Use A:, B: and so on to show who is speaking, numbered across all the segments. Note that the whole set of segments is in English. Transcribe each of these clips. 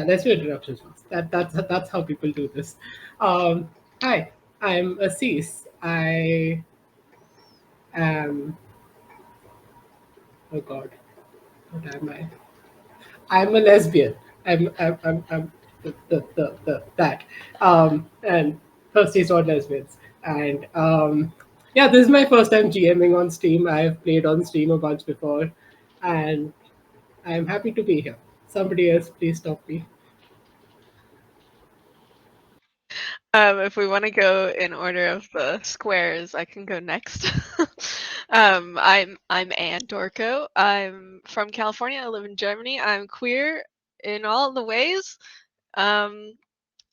A: Yeah, let's do interruptions first. That's how people do this. Hi, I'm Assis. I am. Oh God, what am I? I'm a lesbian. I'm that. And Thursday Sword Lesbians. And yeah, this is my first time GMing on Steam. I've played on Steam a bunch before, and I'm happy to be here. Somebody else, please stop me.
B: If we want to go in order of the squares, I can go next. I'm Ann Dorco. I'm from California. I live in Germany. I'm queer in all the ways. Um,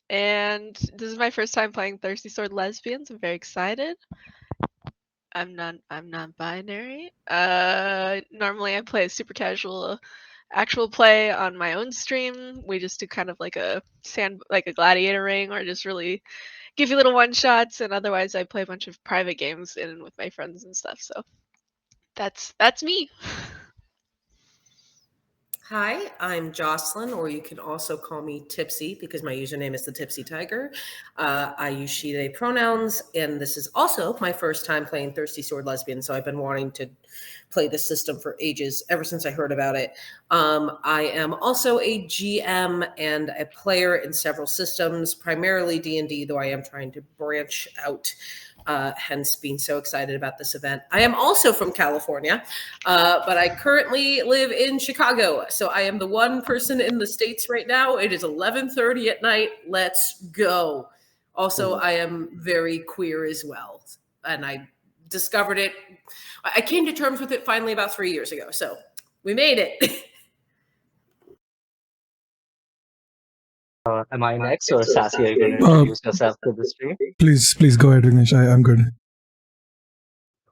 B: and this is my first time playing Thirsty Sword Lesbians. I'm very excited. I'm non-binary. Normally I play super casual actual play on my own stream. We just do kind of like a gladiator ring, or just really give you little one shots, and otherwise I play a bunch of private games in with my friends and stuff. So that's me.
C: Hi, I'm Jocelyn, or you can also call me Tipsy because my username is the Tipsy Tiger. I use she, they pronouns, and this is also my first time playing Thirsty Sword Lesbian, so I've been wanting to play this system for ages, ever since I heard about it. I am also a GM and a player in several systems, primarily D&D, though I am trying to branch out. Hence being so excited about this event. I am also from California, but I currently live in Chicago. So I am the one person in the States right now. It is 11:30 at night. Let's go. Also, I am very queer as well. And I discovered it. I came to terms with it finally about 3 years ago. So we made it.
D: Am I next, or Sassy, are you going to introduce yourself to the stream?
E: Please go ahead, Vignesh. I'm good.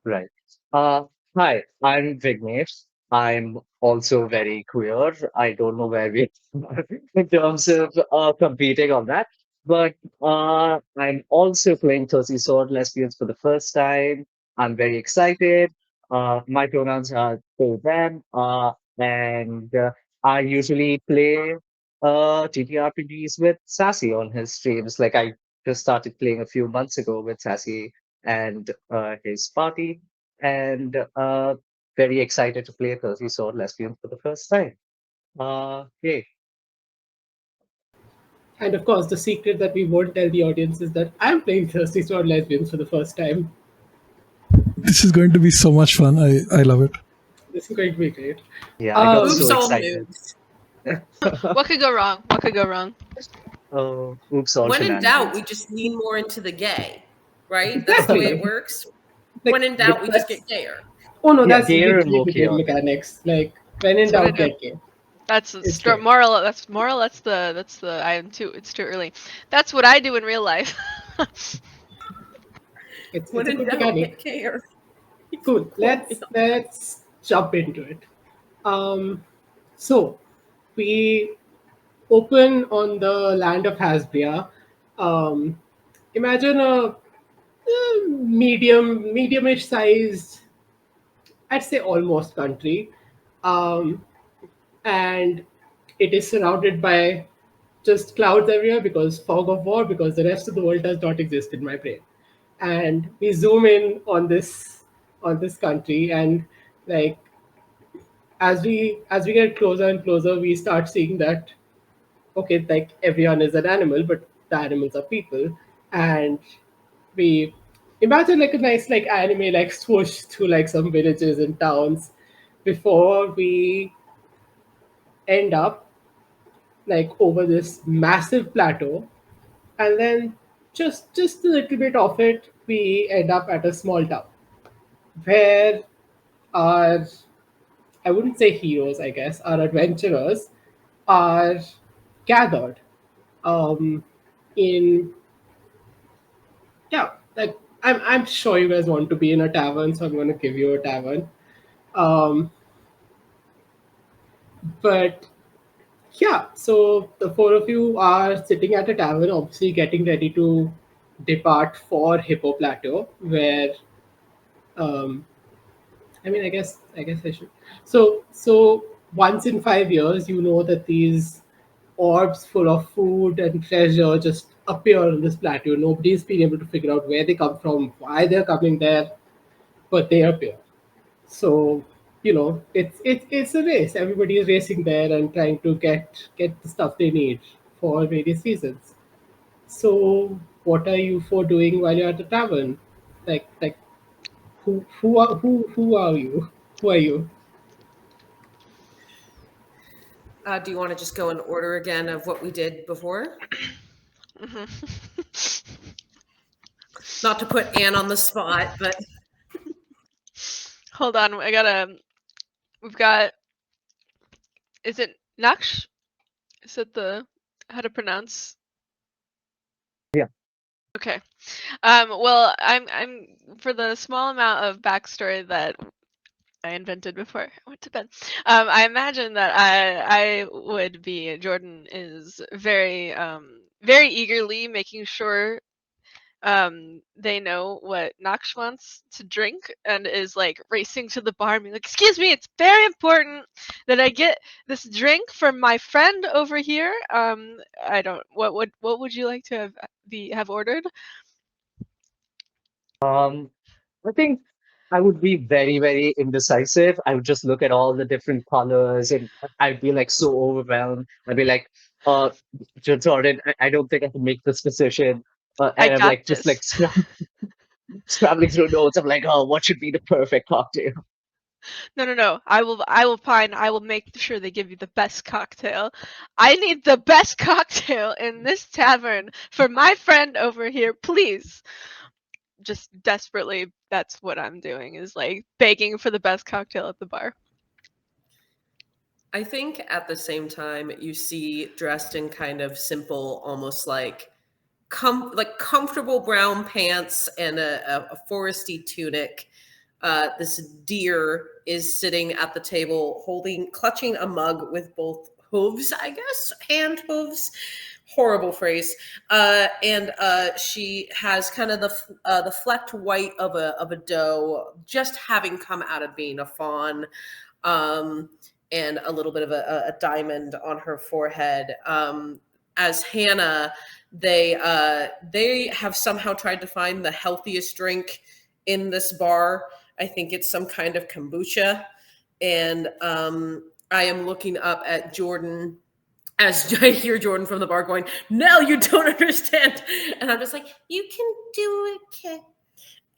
D: Right. Hi, I'm Vignesh. I'm also very queer. I don't know where we are in terms of competing on that, but I'm also playing Thirsty Sword Lesbians for the first time. I'm very excited. My pronouns are they, them, and I usually play TTRPGs with Sassy on his streams. Like I just started playing a few months ago with Sassy and his party, and very excited to play Thirsty Sword Lesbian for the first time. Yay.
A: And of course, the secret that we won't tell the audience is that I'm playing Thirsty Sword Lesbians for the first time.
E: This is going to be so much fun. I love it.
A: This is going to be great.
D: Yeah, I got
A: Oops,
D: so
C: all
D: excited.
C: moves.
B: What could go wrong? What could go wrong?
D: Oh, oops, all
C: When in doubt,
D: shenanigans.
C: we just lean more into the gay, right? That's the way it works.
A: Like,
C: When in doubt, we just
A: that's-
C: get gayer.
A: Oh no,
D: Yeah,
A: that's
D: gayer and
A: literally
D: more
A: the game
D: chaotic.
A: mechanics. Like when in
B: That's what I
A: doubt,
B: do.
A: get game.
B: That's
A: It's great.
B: moral. That's moral. That's the I am too. It's too early. That's what I do in real life.
A: It's
C: When
A: a
C: in
A: good
C: doubt,
A: mechanic.
C: get gayer.
A: Cool.
C: Quote me.
A: Let's jump into it. So we open on the land of Hasbria. Um, Imagine a medium-ish sized, I'd say almost country, um, and it is surrounded by just clouds everywhere because fog of war, because the rest of the world does not exist in my brain. And we zoom in on this country, and like as we get closer and closer, we start seeing that okay, like everyone is an animal, but the animals are people, and we imagine like a nice like anime like swoosh through like some villages and towns before we end up like over this massive plateau, and then just a little bit of it we end up at a small town where our, I wouldn't say heroes, I guess our adventurers are gathered um in, yeah, like I'm sure you guys want to be in a tavern, so I'm going to give you a tavern. um but yeah, so the four of you are sitting at a tavern, obviously getting ready to depart for Hippo Plateau, where um, I mean, I guess I should. So once in 5 years, you know that these orbs full of food and treasure just appear on this plateau. Nobody's been able to figure out where they come from, why they're coming there, but they appear. So it's a race. Everybody is racing there and trying to get the stuff they need for various reasons. So what are you for doing while you're at the tavern? Like who are you? Who are you?
C: Do you want to just go in order again of what we did before? Not to put Anne on the spot, but
B: Hold on, we've got, is it Naksh? Is it how to pronounce?
D: Yeah.
B: Okay. Well, I'm for the small amount of backstory that I invented before I went to bed. I imagine that I would be, Jordan is very eagerly making sure they know what Nox wants to drink, and is like racing to the bar and being like, "Excuse me, it's very important that I get this drink from my friend over here. I don't. What would you like to have ordered?"
D: Um, I think I would be very, very indecisive. I would just look at all the different colors and I'd be like so overwhelmed. I'd be like, uh, Jordan, I don't think I can make this decision.
B: I
D: And I'm
B: got
D: like, just like
B: this.
D: scrambling through notes. I'm like, oh, what should be the perfect cocktail?
B: No. I will make sure they give you the best cocktail. I need the best cocktail in this tavern for my friend over here, please. Just desperately, that's what I'm doing, is like begging for the best cocktail at the bar.
C: I think at the same time you see dressed in kind of simple, almost like comfortable brown pants and a foresty tunic. This deer is sitting at the table, clutching a mug with both hooves, I guess, hand hooves. Horrible phrase. And she has kind of the flecked white of a doe, just having come out of being a fawn. And a little bit of a diamond on her forehead. As Hannah, they have somehow tried to find the healthiest drink in this bar. I think it's some kind of kombucha, and I am looking up at Jordan as I hear Jordan from the bar going, "No, you don't understand," and I'm just like, "You can do it, kid,"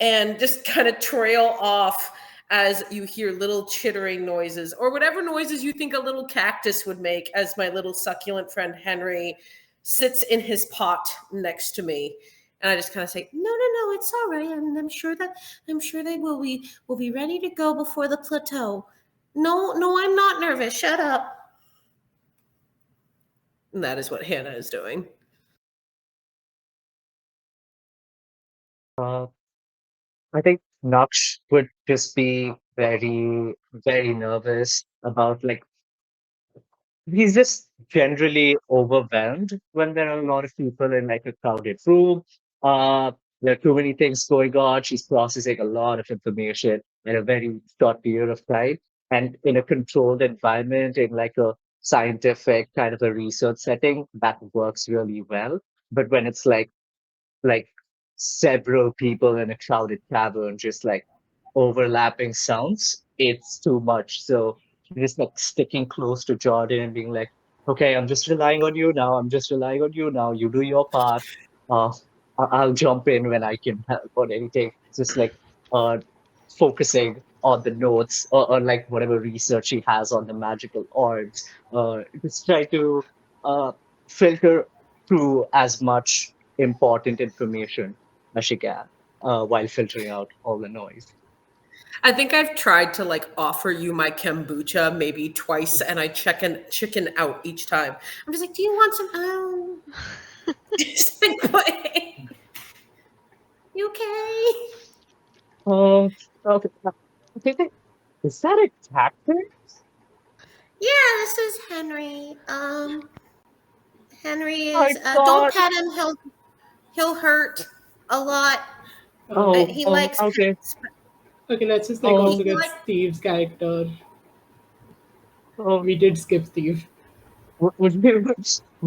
C: and just kind of trail off as you hear little chittering noises or whatever noises you think a little cactus would make, as my little succulent friend Henry sits in his pot next to me. And I just kind of say, no, it's all right. And I'm sure they will be ready to go before the plateau. No, I'm not nervous. Shut up. And that is what Hannah is doing.
D: Uh, I think Naksh would just be very, very nervous about like he's just generally overwhelmed when there are a lot of people in like a crowded room. Uh, there are too many things going on. She's processing a lot of information in a very short period of time. And in a controlled environment, in like a scientific kind of a research setting, that works really well. But when it's like several people in a crowded tavern, just like overlapping sounds, it's too much. So just like sticking close to Jordan and being like, okay, I'm just relying on you now. I'm just relying on you now. You do your part. Uh, I'll jump in when I can help or anything. Just like uh, focusing on the notes or like whatever research she has on the magical orbs. Just try to uh, filter through as much important information as she can while filtering out all the noise.
C: I think I've tried to like offer you my kombucha maybe twice, and I chicken out each time. I'm just like, do you want some? Oh, just like, you okay?
D: Okay. Okay. Is that a tactic?
C: Yeah, this is Henry. Henry
D: I
C: is. Don't
D: thought.
C: pet him. He'll hurt a lot.
A: Oh,
C: He likes
D: Okay.
C: pets.
A: okay. Let's just like
D: Oh,
A: also
C: He
A: get
C: like.
A: Steve's character.
D: oh,
A: We did skip Steve.
D: would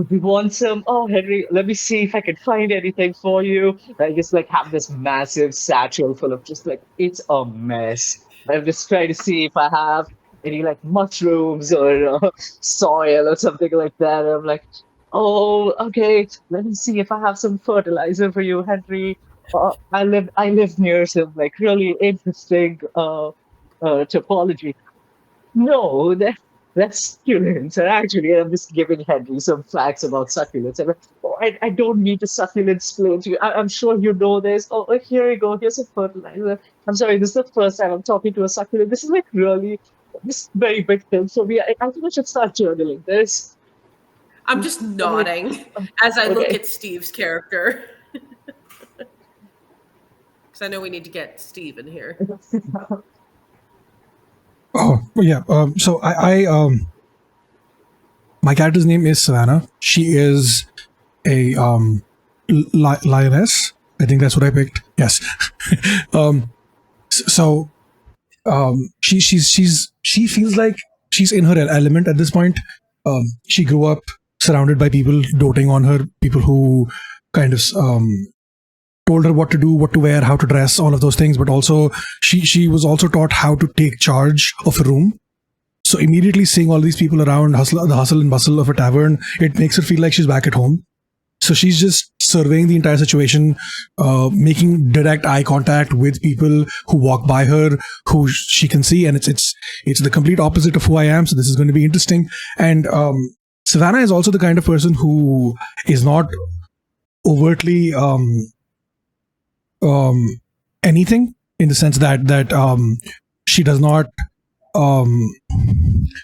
D: we want some? Oh, Henry, let me see if I can find anything for you. I just like have this massive satchel full of just like it's a mess. I'm just trying to see if I have any like mushrooms or soil or something like that. I'm like, oh, okay. Let me see if I have some fertilizer for you, Henry. I live near some like really interesting topology. No, that's succulents. And actually, I'm just giving Henry some facts about succulents. And oh, I don't need to succulent explain to you. I'm sure you know this. Oh, here you go. Here's a fertilizer. I'm sorry, this is the first time I'm talking to a succulent. This is like really this very big thing for me. I think I should start journaling this.
C: I'm just
D: Okay.
C: nodding as I look
D: Okay.
C: at Steve's character. Because I know we need to get Steve in here.
E: Oh, yeah. So my character's name is Savannah. She is a lioness. I think that's what I picked. Yes. So she feels like she's in her element at this point. She grew up surrounded by people doting on her, people who kind of told her what to do, what to wear, how to dress, all of those things. But also, she was also taught how to take charge of a room. So immediately seeing all these people around, the hustle and bustle of a tavern, it makes her feel like she's back at home. So she's just surveying the entire situation, making direct eye contact with people who walk by her, who she can see, and it's the complete opposite of who I am. So this is going to be interesting. And Savannah is also the kind of person who is not overtly anything, in the sense that she does not um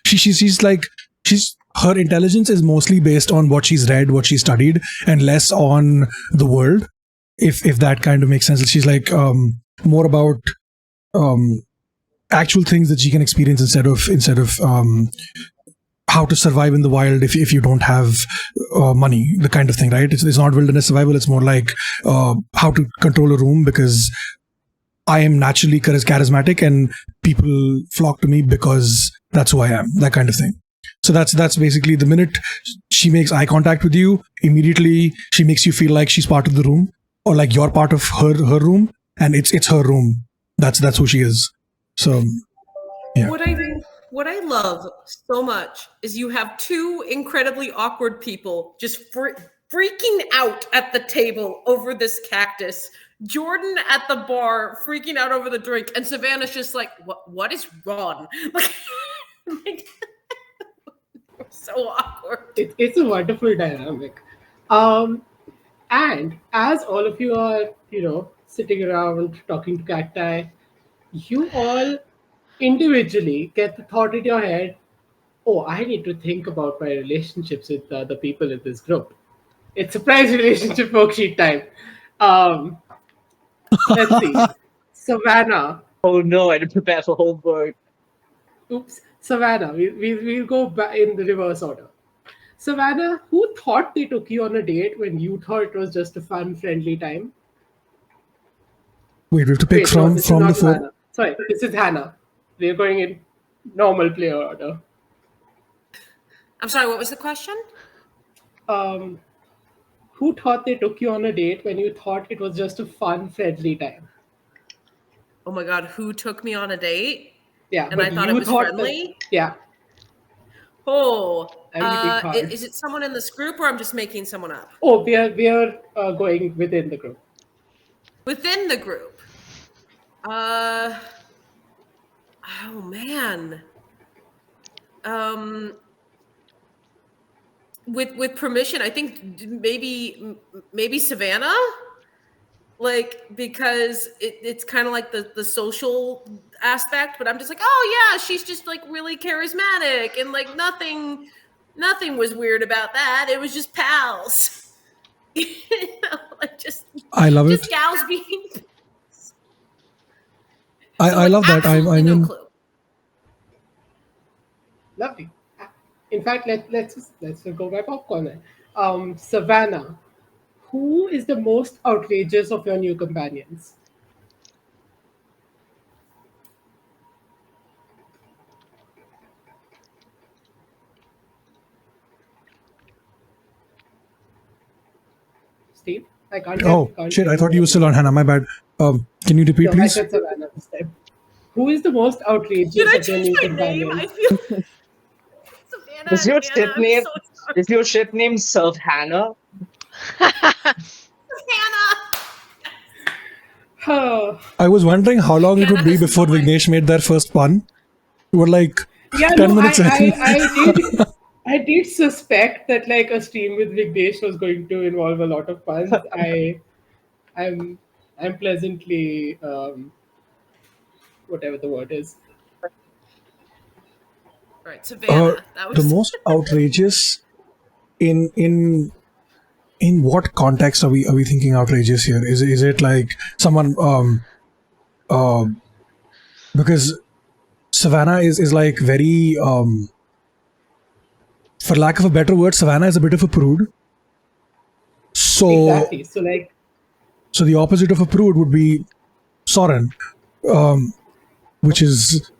E: she's like she's her intelligence is mostly based on what she's read, what she studied, and less on the world, if that kind of makes sense. She's like more about um actual things that she can experience, instead of how to survive in the wild if you don't have money, the kind of thing, right? It's not wilderness survival. It's more like how to control a room, because I am naturally charismatic and people flock to me because that's who I am, that kind of thing. So that's basically, the minute she makes eye contact with you, immediately she makes you feel like she's part of the room, or like you're part of her room, and it's her room. That's who she is. So yeah.
C: What I love so much is you have two incredibly awkward people just freaking out at the table over this cactus. Jordan at the bar freaking out over the drink, and Savannah's just like, what is wrong? Like, so awkward.
A: It's a wonderful dynamic. Um, and as all of you are, sitting around talking to cacti, you all individually get the thought in your head, oh, I need to think about my relationships with the other people in this group. It's surprise relationship worksheet time. Um, let's see. Savannah.
D: Oh no, I didn't prepare for homework.
A: Oops. Savannah. We'll go back in the reverse order. Savannah, who thought they took you on a date when you thought it was just a fun, friendly time?
E: Wait, we have to pick
A: Wait, no, this is
E: from the
A: not
E: four.
A: Savannah. Sorry, this is Hannah. We're going in normal player order.
C: I'm sorry, what was the question?
A: Um, who thought they took you on a date when you thought it was just a fun, friendly time?
C: Oh my God, who took me on a date?
A: Yeah,
C: And
A: but
C: I thought it
A: you
C: was
A: thought that,
C: friendly?
A: yeah,
C: Oh,
A: I'm hitting hard.
C: is it someone in this group or I'm just making someone up?
A: Oh, we are going within the group.
C: Within the group. Oh man. With permission, I think maybe Savannah, like, because it's kind of like the social aspect, but I'm just like, oh yeah, she's just like really charismatic, and like nothing was weird about that. It was just pals. Like just
E: I love it.
C: gals being.
E: I,
C: So
E: I
C: like
E: love that.
C: absolutely
E: I
C: no
E: mean,
C: clue.
A: Lovely. In fact, let's go by popcorn then. Savannah, who is the most outrageous of your new companions? Steve. I can't
E: Oh
A: can't
E: shit!
A: hear
E: I
A: you
E: thought you were
A: well.
E: still on Hannah. My bad. Can you repeat,
A: No, I
E: please?
A: said Savannah this time. Who is the most
C: Did
A: outrageous
C: I
A: of your
C: change
A: new
C: my name? I
A: companions?
C: feel Savannah
D: Is
C: and
D: your
C: Hannah.
D: ship
C: I'm
D: name
C: so sorry.
D: is your ship name Savannah?
C: Hannah.
A: Oh,
E: I was wondering how long it would
C: Hannah
E: be
C: has
E: before
C: no idea.
E: Vignesh made their first pun. We're like
A: yeah,
E: 10
A: no,
E: minutes in.
A: I did suspect that like a stream with Vignesh was going to involve a lot of puns. I'm I'm pleasantly whatever the word is.
C: All right,
E: uh,
C: Savannah. That
E: the
C: was
E: most outrageous in in what context are we thinking outrageous here? Is it like someone uh because Savannah is like very for lack of a better word, Savannah is a bit of a prude. So
A: Exactly. So like
E: so the opposite of a prude would be Soren, which is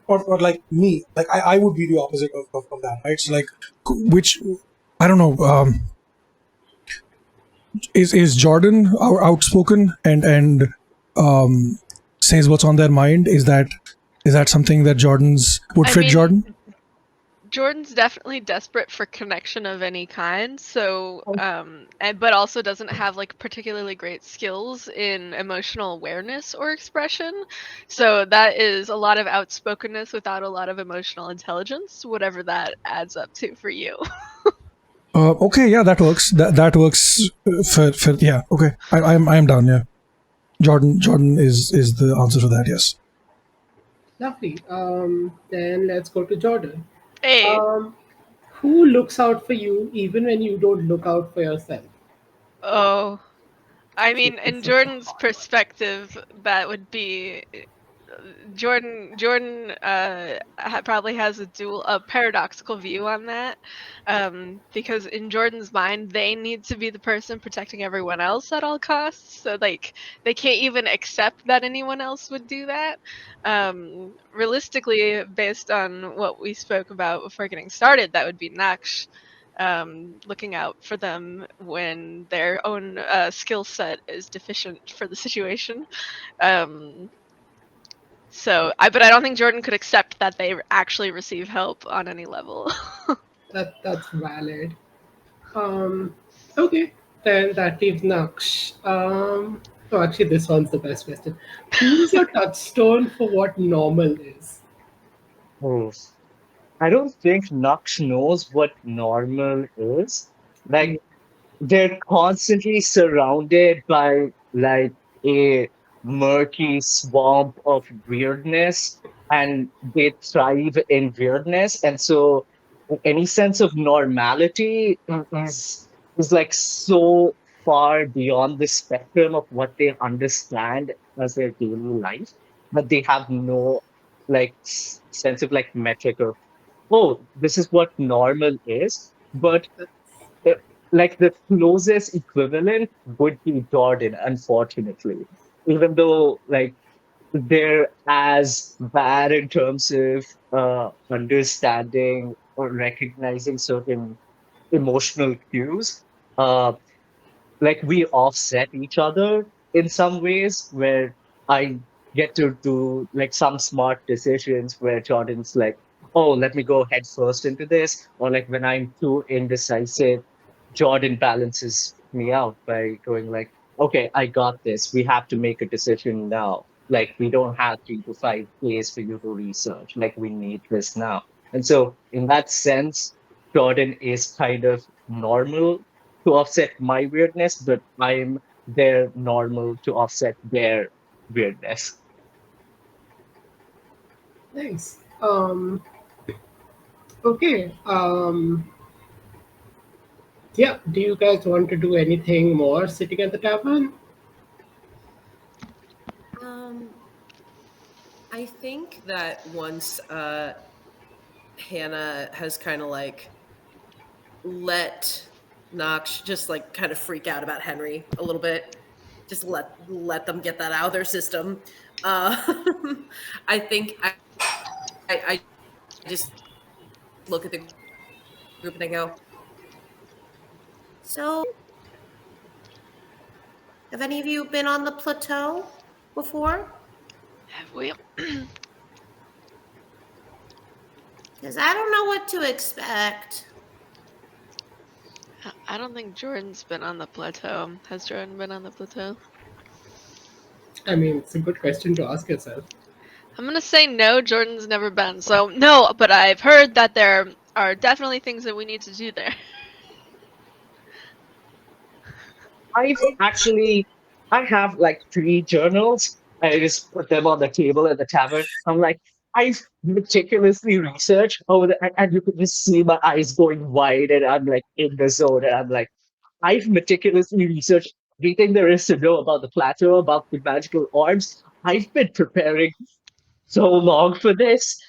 E: or like me, like I would be the opposite of that, right? So like which I don't know. Is Jordan outspoken and says what's on their mind? Is that something that Jordan's would
B: I
E: fit
B: mean,
E: Jordan?
B: Jordan's definitely desperate for connection of any kind, so but also doesn't have like particularly great skills in emotional awareness or expression. So that is a lot of outspokenness without a lot of emotional intelligence, whatever that adds up to for you.
E: Okay, yeah, that works. That works. For yeah, okay. I'm down. Yeah, Jordan is the answer to that. Yes.
A: lovely. Then let's go to Jordan.
B: Hey,
A: Um, who looks out for you even when you don't look out for yourself?
B: oh, I mean,
A: This
B: in
A: is a
B: Jordan's
A: hard one.
B: perspective, that would be Jordan probably has a paradoxical view on that, because in Jordan's mind they need to be the person protecting everyone else at all costs, so like they can't even accept that anyone else would do that. Realistically, based on what we spoke about before getting started, that would be Naksh, looking out for them when their own skill set is deficient for the situation. um, but I don't think Jordan could accept that they actually receive help on any level.
A: That's valid. Okay, then that leaves Naksh. Oh, actually, this one's the best question. Who's your touchstone for what normal is?
D: Oh, I don't think Nux knows what normal is. Like they're constantly surrounded by like a murky swamp of weirdness and they thrive in weirdness, and so any sense of normality is like so far beyond the spectrum of what they understand as their daily life that they have no like sense of like metric of, oh, this is what normal is. But uh, like the closest equivalent would be Jordan, unfortunately. Even though like they're as bad in terms of understanding or recognizing certain emotional cues. Uh, like we offset each other in some ways where I get to do like some smart decisions where Jordan's like, oh, let me go head first into this. Or like when I'm too indecisive, Jordan balances me out by going like, okay, I got this. We have to make a decision now. Like we don't have 3 to 5 days for you to research. Like we need this now. And so in that sense, Jordan is kind of normal to offset my weirdness, but I'm their normal to offset their weirdness.
A: Nice. Okay. Yeah. Do you guys want to do anything more sitting at the tavern?
C: Um, I think that once Hannah has kind of like let Nox just like kind of freak out about Henry a little bit, just let them get that out of their system. Uh, I think I just look at the group and I go, So, have any of you been on the plateau before?
B: Have we?
C: Because I don't know what to expect.
B: I don't think Jordan's been on the plateau. Has Jordan been on the plateau?
A: I mean, it's a good question to ask yourself.
B: I'm gonna say no, Jordan's never been. So no, but I've heard that there are definitely things that we need to do there.
D: I've actually, I have like 3 journals. I just put them on the table at the tavern. I'm like, I've meticulously researched over and you could just see my eyes going wide, and I'm like in the zone, and I'm like, I've meticulously researched everything there is to know about the plateau, about the magical orbs. I've been preparing so long for this.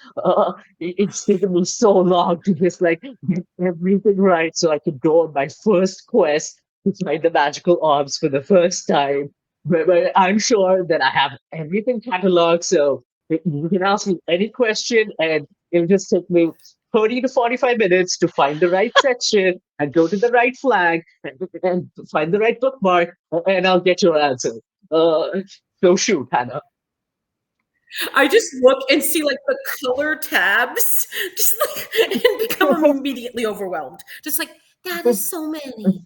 D: It's taken me so long to just like get everything right so I could go on my first quest to find the magical orbs for the first time. But I'm sure that I have everything cataloged, so you can ask me any question, and it'll just take me 30 to 45 minutes to find the right section and go to the right flag and find the right bookmark, and I'll get your answer. Uh, so shoot, Hannah.
C: I just look and see like the color tabs, just like, and become immediately overwhelmed. Just like, that is so many.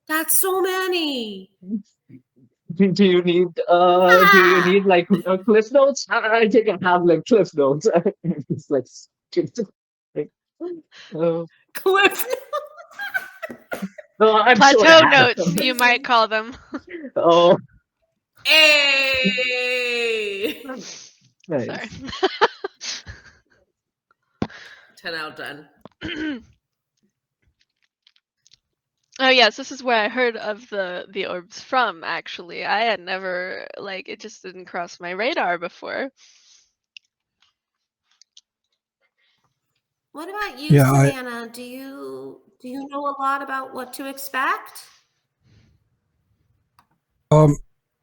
C: That's so many.
D: Do you need
C: Ah!
D: like cliff notes? I think I have like cliff notes. It's like, like, uh,
C: Cliff.
D: I'm sure
B: Plateau
D: I have.
B: notes, you might call them.
D: Oh,
C: Hey!
B: Sorry.
D: nice.
C: 10 out of 10.
B: Oh yes, this is where I heard of the orbs from. Actually, I had never it just didn't cross my radar before.
C: What about you,
E: Yeah,
C: Savannah? Do you know a lot about what to expect?
E: um,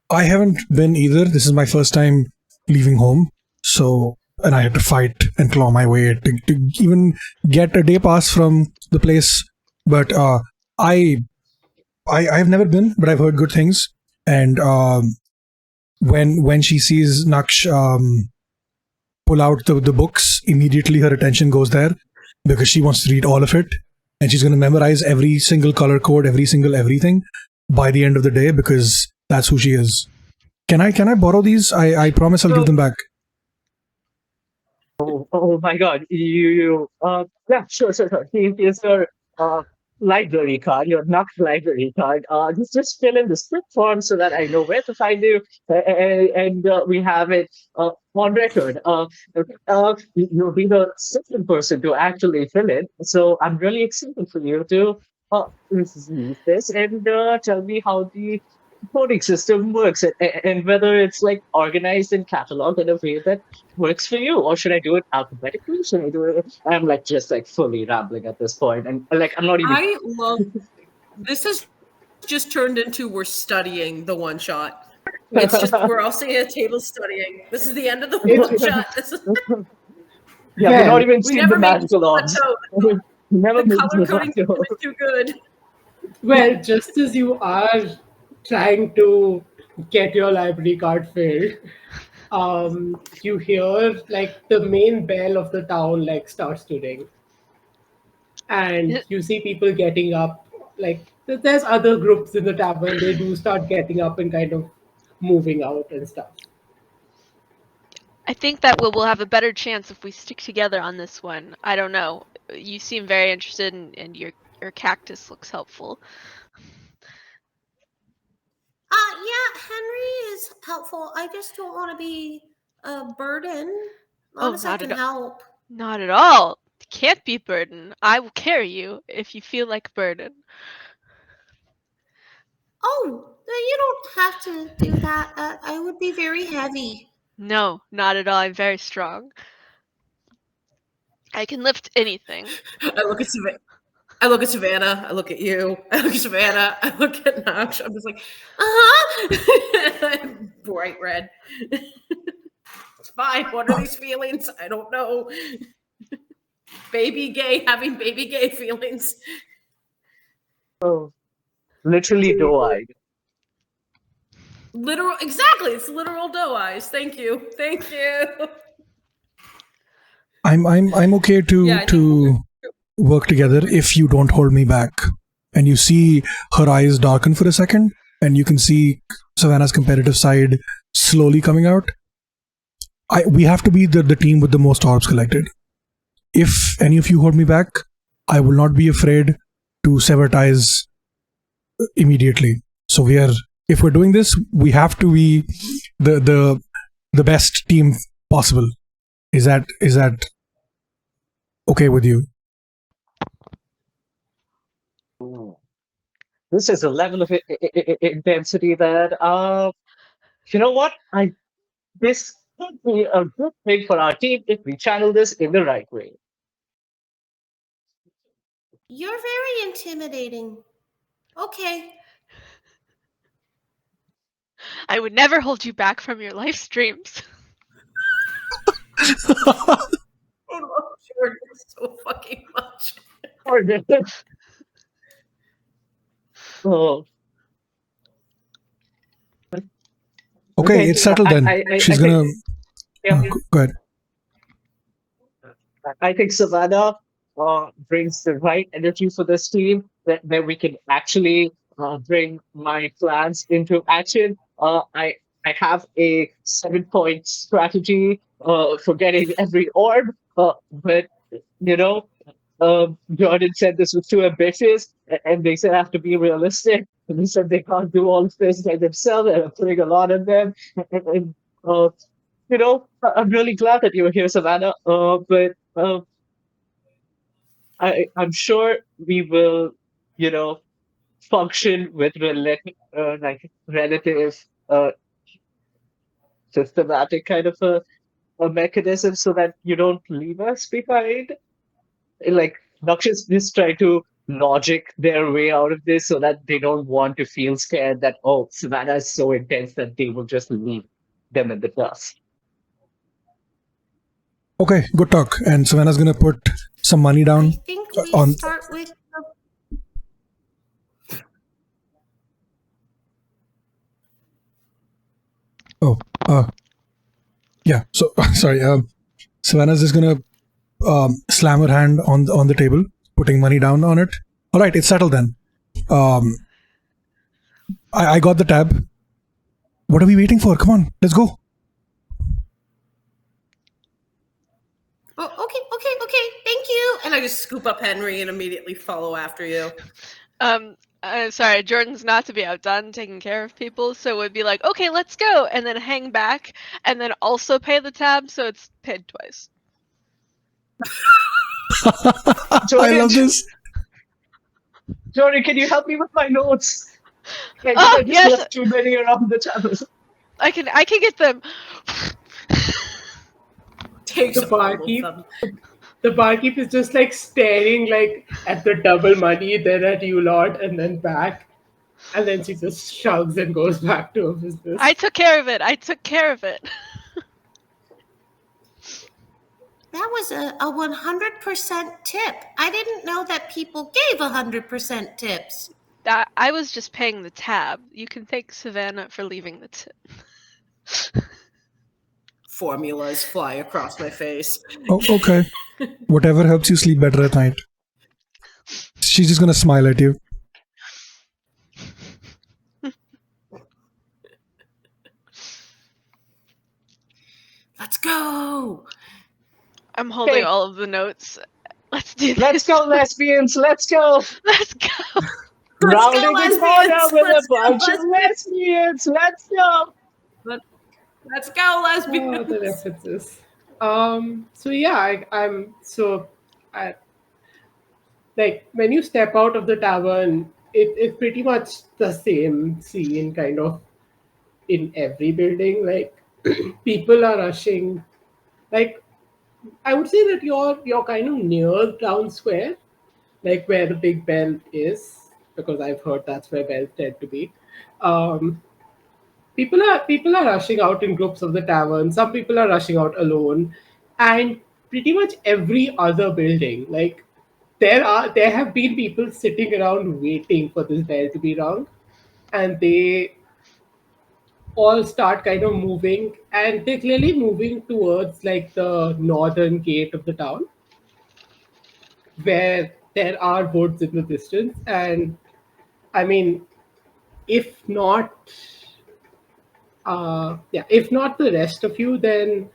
E: I haven't been either. This is my first time leaving home, so and I had to fight and claw my way to even get a day pass from the place. But I I've never been, but I've heard good things. And when she sees Naksh pull out the books, immediately her attention goes there because she wants to read all of it, and she's going to memorize every single color code, every single everything by the end of the day because that's who she is. Can I borrow these? I promise I'll give them back.
D: Oh my God. Yeah, sure. Here's your uh, library card, your Nux library card. Just fill in the script form so that I know where to find you, and we have it on record. You'll be the second person to actually fill it, so I'm really excited for you to use this and tell me how the coding system works, and whether it's like organized and cataloged in a way that works for you, or should I do it alphabetically? Should I do it? I'm like just like fully rambling at this point, and like I'm not even.
C: I love this has just turned into we're studying the one shot. It's just we're all sitting at a table studying. This is the end of the one shot. This is,
D: Yeah, we're not
A: Well,
D: even
C: we
D: seeing the
C: never made it to
D: magical
C: the
D: orbs.
C: plateau.
D: We never
C: The
D: made it to
C: color
D: the
C: coding system
D: plateau.
C: is too good.
A: well, just as you are trying to get your library card filled, you hear like the main bell of the town like starts to ring, and you see people getting up. Like there's other groups in the tavern. They do start getting up and kind of moving out and stuff.
B: I think that we'll have a better chance if we stick together on this one. I don't know. You seem very interested, and your cactus looks helpful.
C: Yeah, Henry is helpful. I just don't want to be a burden.
B: Oh,
C: Honest, I can help.
B: not at all. Can't be burden. I will carry you if you feel like burden.
C: Oh, you don't have to do that. I would be very heavy.
B: No, not at all. I'm very strong. I can lift anything.
C: I look at Savannah. I look at Savannah. I look at you. I look at Savannah. I look at Nox. I'm just like, bright red. It's fine. What are these feelings? I don't know. Baby gay, having baby gay feelings.
D: Oh. Literally doe-eyed.
C: Literal, exactly. It's literal doe eyes. Thank you. Thank you.
E: I'm okay to
C: Yeah, I think
E: to work together if you don't hold me back. And you see her eyes darken for a second, and you can see Savannah's competitive side slowly coming out. We have to be the team with the most orbs collected. If any of you hold me back, I will not be afraid to sever ties immediately. So if we're doing this, we have to be the best team possible. Is that okay with you?
D: Ooh. This is a level of intensity that, you know what? This could be a good thing for our team if we channel this in the right way.
C: you're very intimidating. Okay.
B: I would never hold you back from your live streams.
C: I love Jordan so fucking much.
D: Oh,
E: Okay, it's settled then. She's
D: I think,
E: gonna
D: yeah,
E: go ahead.
D: I think Savannah brings the right energy for this team that we can actually bring my plans into action. I have a 7 point strategy for getting every orb, but you know, Jordan said this was too ambitious, and they said I have to be realistic. And they said they can't do all of this by themselves, and I'm putting a lot on them. And, I'm really glad that you were here, Savannah. But I'm sure we will, you know, function with relative systematic kind of a mechanism so that you don't leave us behind. Like Noxious just try to logic their way out of this so that they don't want to feel scared that, oh, Savannah is so intense that they will just leave them in the dust.
E: Okay, good talk. And Savannah's gonna put some money
C: I
E: down
C: think we
E: on.
C: start with
E: Oh, yeah. So sorry. Savannah's just gonna slam her hand on the table, putting money down on it. All right, it's settled then. I got the tab. What are we waiting for? Come on, let's go.
C: Oh, okay. Thank you. And I just scoop up Henry and immediately follow after you.
B: Sorry, Jordan's not to be outdone taking care of people, so it would be like, okay, let's go, and then hang back, and then also pay the tab, so it's paid twice.
E: I love this.
D: Johnny, can you help me with my notes? I
B: Oh,
D: just
B: yes!
D: left too many around the channel.
B: I can get them.
C: Takes
A: The
C: all of
A: barkeep.
C: them.
A: The barkeep is just like staring like at the double money, then at you lot, and then back. And then she just shrugs and goes back to her business.
B: I took care of it.
C: That was a 100% tip. I didn't know that people gave 100% tips.
B: I was just paying the tab. You can thank Savannah for leaving the tip.
C: Formulas fly across my face.
E: Oh, okay. Whatever helps you sleep better at night. She's just gonna smile at you.
C: Let's go.
B: I'm holding
D: Okay.
B: all of the notes. Let's do this.
D: Let's go, lesbians. Let's go.
B: Let's go.
C: Let's
D: Rounding
C: go,
D: the
C: lesbians.
D: corner with
C: Let's
D: a
C: go,
D: bunch of lesbians. Let's go.
C: Let's go,
A: Oh,
C: lesbians.
A: the references. So yeah, I like when you step out of the tavern, it's pretty much the same scene kind of in every building. Like people are rushing. Like I would say that you're kind of near town square, like where the big bell is, because I've heard that's where bells tend to be. Um, people are rushing out in groups of the tavern. Some people are rushing out alone, and pretty much every other building, like there have been people sitting around waiting for this bell to be rung, and they all start kind of moving, and they're clearly moving towards like the northern gate of the town, where there are woods in the distance. And I mean, if not, yeah, if not the rest of you, then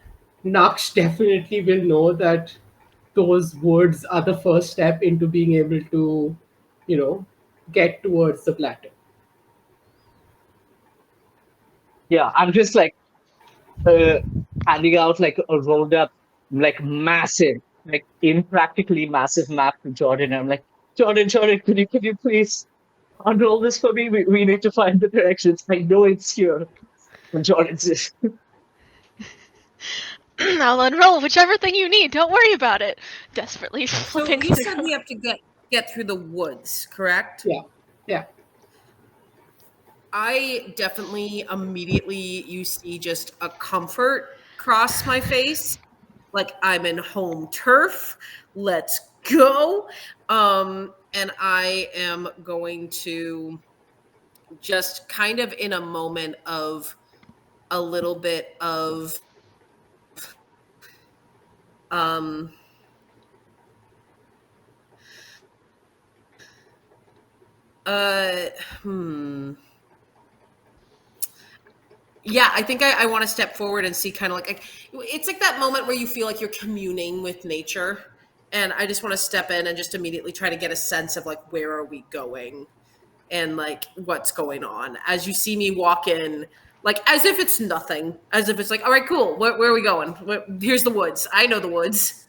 A: Naksh definitely will know that those woods are the first step into being able to, you know, get towards the plateau.
D: Yeah, I'm just like uh, handing out like a rolled up, like massive, like impractically massive map to Jordan. I'm like, Jordan, could you please unroll this for me? We need to find the directions. I know it's here. And Jordan's just,
B: I'll unroll whichever thing you need. Don't worry about it. Desperately
C: So
B: flipping
C: you said
B: through.
C: we have to get through the woods, correct?
A: Yeah, yeah.
C: I definitely immediately you see just a comfort cross my face. Like I'm in home turf. Let's go. And I am going to just kind of in a moment of a little bit of um uh hmm yeah, I think I want to step forward and see kind of like it's like that moment where you feel like you're communing with nature, and I just want to step in and just immediately try to get a sense of like where are we going and like what's going on as you see me walk in, like as if it's nothing, as if it's like all right, cool, where are we going? Here's the woods. I know the woods.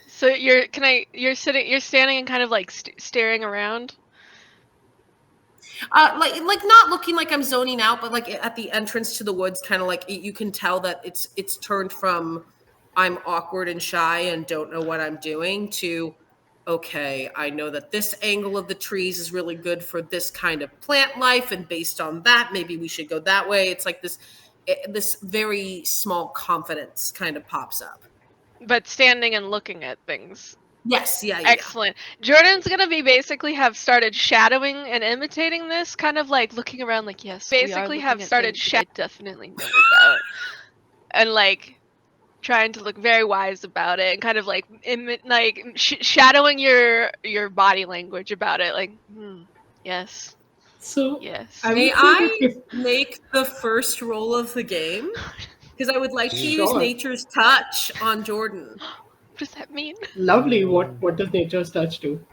B: So you're standing and kind of like staring around.
C: Like not looking like I'm zoning out, but like at the entrance to the woods, kind of like you can tell that it's turned from I'm awkward and shy and don't know what I'm doing to okay, I know that this angle of the trees is really good for this kind of plant life, and based on that, maybe we should go that way. It's like this very small confidence kind of pops up.
B: But standing and looking at things.
C: Yes, yeah.
B: Excellent. Jordan's gonna be basically have started shadowing and imitating this, kind of like looking around like, yes,
F: Basically have started
B: I definitely know about. And like trying to look very wise about it and kind of like shadowing your body language about it, like, yes.
A: So
B: Yes.
A: I
C: May
A: would say
C: I
A: that if
C: make the first roll of the game? Because I would like to use
A: sure,
C: nature's touch on Jordan.
B: What does that mean?
A: lovely, what does nature's touch do?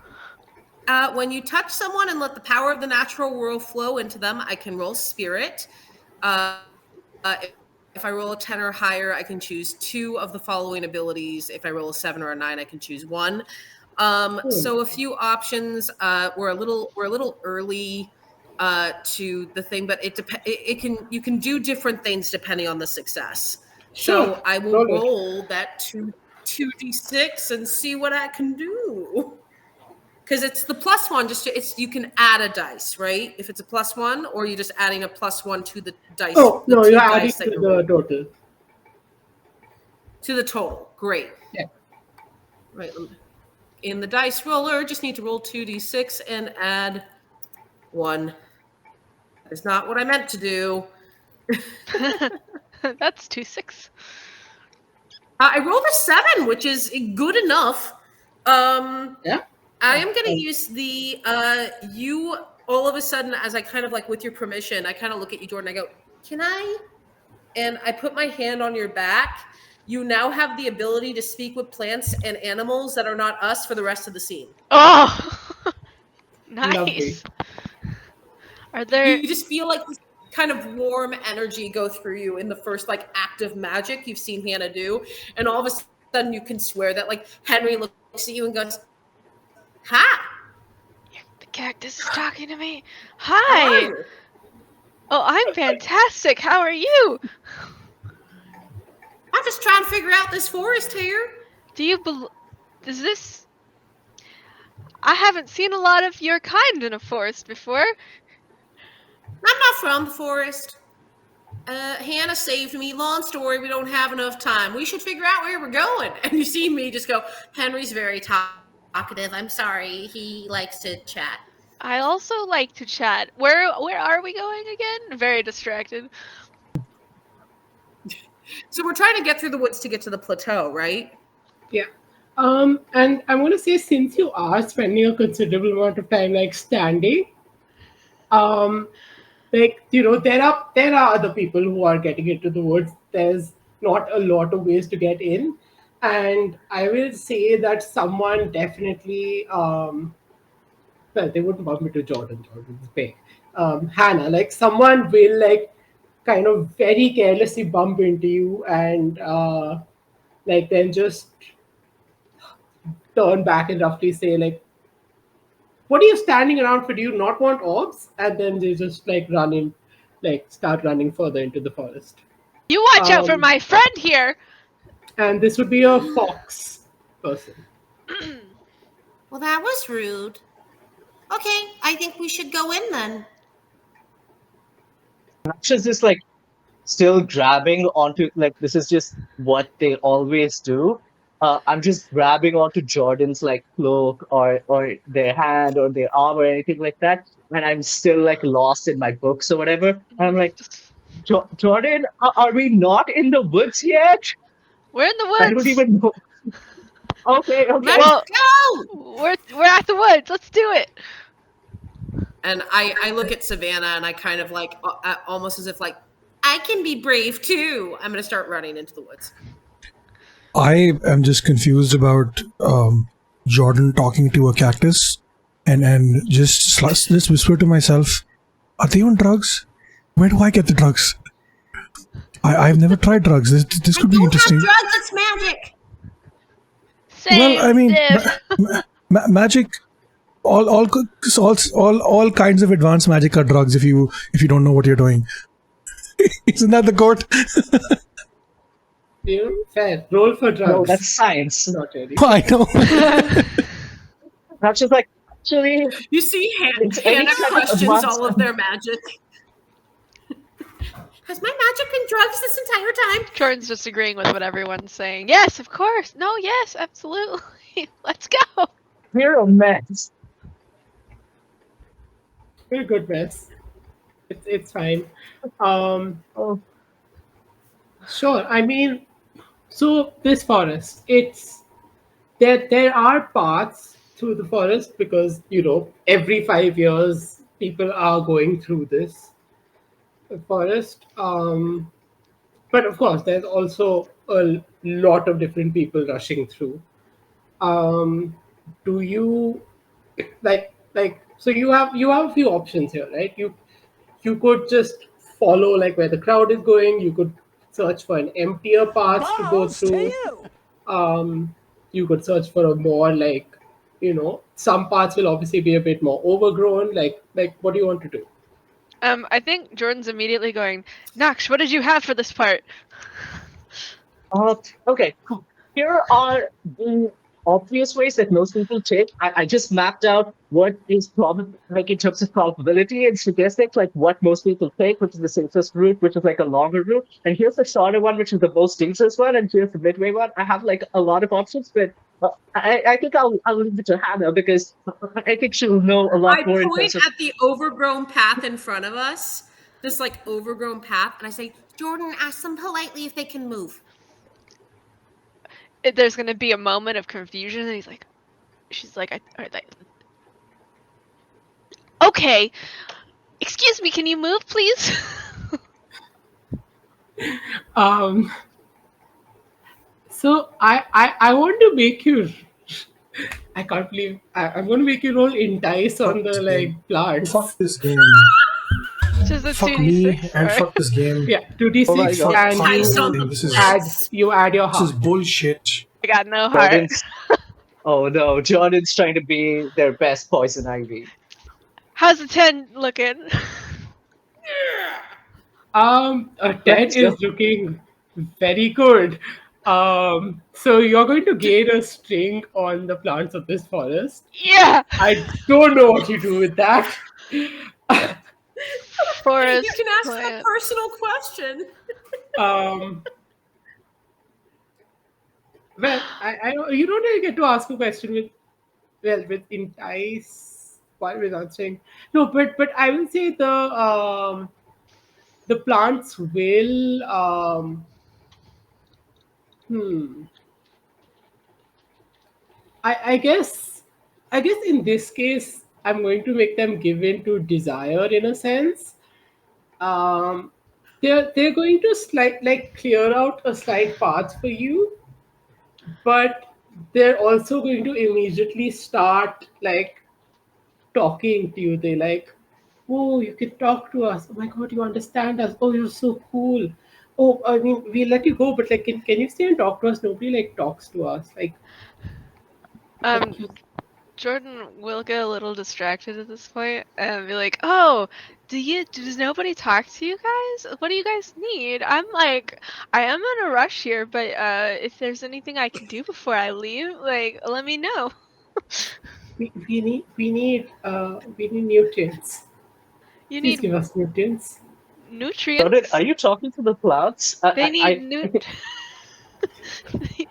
C: When you touch someone and let the power of the natural world flow into them, I can roll spirit. If I roll a 10 or higher, I can choose 2 of the following abilities. If I roll a 7 or a 9, I can choose 1. So a few options. We're a little early to the thing, but you can do different things depending on the success.
A: Sure,
C: So I will
A: roll it.
C: roll that 2d6 and see what I can do. Because it's the +1, you can add a dice, right? If it's a +1, or you're just adding a +1 to the dice.
A: Oh
C: the
A: no,
C: two
A: you're adding
C: dice that
A: to
C: you're
A: the
C: rolling.
A: total.
C: To the total. Great.
A: Yeah.
C: Right. In the dice roller, just need to roll 2d6 and add 1. That is not what I meant to do.
B: That's 2-6.
C: I rolled a 7, which is good enough.
A: Yeah.
C: I am going to use the you all of a sudden, as I kind of like with your permission, I kind of look at you, Jordan. I go, can I? And I put my hand on your back. You now have the ability to speak with plants and animals that are not us for the rest of the scene.
B: Oh,
A: Lovely.
B: nice. Are there?
C: You just feel like this kind of warm energy go through you in the first like act of magic you've seen Hannah do, and all of a sudden you can swear that like Henry looks at you and goes, "Ha!
B: The cactus is talking to me.
C: How are
B: Hi.
C: you?"
B: Oh, I'm fantastic. How are you?
C: I'm just trying to figure out this forest here.
B: Do you Does this? I haven't seen a lot of your kind in a forest before.
C: I'm not from the forest. Hannah saved me. Long story, we don't have enough time. We should figure out where we're going. And you see me just go, Henry's very tired. Talkative, I'm sorry. He likes to chat.
B: I also like to chat. Where are we going again? Very distracted.
C: So we're trying to get through the woods to get to the plateau, right?
A: Yeah. And I'm gonna say, since you are spending a considerable amount of time like standing, um, like, there are other people who are getting into the woods. There's not a lot of ways to get in, and I will say that someone definitely, well, they wouldn't bump into Jordan. Jordan's big. Hannah, like, someone will like kind of very carelessly bump into you, and like then just turn back and roughly say like, "What are you standing around for? Do you not want orbs?" And then they just like start running further into the forest.
B: You watch out for
A: Um,
B: my friend here.
A: and this would be a fox person.
C: Well, that was rude. Okay, I think we should go in then.
D: She's just like still grabbing onto, like, this is just what they always do. I'm just grabbing onto Jordan's like cloak or their hand or their arm or anything like that, and I'm still like lost in my books or whatever. And I'm like, Jordan, are we not in the woods yet?
B: We're in the
D: I don't
B: woods.
D: even know. Okay, okay.
C: Let's
B: Well-
C: go!
B: We're at the woods. Let's do it.
C: And I look at Savannah and I kind of like, almost as if like, I can be brave too. I'm going to start running into the woods.
E: I am just confused about Jordan talking to a cactus, and just whisper to myself, "Are they on drugs? Where do I get the drugs? I've never tried drugs. This could be interesting."
C: Have drugs, it's magic.
B: Same
E: Well, I mean,
B: diff.
E: magic, all kinds of advanced magic are drugs if you don't know what you're doing. Isn't that the quote?
A: Fair. Roll for drugs.
D: No, that's science.
A: Not really.
E: I know.
D: That's just like, actually,
C: You see,
D: It's any
C: Hannah
D: kind of
C: questions
D: advanced-
C: all of their magic. Has my magic been drugs this entire time?
B: Jordan's just agreeing with what everyone's saying. Yes, of course. No, yes, absolutely. Let's go.
D: we're a mess.
A: We're a good mess. It's fine. Um,
D: Oh,
A: sure. I mean, so this forest, there are paths through the forest because every 5 years people are going through this forest. But of course, there's also a lot of different people rushing through. Um, do you so you have a few options here, right? You could just follow like where the crowd is going. You could search for an emptier path to go through. You could search for a more like, some parts will obviously be a bit more overgrown. Like what do you want to do?
B: I think Jordan's immediately going, Naksh, what did you have for this part?
D: okay, cool. Here are the obvious ways that most people take. I just mapped out what is probably like in terms of probability and statistics, like what most people take, which is the safest route, which is like a longer route. And here's the shorter one, which is the most dangerous one, and here's the midway one. I have like a lot of options, but I think I'll leave it to Hannah because I think she'll know a lot
C: I
D: more in
C: point
D: terms of.
C: at the overgrown path in front of us, this like overgrown path, and I say, Jordan, ask them politely if they can move.
B: There's gonna be a moment of confusion, and she's like, okay, excuse me, can you move, please?
A: Um, so I want to make you. I can't believe I'm going to make you roll entice on the like plants.
E: Fuck this game.
B: Just a
E: Fuck me
B: 2d6.
E: and
B: or-
E: fuck this game.
A: Yeah,
D: Oh my
A: 2d6
D: God.
A: and
C: Entice on the
E: This is-
C: plants.
A: you add your
E: This is
A: heart.
E: bullshit.
B: I got no heart.
D: Jordan's, oh no, Jordan's trying to be their best poison ivy.
B: How's the 10 looking?
A: A 10
D: Let's go.
A: is looking very good. So you're going to gain a string on the plants of this forest.
B: Yeah!
A: I don't know what you do with that.
B: Forest
C: You can ask a
B: plant.
C: personal question.
A: Well, you don't really get to ask a question with well, with entice, why without saying no, but I will say the plants will hmm I guess in this case I'm going to make them give in to desire in a sense. Um, they're going to clear out a slight path for you, but they're also going to immediately start like talking to you. They like, oh, you can talk to us. Oh my god, you understand us. Oh, you're so cool. Oh, I mean, we let you go, but like, can you stay and talk to us? Nobody like talks to us. Like
B: Um, Jordan will get a little distracted at this point and be like, "Oh, does nobody talk to you guys? What do you guys need? I am in a rush here, but if there's anything I can do before I leave, like, let me know."
A: we need nutrients.
B: You
A: Please
B: need
A: give us nutrients.
D: Jordan, are
B: nutrients.
D: you talking to the plants?
B: They need they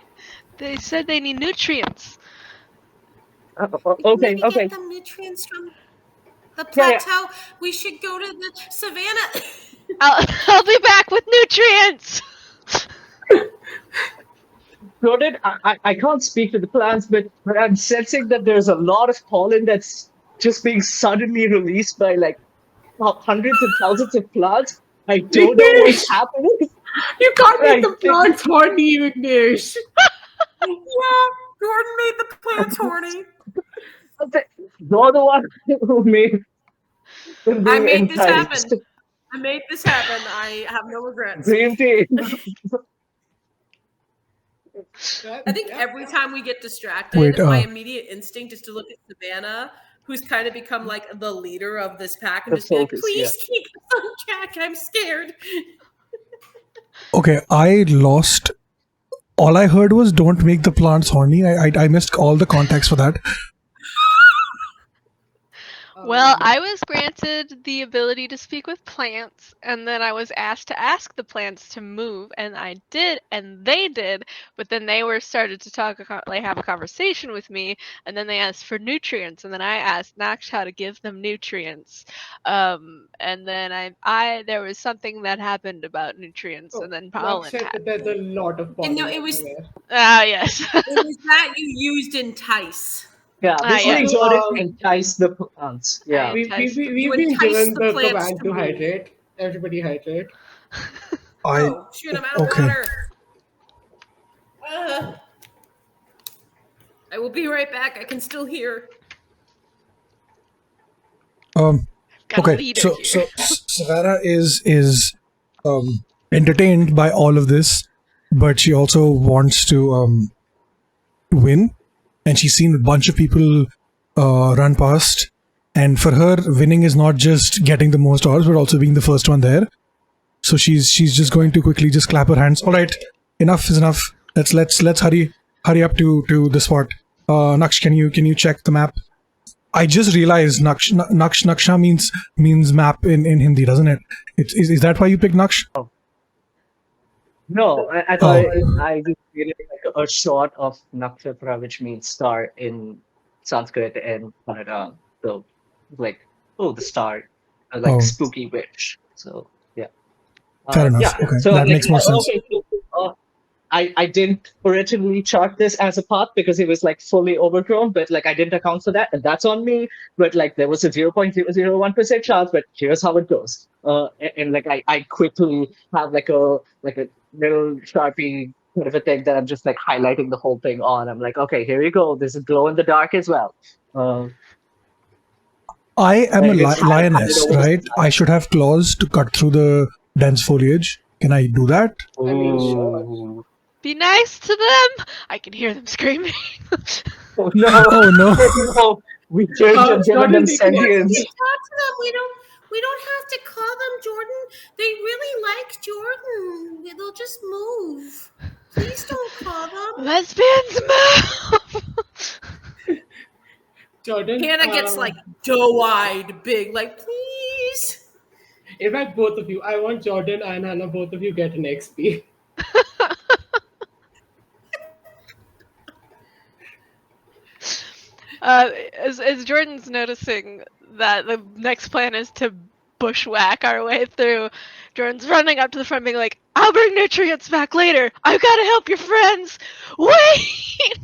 B: they said they need nutrients.
C: We can
D: Okay,
C: maybe
D: okay.
C: get them nutrients from the
D: Yeah, yeah.
C: plateau. We should go to the savannah.
B: I'll be back with nutrients.
D: Jordan, I can't speak to the plants, but I'm sensing that there's a lot of pollen that's just being suddenly released by like hundreds and thousands of plants. I don't know what's
A: Vignesh,
D: happening.
A: you can't make
D: Right.
A: the plants horny, Vignesh.
C: Yeah, Jordan made the plants horny.
D: You're the one who made them
C: I
D: being
C: made this happen.
D: enticed.
C: I made this happen. I have no regrets.
D: Dream team.
C: I think
A: Yeah.
C: every time we get distracted,
E: Wait,
C: my immediate instinct is to look at Savannah, who's kind of become like the leader of this pack, and
D: The
C: just be like,
D: focus, yeah.
C: please keep us on track. I'm scared.
E: okay, I lost. All I heard was "don't make the plants horny." I missed all the context for that.
B: Well, I was granted the ability to speak with plants, and then I was asked to ask the plants to move, and I did, and they did. But then they were started to have a conversation with me, and then they asked for nutrients, and then I asked Naksh how to give them nutrients. And then there was something that happened about nutrients,
A: Oh,
B: and then
A: Nak
B: pollen
A: said that there's a
B: happened.
A: lot of
C: And no,
A: pollen
C: it was
A: everywhere.
B: Ah, yes.
C: it was that you used entice.
D: Yeah,
B: Ah,
D: basically
B: yes.
A: Also,
D: Jordan entice the plants.
B: I
D: Yeah.
B: enticed them.
C: You
A: we've been
C: entice
A: given
C: the
A: the
C: plants
A: command
C: to
A: to
C: move.
A: hydrate. Everybody hydrate.
E: I
C: Oh, shoot, I'm out of
E: okay.
C: water. I will be right back. I can still hear.
B: Got a
E: Okay,
B: leader
E: so
B: here.
E: Savannah is entertained by all of this, but she also wants to win, and she's seen a bunch of people run past, and for her, winning is not just getting the most odds, but also being the first one there. So she's just going to quickly just clap her hands. All right, enough is enough. Let's hurry up to the spot. Naksh, can you check the map? I just realized Naksha means map in Hindi, doesn't it? Is that why you picked Naksh?
D: No, I thought
E: Oh,
D: I just created like a short of nakshatra, which means star in Sanskrit and Kannada. So, like, oh, the star, like
E: oh,
D: spooky witch. So, yeah.
E: fair enough.
D: Yeah.
E: Okay,
D: So,
E: that
D: like,
E: makes more sense.
D: okay. So, I didn't originally chart this as a path because it was like fully overgrown, but like I didn't account for that, and that's on me. But like there was a 0.001% chance, but here's how it goes. And like I quickly have like a little Sharpie kind of a thing that I'm just like highlighting the whole thing on. I'm like, okay, here you go. This is glow in the dark as well.
E: I am a
D: And it's highlighted
E: lioness,
D: over the
E: right? I should have claws to cut through the dense foliage. Can I do that?
A: I mean, sure.
D: Ooh.
B: Be nice to them. I can hear them screaming.
D: Oh no.
E: Oh no!
D: No. We should have given
A: Jordan,
D: them
A: take an
C: We
D: sentience.
A: XP.
C: can talk to them. We don't have to call them Jordan. They really like Jordan. They'll just move. Please don't call them.
B: Lesbians move.
A: Jordan.
C: Hannah gets like doe-eyed, big, like please.
A: In fact, both of you. I want Jordan and Hannah. Both of you get an XP.
B: As Jordan's noticing that the next plan is to bushwhack our way through, Jordan's running up to the front being like, I'll bring nutrients back later. I've got to help your friends. Wait!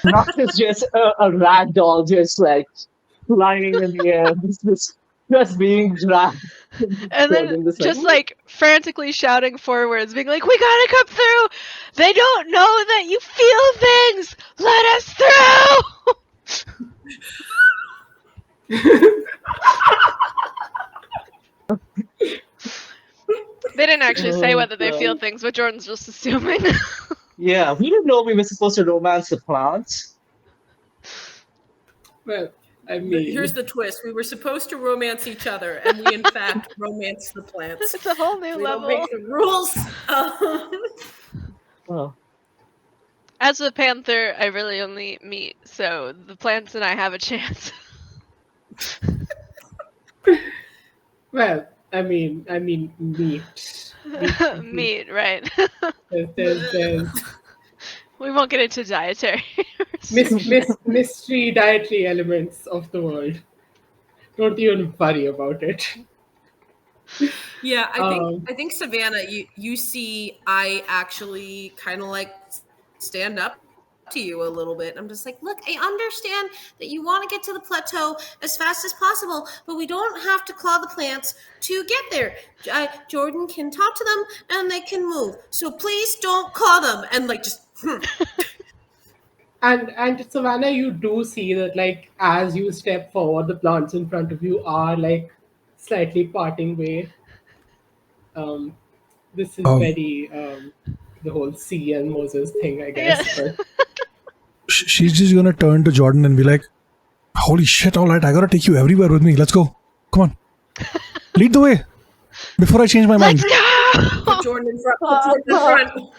D: Not just a rag doll just like flying in the air, just being dragged.
B: And then
D: Jordan just
B: just like frantically shouting forwards, being like, we gotta come through! They don't know that you feel things! Let us through! They didn't actually say
D: Oh,
B: whether they feel
D: God.
B: things, but Jordan's just assuming.
D: Yeah, we didn't know we were supposed to romance the plants.
A: Well, I
C: Here's
A: mean,
C: the twist: we were supposed to romance each other, and we in fact romance the plants.
B: It's a whole new
C: We don't
B: level.
C: make the rules.
D: Oh,
B: As a panther, I really only eat meat, so the plants and I have a chance.
A: well, I mean, meat.
B: Meat, right?
A: There's
B: We won't get into dietary restrictions.
A: mystery dietary elements of the world. Don't even worry about it.
C: Yeah,
A: Um,
C: I think Savannah, you see, I actually kind of like stand up to you a little bit. I'm just like, look, I understand that you want to get to the plateau as fast as possible, but we don't have to claw the plants to get there. Jordan can talk to them and they can move. So please don't claw them and like just.
A: and Savannah, you do see that like as you step forward, the plants in front of you are like slightly parting way. Um, this is
E: Um,
A: very the whole sea and Moses thing, I
B: Yeah.
A: guess. But
E: she's just gonna turn to Jordan and be like, "Holy shit! All right, I gotta take you everywhere with me. Let's go. Come on, lead the way before I change my mind."
B: Let's go!
C: Put Jordan in front. Put Jordan in front.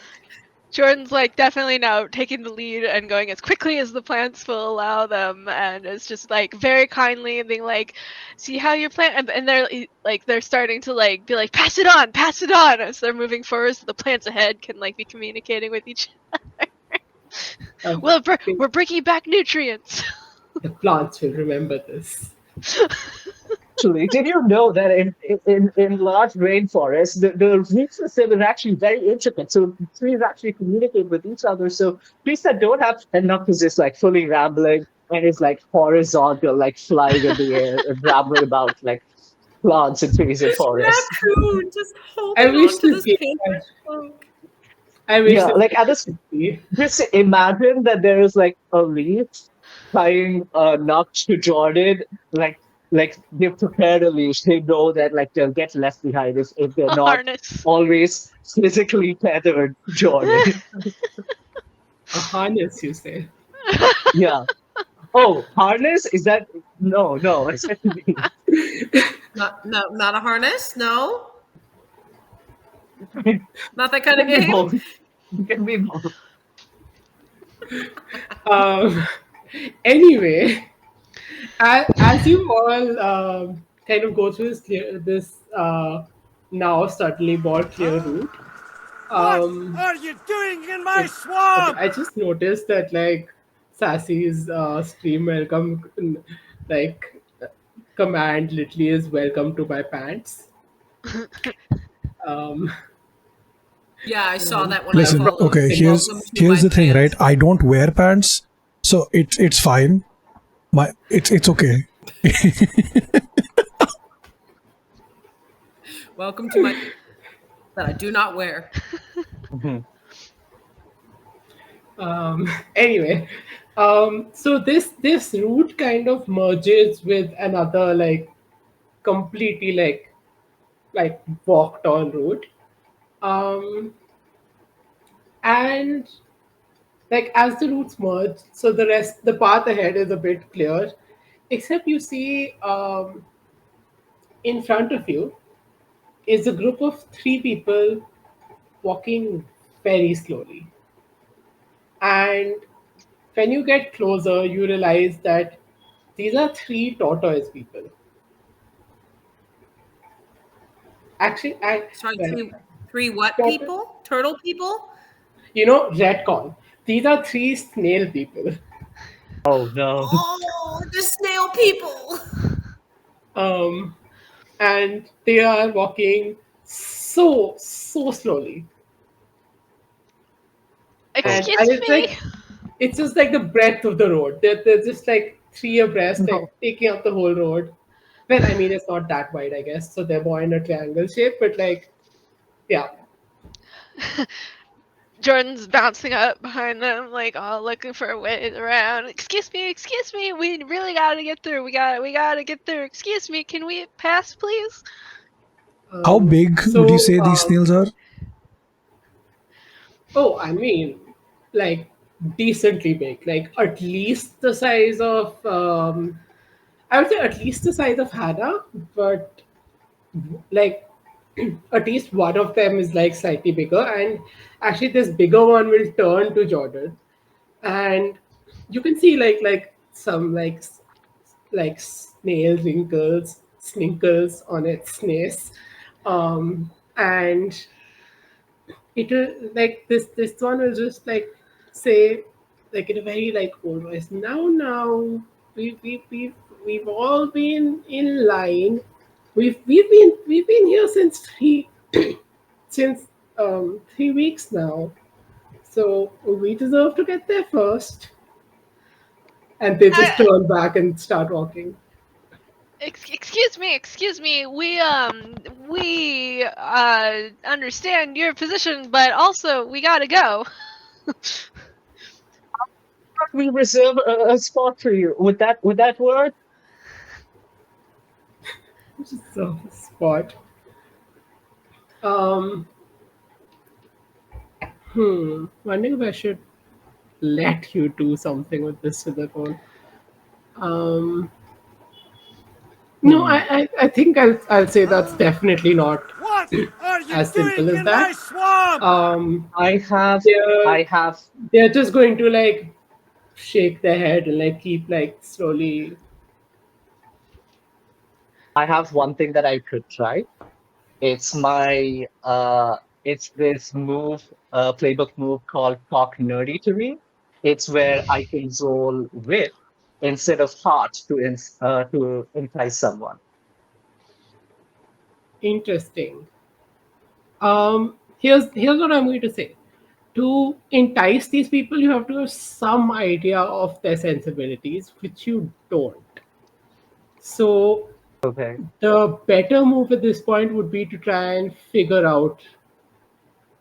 B: Jordan's like definitely now taking the lead and going as quickly as the plants will allow them, and it's just like very kindly and being like, "See how your plant," and they're like they're starting to like be like, pass it on," as they're moving forward, so the plants ahead can like be communicating with each other.
A: um,
B: Well, we're bringing back nutrients.
A: the plants will remember this.
D: Actually, did you know that in large rainforests, the root system is actually very intricate. So trees actually communicate with each other. So trees that don't have enough is just like fully rambling and is like horizontal, like flying in the air and rambling about like plants and trees and forests.
C: Raccoon just
A: I
C: holding
A: wish
C: on to
A: this
C: this
A: game.
C: paper cloak.
A: I wish
D: Yeah,
A: this
D: like
A: game
D: at this,
A: could be.
D: just imagine that there is like a leaf tying a knot to Jordan, like they've prepared a leash. They know that like they'll get left behind if they're
B: A
D: not
B: harness.
D: always physically tethered to Jordan.
A: A harness, you say?
D: Yeah. Oh, harness? Is that no, it's
C: Not a harness. No,
D: it
C: not that kind of
D: can be
C: game.
D: both. It can be both.
A: Um, anyway, as you all kind of go through this now suddenly more clear route,
F: What
A: um,
F: are you doing in my
A: okay,
F: swamp?
A: I just noticed that like Sassy's stream welcome like command literally is welcome to my pants. Um,
C: Yeah, I saw that when
E: Listen,
C: I followed.
E: okay,
C: Welcome to
E: here's
C: my
E: the thing, right?
C: pants.
E: I don't wear pants, so it's fine. It's okay.
C: Welcome to my that I do not wear.
D: Mhm.
A: anyway, so this route kind of merges with another like completely like walked on route, um, and like as the routes merge, so the path ahead is a bit clear, except you see in front of you is a group of three people walking very slowly, and when you get closer, you realize that these are three tortoise people. Actually, and
C: Sorry,
A: well,
C: three what
A: tortoise,
C: people? Turtle people?
A: retcon. These are three snail people.
D: Oh no.
C: Oh, the snail people.
A: um, and they are walking so slowly, and
B: Excuse
A: and it's
B: me.
A: like it's just like the breadth of the road. They're just like three abreast, like
D: No.
A: taking up the whole road. Well, I mean, it's not that wide, I guess. So they're more in a triangle shape, but like, yeah.
B: Jordan's bouncing up behind them, like all looking for a way around. Excuse me. We really gotta get through. We gotta get through. Excuse me. Can we pass, please?
E: How big would you
A: So,
E: say these snails are?
A: oh, I mean, like decently big, like at least the size of, I would say at least the size of Hannah, but like at least one of them is like slightly bigger, and actually this bigger one will turn to Jordan, and you can see like some like snail wrinkles, sninkles on its nose, and it'll like this one will just like say like in a very like old voice, now we've all been in line, we've been here since three since 3 weeks now, so we deserve to get there first. And they just
B: I,
A: turn back and start walking.
B: excuse me. We understand your position, but also we gotta go.
D: We reserve a spot for you. Would that work?
A: Which is so spot. um Wondering if I should let you do something with this silicone. Um, no,
D: Hmm.
A: I think I'll say that's definitely not
F: What are you
A: as simple
F: doing
A: as
F: in my
A: that.
F: swamp?
A: Um,
D: I have
A: they're
D: I have
A: they're just going to like shake their head and like keep like slowly.
D: I have one thing that I could try. It's my it's this move, playbook move called Talk Nerdy to Me. It's where I can roll wit instead of heart to entice someone.
A: Interesting. Here's what I'm going to say. To entice these people, you have to have some idea of their sensibilities, which you don't. So
D: Okay.
A: the better move at this point would be to try and figure out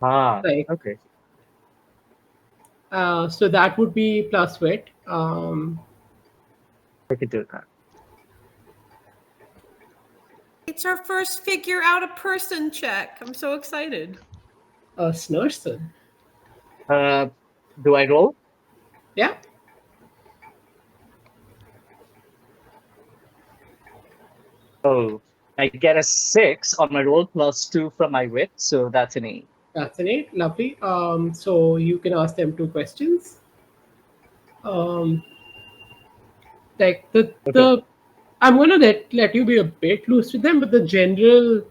D: Ah,
A: like
D: okay.
A: so that would be plus wit.
D: I could do that.
C: It's our first figure out a person check. I'm so excited.
A: Snurson.
D: Uh, do I roll?
A: Yeah,
D: Oh, I get a 6 on my roll plus 2 from my wit, so that's an 8.
A: that's an eight. Lovely. So you can ask them two questions. Um, like
D: Okay.
A: the I'm gonna let you be a bit loose with them, but the general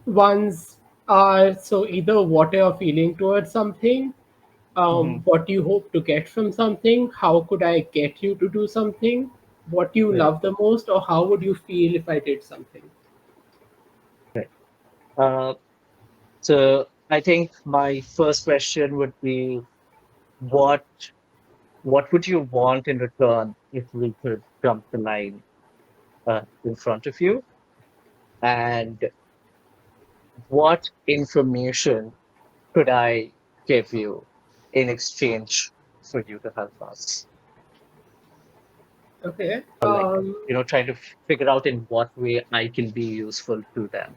A: ones are so either what you're feeling towards something,
D: Hmm.
A: what you hope to get from something, how could I get you to do something, what you
D: Right.
A: love the most, or how would you feel if I did something.
D: Right. Uh, so I think my first question would be what what would you want in return if we could jump the line in front of you? And what information could I give you in exchange for you to help us?
A: Okay.
D: Or like, trying to figure out in what way I can be useful to them.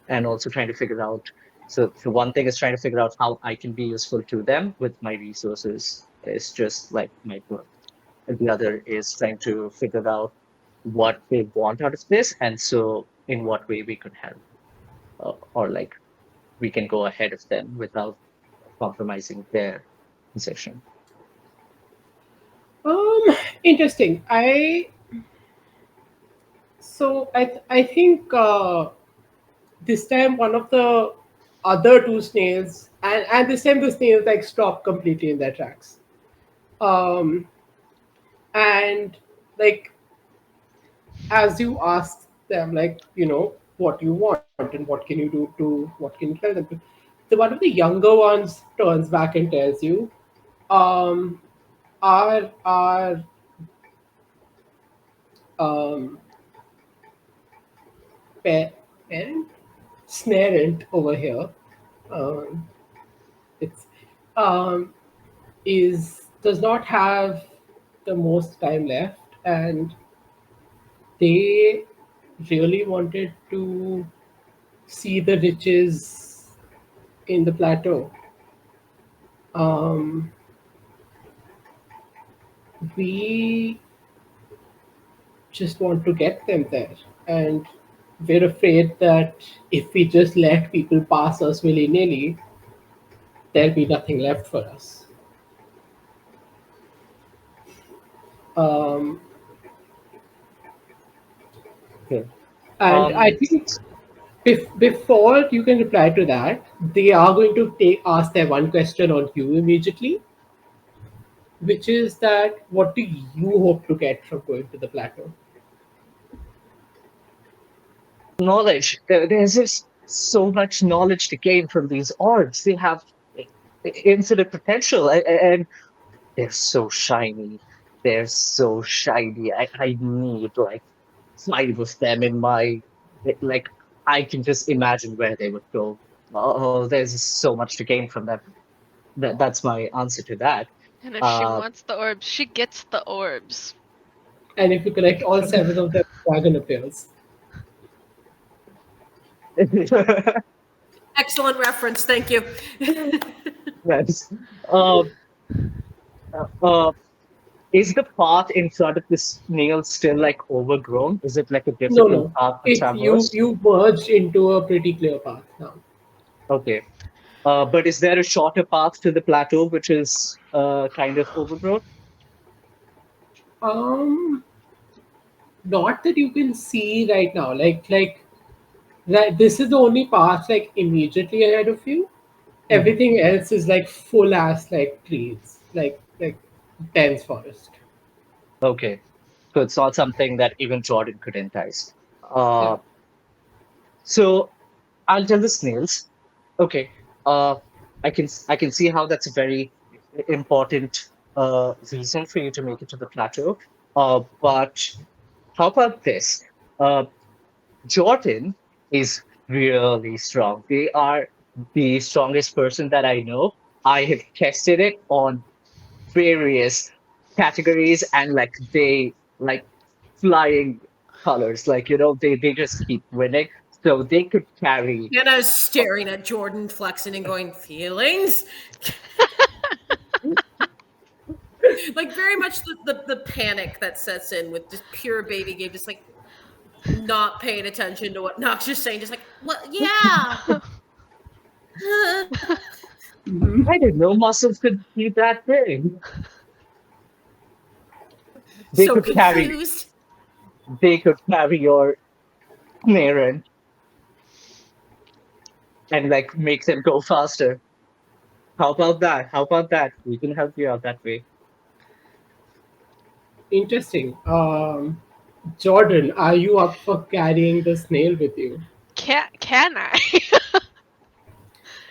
D: And also trying to figure out, so one thing is trying to figure out how I can be useful to them with my resources. It's just like my work. And the other is trying to figure out what they want out of this, and so in what way we could help, or like we can go ahead of them without compromising their position.
A: um Interesting. I think this time one of the other two snails, and this time the snails like stop completely in their tracks. um And like as you ask them, like, what you want and what can you do to, what can you tell them to, the one of the younger ones turns back and tells you, um our um parent snarent over here, um it's um is does not have the most time left, and they really wanted to see the riches in the plateau. Um, we just want to get them there, and we're afraid that if we just let people pass us willy nilly, there'll be nothing left for us. Um,
D: Okay.
A: and I think before you can reply to that, they are going to ask their one question on you immediately, which is that what do you hope to get from going to the plateau?
D: Knowledge. There's just so much knowledge to gain from these orbs. They have infinite potential, and they're so shiny. They're so shiny. I need like 5 of them in my like. I can just imagine where they would go. Oh, there's just so much to gain from them. That's my answer to that.
B: And if she
D: Uh,
B: wants the orbs, she gets the orbs.
A: And if you collect all seven of them, dragon appears.
C: Excellent reference. Thank you.
D: Nice. Um, uh, is the path in front of the snail still like overgrown? Is it like a
A: No,
D: difficult
A: no.
D: path to
A: It's you.
D: traverse?
A: You merged into a pretty clear path now.
D: Okay. But is there a shorter path to the plateau which is kind of overgrown?
A: Um, Not that you can see right now. Right, this is the only path like immediately ahead of you.
D: Mhm.
A: Everything else is like full ass like trees, like dense forest.
D: Okay. So it's not something that even Jordan could entice.
A: Yeah.
D: Uh, so I'll tell the snails. Okay. Uh, I can see how that's a very important reason for you to make it to the plateau. But how about this? Uh, Jordan is really strong. They are the strongest person that I know. I have tested it on various categories, and like they like flying colors. Like, they just keep winning. So they could carry.
C: Hannah's staring at Jordan flexing and going, feelings? Like very much the panic that sets in with just pure baby game, just like not paying attention to what Nox is saying, just like, what yeah.
A: Mhm.
D: I didn't know muscles could be that big. They
C: So
D: could carry.
C: confused.
D: They could carry your Naren and like make them go faster. How about that? How about that? We can help you out that way.
A: Interesting. Jordan, are you up for carrying the snail with you?
B: Can I?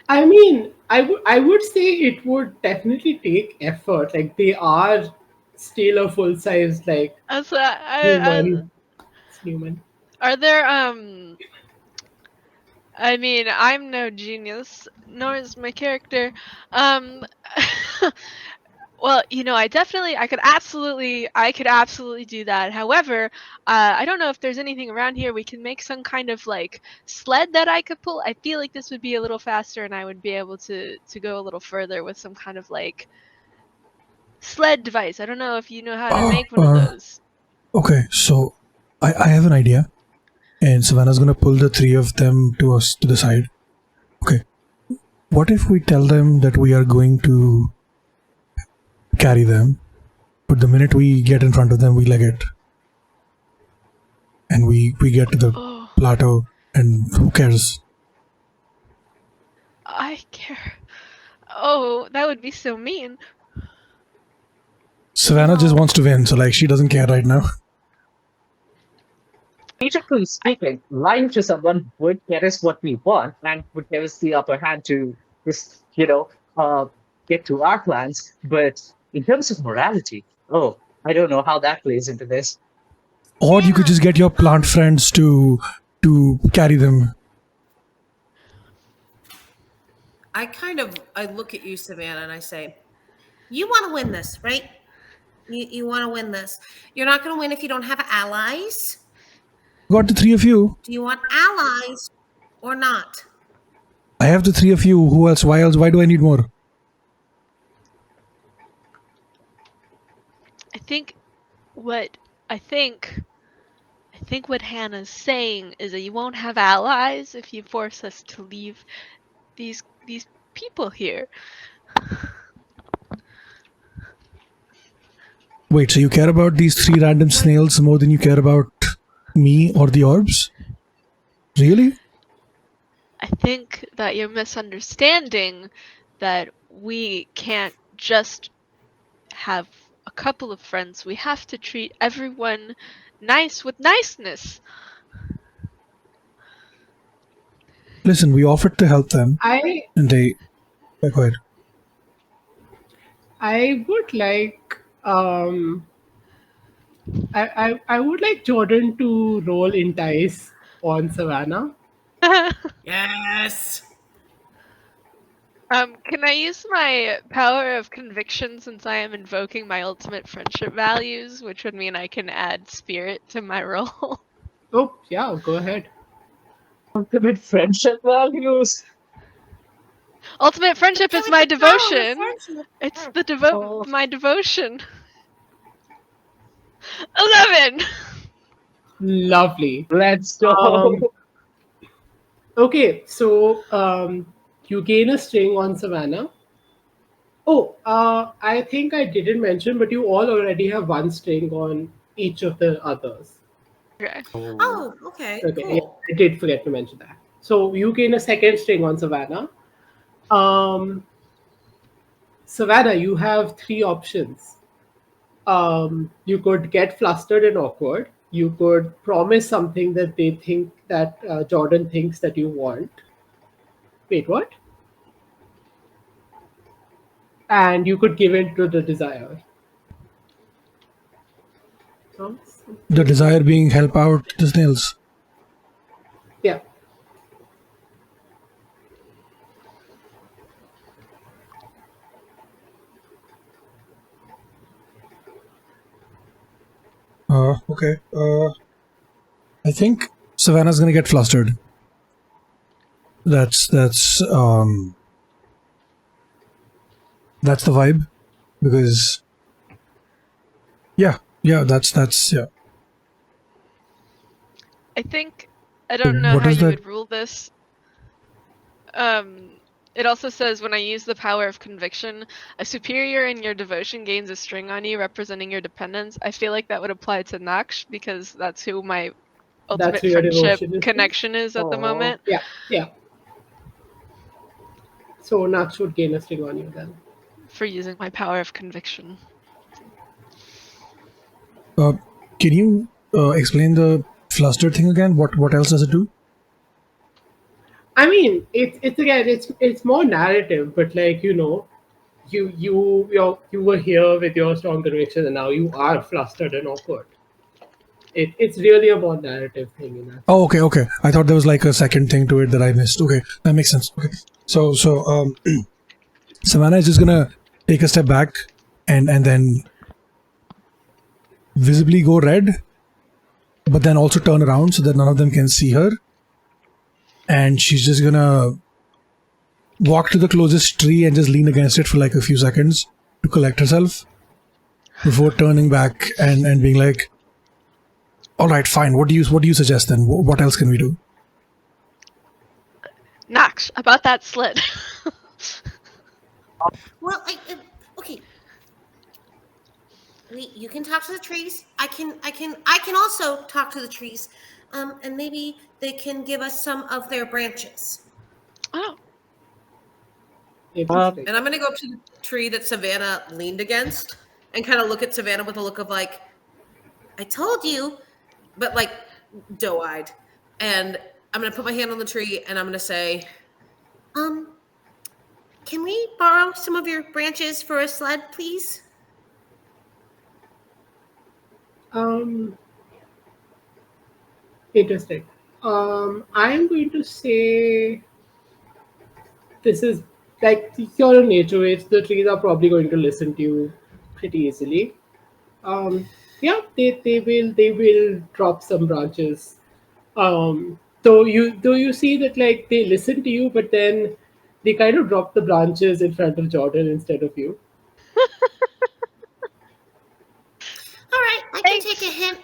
A: I mean, I would say it would definitely take effort. Like they are still a full size like
B: So
A: human. Human.
B: are there I mean, I'm no genius, nor is my character. Um, well, I could absolutely do that. However, I don't know if there's anything around here we can make some kind of like sled that I could pull. I feel like this would be a little faster, and I would be able to go a little further with some kind of like sled device. I don't know if you know how to
E: Oh,
B: make one of those.
E: okay. So I have an idea, and Savannah's gonna pull the three of them to us to the side. Okay. What if we tell them that we are going to carry them, but the minute we get in front of them, we leg it, and we get to the
B: Oh,
E: plateau, and who cares?
B: I care. Oh, that would be so mean.
E: Savannah just wants to win, so like she doesn't care right now.
D: Strategically speaking, lying to someone would get us what we want and would give us the upper hand to just, get to our plans. But in terms of morality, oh, I don't know how that plays into this.
E: Or you could just get your plant friends to carry them.
C: I look at you, Savannah, and I say, you want to win this, right? You want to win this. You're not going to win if you don't have allies.
E: Got the three of you.
C: Do you want allies or not?
E: I have the three of you. Who else? Why else? Why do I need more?
B: I think what what Hannah's saying is that you won't have allies if you force us to leave these people here.
E: Wait, so you care about these three random snails more than you care about me or the orbs? Really?
B: I think that you're misunderstanding that we can't just have a couple of friends. We have to treat everyone nice with niceness.
E: Listen, we offered to help them,
A: I
E: and they. Go ahead.
A: I would like I would like Jordan to roll entice on Savannah.
C: Yes.
B: Can I use my power of conviction since I am invoking my ultimate friendship values, which would mean I can add spirit to my roll?
A: Oh yeah, go ahead.
D: Ultimate friendship values.
B: Ultimate friendship is my devotion. It's
D: Oh.
B: my devotion. 11.
A: Lovely.
D: Let's go.
A: Okay, so you gain a string on Savannah. Oh, I think I didn't mention, but you all already have one string on each of the others.
B: Okay.
C: Oh, okay.
A: Okay,
C: Cool.
A: yeah, I did forget to mention that. So you gain a second string on Savannah. Savannah, you have three options. You could get flustered and awkward. You could promise something that they think that Jordan thinks that you want. Wait, what? And you could give in to the desire.
E: The desire being help out the snails.
A: Yeah.
E: Okay. I think Savannah's gonna get flustered. That's the vibe, because yeah, that's yeah.
B: I think I don't know
E: What
B: how
E: is
B: you
E: that?
B: would rule this. It also says when I use the power of conviction, a superior in your devotion gains a string on you representing your dependence. I feel like that would apply to Naksh because that's who my ultimate
A: That's who your
B: friendship
A: devotion is.
B: connection is at the
D: Aw.
B: moment.
A: Yeah, yeah. So Naksh would gain a string on you then.
B: For using my power of conviction.
E: Can you explain the flustered thing again? What else does it do?
A: I mean, it's again, it's more narrative, but like you were here with your strong conviction, and now you are flustered and awkward. It's really a more narrative thing in that.
E: Oh, okay. I thought there was like a second thing to it that I missed. Okay, that makes sense. Okay, so Savannah is just gonna take a step back and then visibly go red, but then also turn around so that none of them can see her. And she's just gonna walk to the closest tree and just lean against it for like a few seconds to collect herself before turning back and being like, all right, fine, what do you suggest then? What else can we do?
B: Naksh, about that slit.
C: Well, okay. You can talk to the trees. I can also talk to the trees, and maybe they can give us some of their branches.
B: Oh,
A: Interesting.
C: And I'm going to go up to the tree that Savannah leaned against, and kind of look at Savannah with a look of like, I told you, but like doe-eyed. And I'm going to put my hand on the tree and I'm going to say, can we borrow some of your branches for a sled, please?
A: Interesting. I'm going to say this is like your nature. It's the trees are probably going to listen to you pretty easily. Um, yeah, they will drop some branches. Though you see that like they listen to you, but then they kind of drop the branches in front of Jordan instead of you.
C: All right, I can take a
B: Thanks.
C: hint.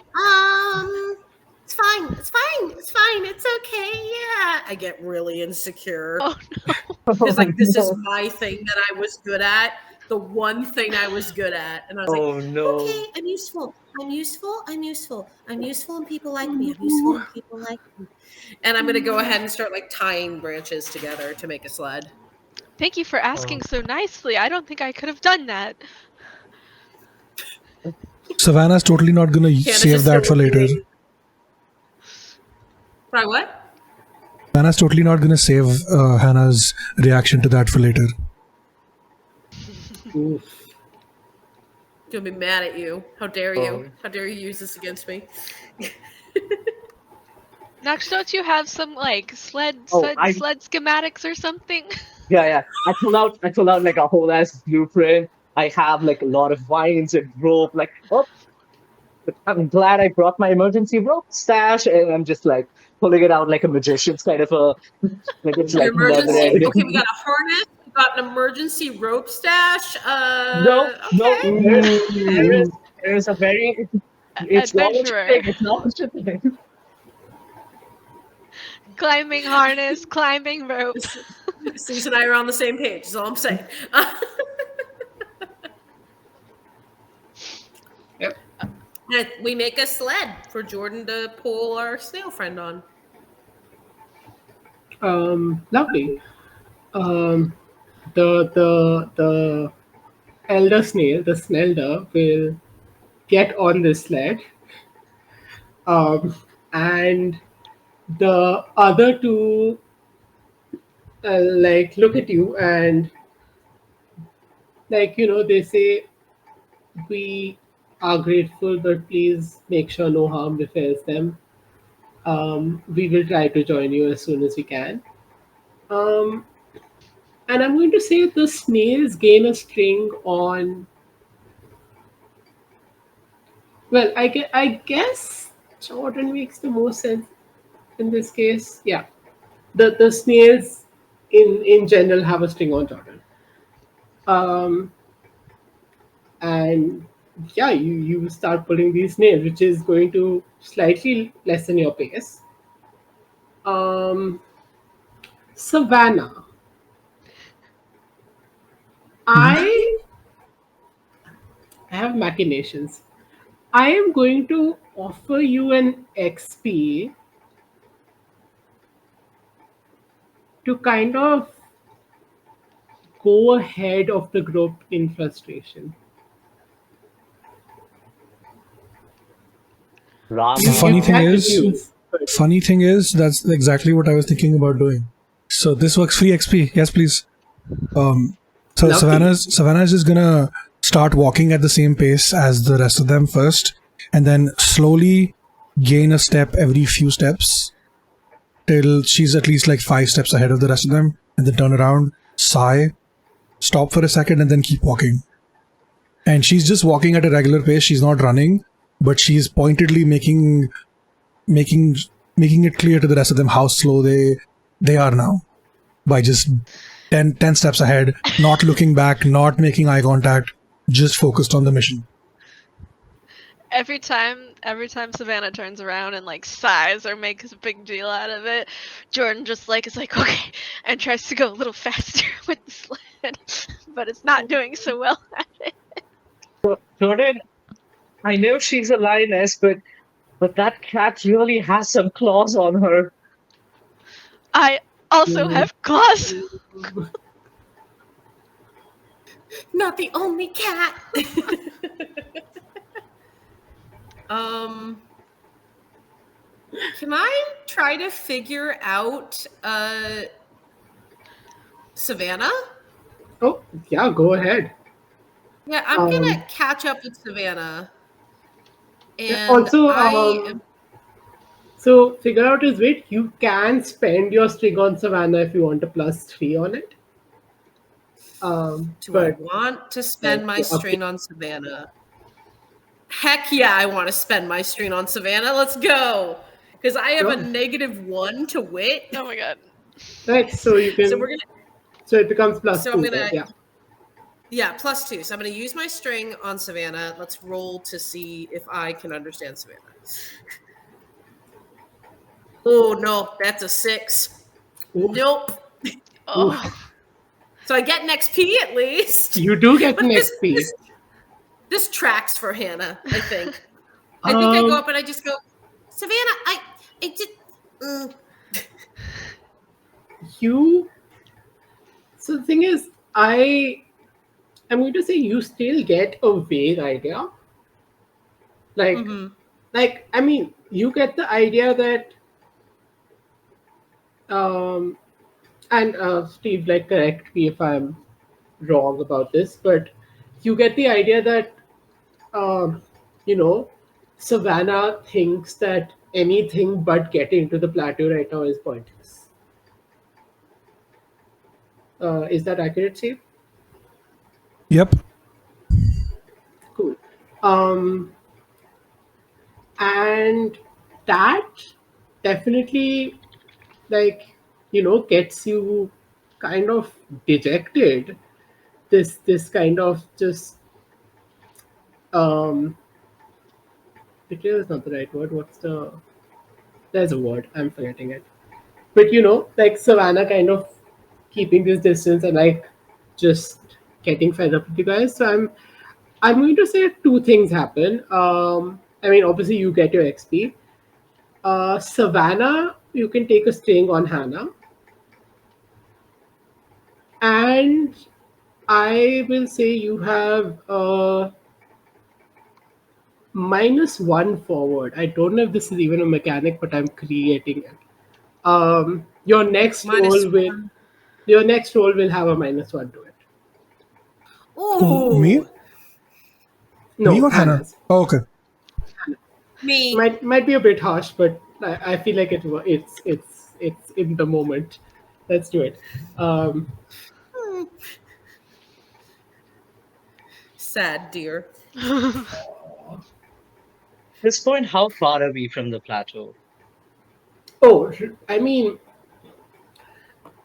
C: It's fine. It's fine. It's fine. It's okay. Yeah. I get really insecure.
B: Oh no.
C: Because like this is my thing that I was good at. The one thing I was good at. And I was
D: Oh
C: like,
D: no.
C: okay, I'm useful. I'm useful. I'm useful. I'm useful and people like me. I'm useful and people like me. And I'm gonna go ahead and start like tying branches together to make a sled.
B: Thank you for asking so nicely. I don't think I could have done that.
E: Savannah's totally not gonna
C: Candace
E: save
C: is still
E: that for later.
C: looking. Sorry, what?
E: Savannah's totally not gonna save Hannah's reaction to that for later.
A: Oof.
C: Gonna be mad at you. How dare you?
D: Oh.
C: How dare you use this against me?
B: Nox, don't you have some like sled
D: Oh,
B: schematics or something?
D: yeah. I pull out like a whole ass blueprint. I have like a lot of vines and rope. Like, oh, I'm glad I brought my emergency rope stash, and I'm just like pulling it out like a magician's kind of a like it's like never
C: Emergency.
D: ending.
C: Okay, we got a harness. We got an emergency rope stash.
D: No,
C: Okay.
D: there's a very it's not what you
B: Adventurer.
D: think. It's not what you think.
B: Climbing harness, climbing rope.
C: Susan and I are on the same page. Is all I'm saying.
A: Yep.
C: And we make a sled for Jordan to pull our snail friend on.
A: Lovely. Um, the elder snail, the snelder, will get on this sled, and the other two like look at you and they say, we are grateful, but please make sure no harm befalls them. We will try to join you as soon as we can. Um, and I'm going to say the snails gain a string on. Well, I guess Jordan makes the most sense in this case. Yeah, the snails in general have a string on Jordan. Um, and yeah, you start pulling these nails, which is going to slightly lessen your pace. Savannah, I have machinations. I am going to offer you an XP to kind of go ahead of the group in frustration. You,
D: Rama.
E: Funny
A: you
E: thing
A: can
E: is,
A: refuse. But
E: funny thing is, that's exactly what I was thinking about doing. So this works free XP. Yes, please. So
A: lovely.
E: Savannah's just gonna start walking at the same pace as the rest of them first, and then slowly gain a step every few steps till she's at least like 5 steps ahead of the rest of them, and then turn around, sigh, stop for a second, and then keep walking. And she's just walking at a regular pace. She's not running, but she's pointedly making it clear to the rest of them how slow they are now by just 10 steps ahead, not looking back, not making eye contact, just focused on the mission.
B: Every time Savannah turns around and like sighs or makes a big deal out of it, Jordan just like is like, okay, and tries to go a little faster with the sled, but it's not doing so well at it.
D: Jordan, I know she's a lioness, but that cat really has some claws on her.
B: I also have claws.
C: Not the only cat. Can I try to figure out Savannah?
A: Oh, yeah, go ahead.
C: Yeah, I'm
A: Um,
C: gonna catch up with Savannah. And
A: Also,
C: I am
A: so figure out his weight. You can spend your string on Savannah if you want a +3 on it.
C: do I
A: But
C: want to spend
A: that's
C: my
A: up to
C: strain on Savannah? Heck yeah, I want to spend my strain on Savannah. Let's go. Because I have a
A: you.
C: -1 to wit.
B: Oh my god.
A: Right, so you
C: So
A: can.
C: we're gonna
A: So it becomes
C: so I'm
A: +2,
C: gonna
A: right? Yeah.
C: +2. So I'm gonna use my string on Savannah. Let's roll to see if I can understand Savannah. Oh no, that's a 6.
A: Oof,
C: Nope.
A: oof.
B: Oh.
C: So I get an XP at least.
A: You do get
C: But
A: an
C: this
A: XP.
C: this this tracks for Hannah, I think. I think I go
A: Um,
C: up and I just go, Savannah, I just
A: you. So the thing is, I'm going to say you still get a vague idea. Like,
C: Mhm.
A: I mean, you get the idea that, um, and Steve, like, correct me if I'm wrong about this, but you get the idea that, um, you know, Savannah thinks that anything but getting to the plateau right now is pointless. Is that accurate, Steve?
E: Yep.
A: Cool. Um, and that definitely, like, gets you kind of dejected. This kind of just um betrayal is not the right word. There's a word, I'm forgetting it. But like Savannah kind of keeping this distance and like just getting fed up with you guys. So I'm going to say two things happen. I mean, obviously you get your XP. Savannah, you can take a string on Hannah, and I will say you have -1 forward. I don't know if this is even a mechanic, but I'm creating it. Your next
C: Minus
A: roll will
C: 1.
A: your next roll will have a -1 to it.
E: Who, me?
C: Ooh,
E: Me
A: No,
E: or Hannah?
A: Hannah's.
E: Oh, okay.
C: me.
A: Might be a bit harsh, but I feel like it's in the moment. Let's do it. Um,
C: Hmm. Sad dear.
D: At this point, how far are we from the plateau?
A: oh, I mean,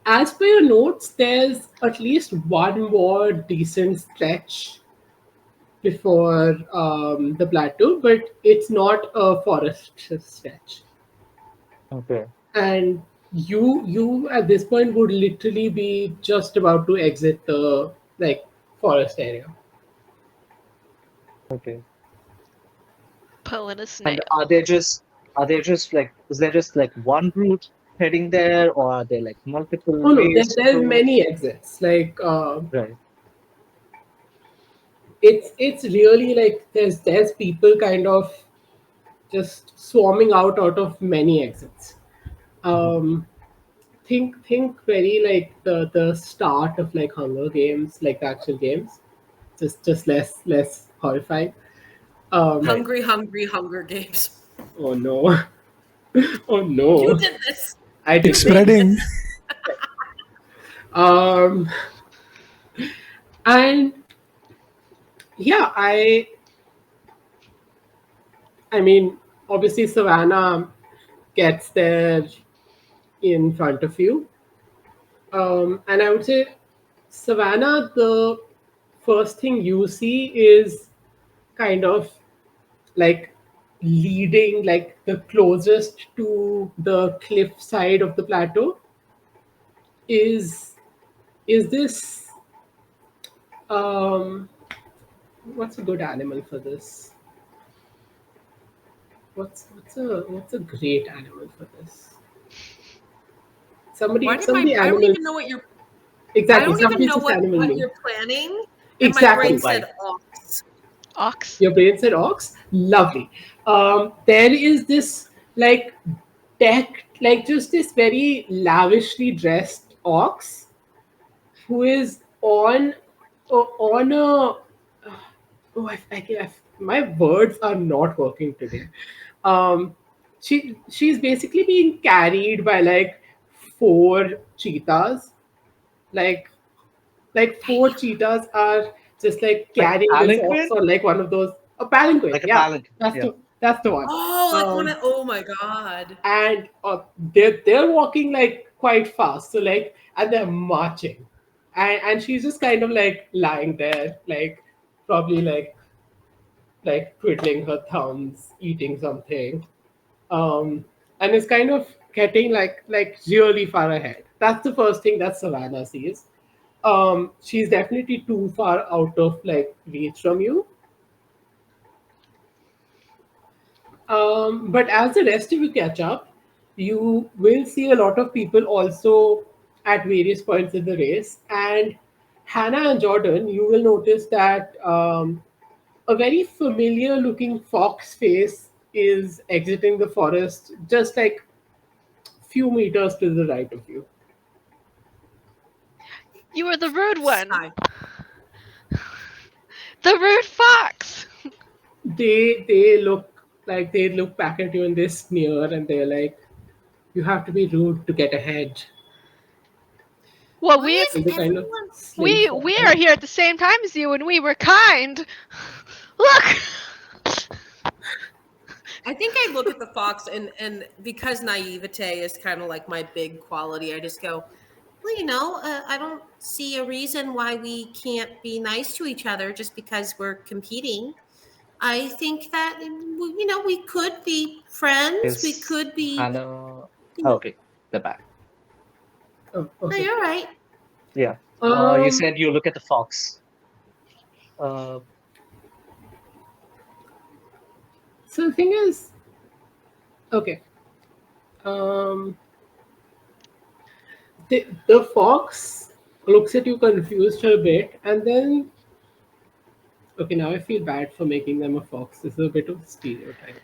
A: as per your notes, there's at least one more decent stretch before the plateau, but it's not a forest stretch.
D: Okay,
A: And you at this point would literally be just about to exit the like forest area.
D: okay.
B: Pull in a
D: And
B: snail.
D: are they just like, is there just like one route heading there, or are there like multiple
A: Oh no,
D: ways to
A: there's
D: go?
A: many exits. Like
D: Right.
A: it's really like there's people kind of just swarming out of many exits.
D: Mhm.
A: Um, think very like the start of like Hunger Games, like the actual games, just less horrifying. Um,
D: Right.
C: Hungry, hungry, Hunger Games.
A: oh no, oh
C: You
A: no,
C: did this.
A: I
E: It's
A: did this.
E: spreading.
A: Um, and yeah, I mean, obviously Savannah gets there in front of you. And I would say, Savannah, the first thing you see is kind of like leading, like the closest to the cliff side of the plateau is this um what's a good animal for this? What's a great animal for this?
C: Why did
A: Somebody
C: I don't
A: animal.
C: even know what you're I
A: Exactly,
C: don't even
A: somebody
C: know
A: just
C: what
A: animal me.
C: you're planning, and my
D: Oh,
A: Exactly.
C: brain
D: bite.
C: said ox.
B: Ox.
A: Your brain said ox? Lovely. There is this like deck, like just this very lavishly dressed ox who is on a oh my words are not working today. Um, she's basically being carried by like four cheetahs, like four cheetahs are just like
D: Like
A: carrying this ox
D: palanquin?
A: or like one of those a palanquin.
D: Like a
A: Yeah,
D: palanquin.
A: that's
D: Yeah.
A: the one.
C: Oh, like one
A: Um,
C: of, oh my God.
A: and they're walking like quite fast, so like and they're marching, and she's just kind of like lying there, like probably like twiddling her thumbs, eating something, and it's kind of getting like really far ahead. That's the first thing that Savannah sees. She's definitely too far out of like reach from you. But as the rest of you catch up, you will see a lot of people also at various points in the race. And Hannah and Jordan, you will notice that a very familiar looking fox face is exiting the forest just like few meters to the right of you.
B: You are the rude one.
C: Sigh.
B: The rude fox.
A: They look back at you and they sneer and they're like, "You have to be rude to get ahead."
B: Well,
C: Why is
A: And they kind of
C: everyone?
A: slink
B: we
A: forward.
B: are here at the same time as you, and we were kind. Look.
C: I think I look at the fox and because naivete is kind of like my big quality, I just go, well, I don't see a reason why we can't be nice to each other just because we're competing. I think that we could be friends. We
D: Is
C: could be,
D: Hannah?
C: you
D: Oh,
C: know.
D: okay, the back.
A: Oh,
C: No,
A: okay.
C: you're right.
D: Yeah. You
A: Um,
D: said you look at the fox. Uh,
A: so the thing is, okay. Um, the fox looks at you confused for a bit, and then okay, now I feel bad for making them a fox. This is a bit of a stereotype.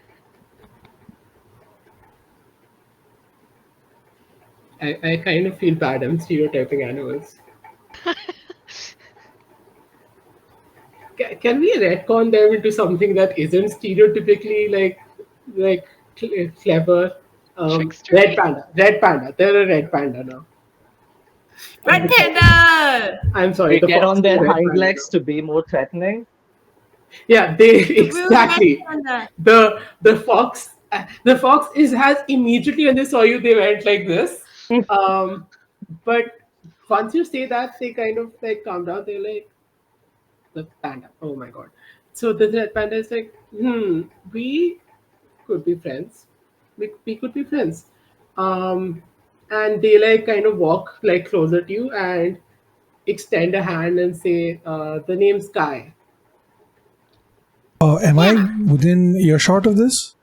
A: I kind of feel bad. I'm stereotyping animals. Can we retcon them into something that isn't stereotypically clever? Red
B: Trickstery.
A: panda. Red panda. They're a red panda now.
C: Red
A: The fox.
C: panda.
A: I'm sorry.
D: they
A: The
D: get
A: fox
D: on
A: is a
D: their
A: red
D: hind
A: panda
D: legs
A: now.
D: to be more threatening.
A: Yeah, they
C: The rude red
A: exactly.
C: panda.
A: The fox is has immediately when they saw you they went like this. Um, but once you say that they kind of like calm down. They're like the panda. Oh my god. So the red panda is like, we could be friends. We could be friends. Um, and they like kind of walk like closer to you and extend a hand and say, the name's Kai.
E: Am I
C: Yeah,
E: within earshot of this?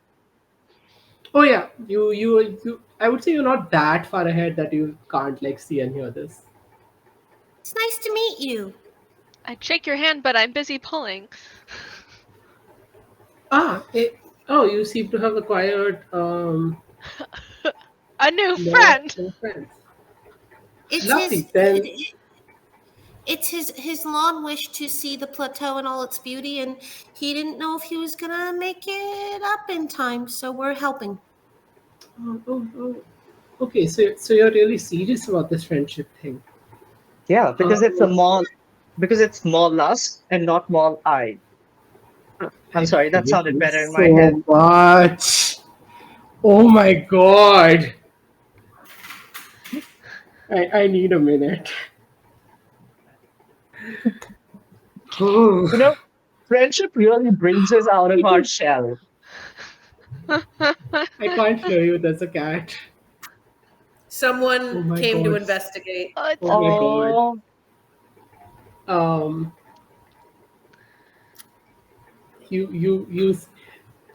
A: Oh yeah, you. I would say you're not that far ahead that you can't like see and hear this.
C: it's nice to meet you.
B: I'd shake your hand, but I'm busy pulling.
A: Oh, you seem to have acquired
B: A new
A: more
B: friend.
A: friends.
C: It's
A: Lovely.
C: his.
A: Then
C: It's his long wish to see the plateau in all its beauty, and he didn't know if he was gonna make it up in time. So we're helping.
A: oh, okay. So you're really serious about this friendship thing.
D: Yeah, because it's a
A: Um,
D: mall. Because it's mollusk and not mall eye. I'm
A: I
D: sorry, that
A: hate
D: sounded
A: you
D: better in my head.
A: so much. Oh my god. I need a minute.
D: You know, friendship really brings us out of our shell.
A: I can't hear you. There's a cat. Oh
C: Someone
A: my
C: came to
A: god.
C: investigate.
B: It's
A: Oh my
B: me.
A: god.
D: Oh,
A: Um, you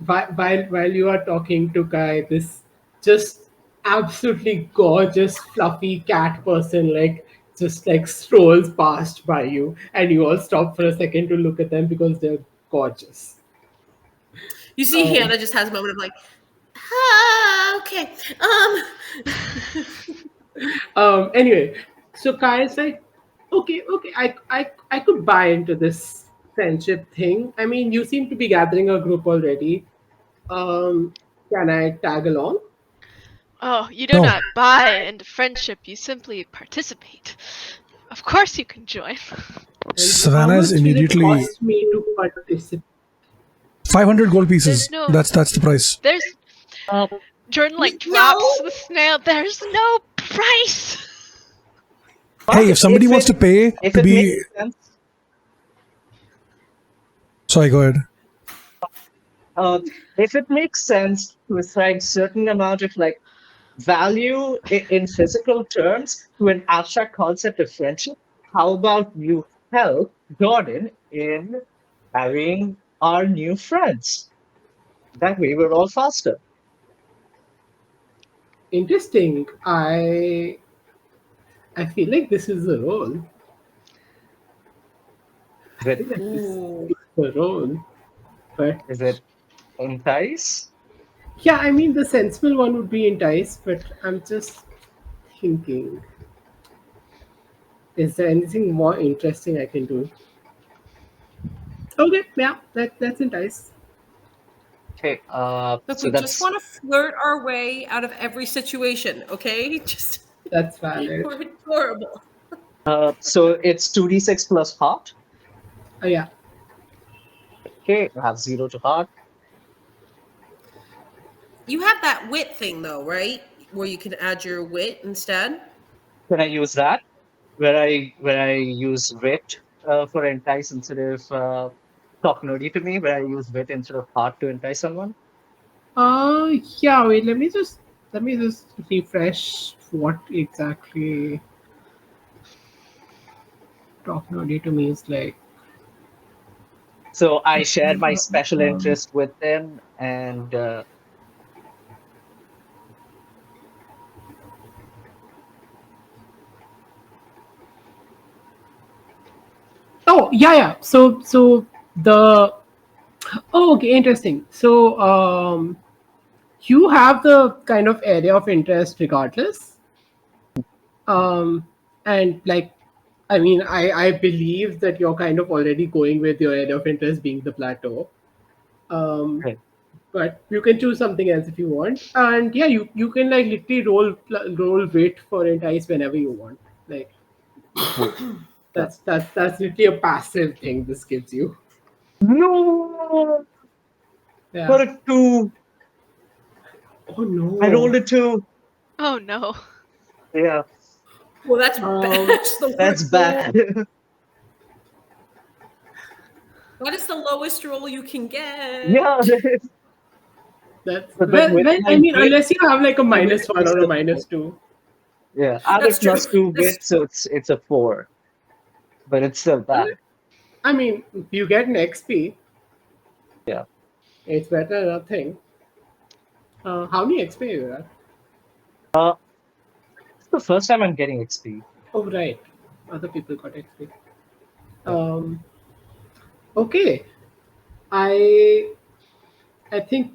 A: while you are talking to Kai, this just absolutely gorgeous fluffy cat person like just like strolls past by you, and you all stop for a second to look at them because they're gorgeous.
C: You see,
A: Um,
C: Hannah just has a moment of like, okay.
A: Anyway, so Kai is like, okay, I could buy into this friendship thing. I mean, you seem to be gathering a group already. Can I tag along?
B: Oh, you do
E: No,
B: not buy into friendship, you simply participate. Of course you can join.
A: And how
E: Savannah is
A: much will it
E: immediately
A: cost me to participate?
E: 500 gold
B: There's
E: pieces.
B: no
E: That's the price.
B: there's
D: Uh,
B: Jordan like drops
C: No.
B: the snail. There's no price.
D: but
E: Hey, if somebody wants to pay
D: if
E: to
D: it makes
E: be,
D: sense,
E: sorry, go ahead.
D: uh, if it makes sense to assign certain amount of like value in physical terms to an abstract concept of friendship, how about you help Jordan in having our new friends? That way, we're all faster.
A: Interesting. I feel like this is a role.
D: Is
A: I
D: it?
A: feel like this
C: Ooh.
A: is a role. But
D: Is it entice?
A: yeah, I mean the sensible one would be entice, but I'm just thinking, is there anything more interesting I can do? Okay, yeah, that's entice.
D: Okay.
C: Look,
D: So
C: we just
D: that's
C: want to flirt our way out of every situation, okay? Just
A: That's valid.
C: we're adorable.
D: so it's 2d6 plus heart.
A: Yeah.
D: Okay, I have 0 to heart.
C: You have that wit thing though, right? Where you can add your wit instead.
D: Can I use that? Where I use wit for entice instead of talk nerdy to me, where I use wit instead of heart to entice someone.
A: Yeah. Wait. Let me just refresh what exactly talk nerdy to me is like.
D: So I share my special interest with them, and
A: Oh yeah, yeah. So the oh okay, interesting. So you have the kind of area of interest regardless. And like, I mean, I believe that you're kind of already going with your area of interest being the plateau. Um,
D: okay,
A: but you can choose something else if you want, and yeah, you can like literally roll wait for entice whenever you want. Like
D: cool. Done.
A: that's literally a passive thing this gives you.
D: No,
A: Yeah.
D: got a 2.
A: Oh
D: I rolled
A: no.
D: a 2.
B: Oh no.
D: Yeah,
C: Well, that's
A: Um.
C: that's the
D: that's
C: worst roll.
D: bad.
C: That is the lowest roll you can
D: Yeah,
C: get.
A: That's
D: but with
A: well. I
D: my
A: mean,
D: wit,
A: unless you have like a
D: my wit
A: -1 or
D: makes
A: a
D: it 4.
A: -2.
D: Yeah, I have a
C: That's true.
D: +2
C: That's
D: wit, so it's a 4, but it's still
A: Well,
D: bad.
A: I mean, you get an XP.
D: Yeah.
A: It's better than nothing. How many XP you have?
D: Uh, it's the first time I'm getting XP.
A: Oh right, other people got XP.
D: Yeah.
A: Um. Okay. I I think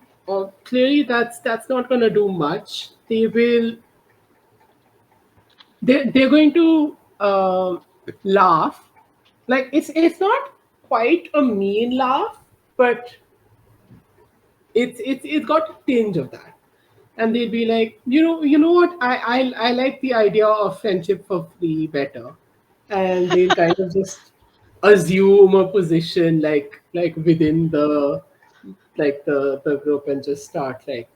A: clearly that's not gonna do much. They're going to laugh. Like it's not quite a mean laugh, but it's got a tinge of that. And they'd be like, you know what? I like the idea of friendship for free better, and they'll kind of just assume a position like within the group and just start like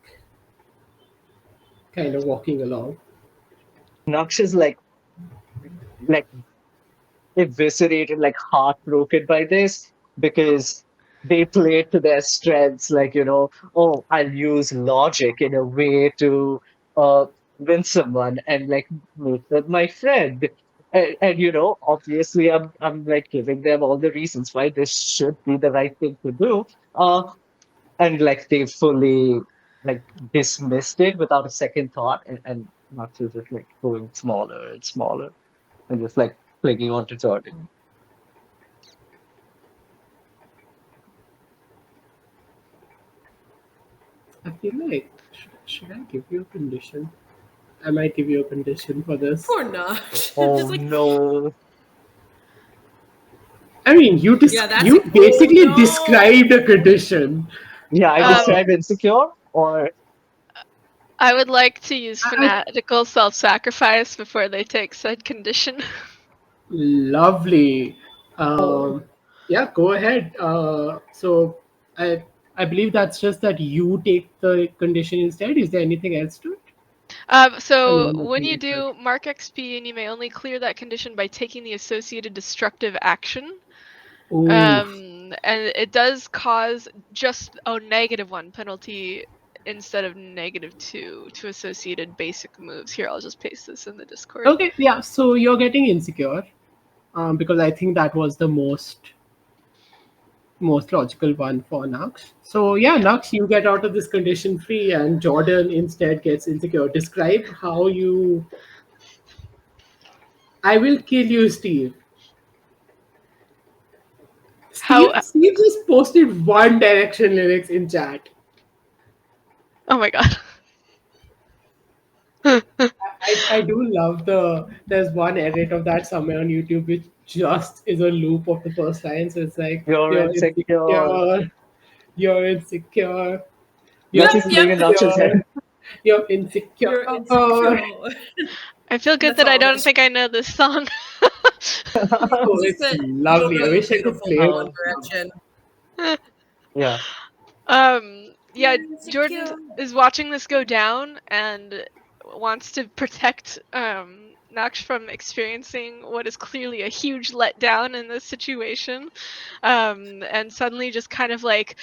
A: kind of walking along.
D: Nux is like eviscerated, like heartbroken by this because they play to their strengths, like, oh, I'll use logic in a way to uh, win someone and like make them my friend. And obviously, I'm like giving them all the reasons why this should be the right thing to do. And like they fully like dismissed it without a second thought, and Nux is just like going smaller and smaller and just like clinging onto Jordan.
A: I feel like should I give you a condition? I might give you a condition for this.
C: Poor Notch.
D: Oh
C: Just like,
D: no.
A: I mean,
C: yeah, that's
A: you
C: it. Oh
A: basically
C: no.
A: described a condition.
D: Yeah, I
B: Um,
D: describe insecure or
B: I would like to use
A: I,
B: fanatical self-sacrifice before they take said condition.
A: Lovely.
D: oh,
A: Yeah, go ahead. So I believe that's just that you take the condition instead. Is there anything else to it? Oh no,
B: So when
A: nothing
B: you
A: is that.
B: do mark XP, and you may only clear that condition by taking the associated destructive action.
A: Ooh.
B: And it does cause just a -1 penalty instead of -2 to associated basic moves. Here, I'll just paste this in the Discord.
A: Okay, yeah. So you're getting insecure, because I think that was the most logical one for Nux. So yeah, Nux, you get out of this condition free, and Jordan instead gets insecure. Describe how you. I will kill you, Steve.
B: How?
A: Steve just posted One Direction lyrics in chat.
B: Oh my god.
A: I do love there's one edit of that somewhere on YouTube which just is a loop of the first line. So it's like
D: you're insecure.
A: you're insecure, you're
D: That
C: Yep,
D: is playing
C: yep.
D: in Notch's head.
A: insecure, you're insecure.
C: You're insecure.
B: I feel good
C: That's
B: that I
C: all it
B: don't
C: is.
B: think I know this song.
A: Oh,
C: Just
A: it's
C: that
A: lovely.
C: you
A: I
C: don't know
A: wish
C: the
A: I could
C: beautiful
A: play it.
C: One Direction.
D: Yeah.
B: Yeah,
C: You're
B: Jordan
C: insecure.
B: is watching this go down and wants to protect Nox from experiencing what is clearly a huge letdown in this situation, and suddenly just kind of like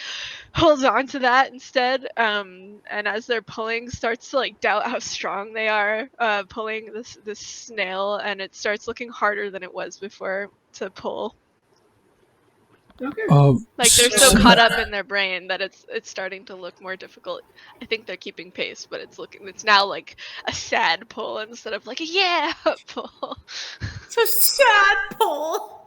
B: holds on to that instead. And as they're pulling, starts to like doubt how strong they are pulling this snail, and it starts looking harder than it was before to pull.
A: Okay.
B: Like they're so
A: So
B: caught up in their brain that it's starting to look more difficult. I think they're keeping pace, but it's now like a sad pull instead of like a yeah pull.
C: So sad, Paul.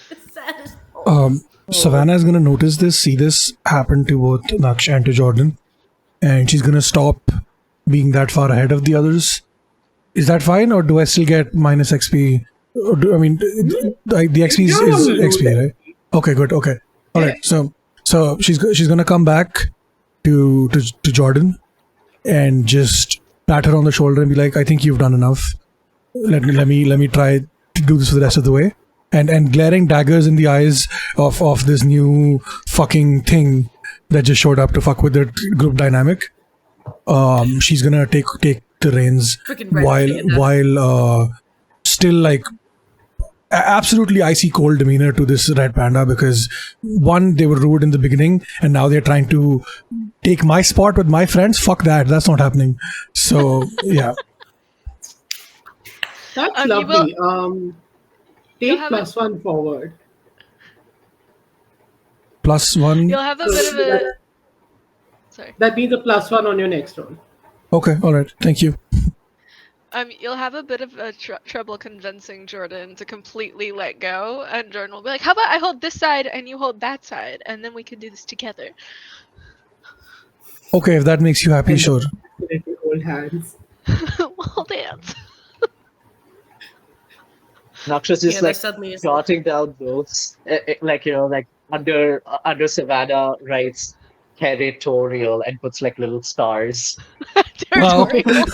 C: The saddest Paul.
E: Savannah is gonna notice this, see this happen to both Naksh and to Jordan, and she's gonna stop being that far ahead of the others. Is that fine, or do I still get minus XP? Or do, I mean, the XP
A: you don't
E: is
A: lose
E: XP, right? Okay, good. Okay, all right. So she's gonna come back to Jordan and just pat her on the shoulder and be like, "I think you've done enough. Let me try to do this for the rest of the way." And glaring daggers in the eyes of this new fucking thing that just showed up to fuck with the group dynamic. She's gonna take the reins
C: Freaking red panda.
E: while still like absolutely icy cold demeanor to this red panda, because one, they were rude in the beginning and now they're trying to take my spot with my friends. Fuck that's not happening. So yeah.
A: that's
B: You will-
A: lovely.
B: You'll
A: Take
B: have
A: +1 forward.
E: +1.
B: You'll have a bit of a. Sorry.
A: That means a +1 on your next roll.
E: Okay, all right. Thank you.
B: You'll have a bit of a trouble convincing Jordan to completely let go, and Jordan will be like, "How about I hold this side and you hold that side, and then we can do this together."
E: Okay, if that makes you happy,
A: And
E: sure.
A: definitely hold hands.
B: We'll dance.
D: Noxious
C: Yeah,
D: just
C: there
D: like
C: suddenly is.
D: jotting down notes, like like under Savannah writes territorial and puts like little stars.
E: Wow.
B: Territorial.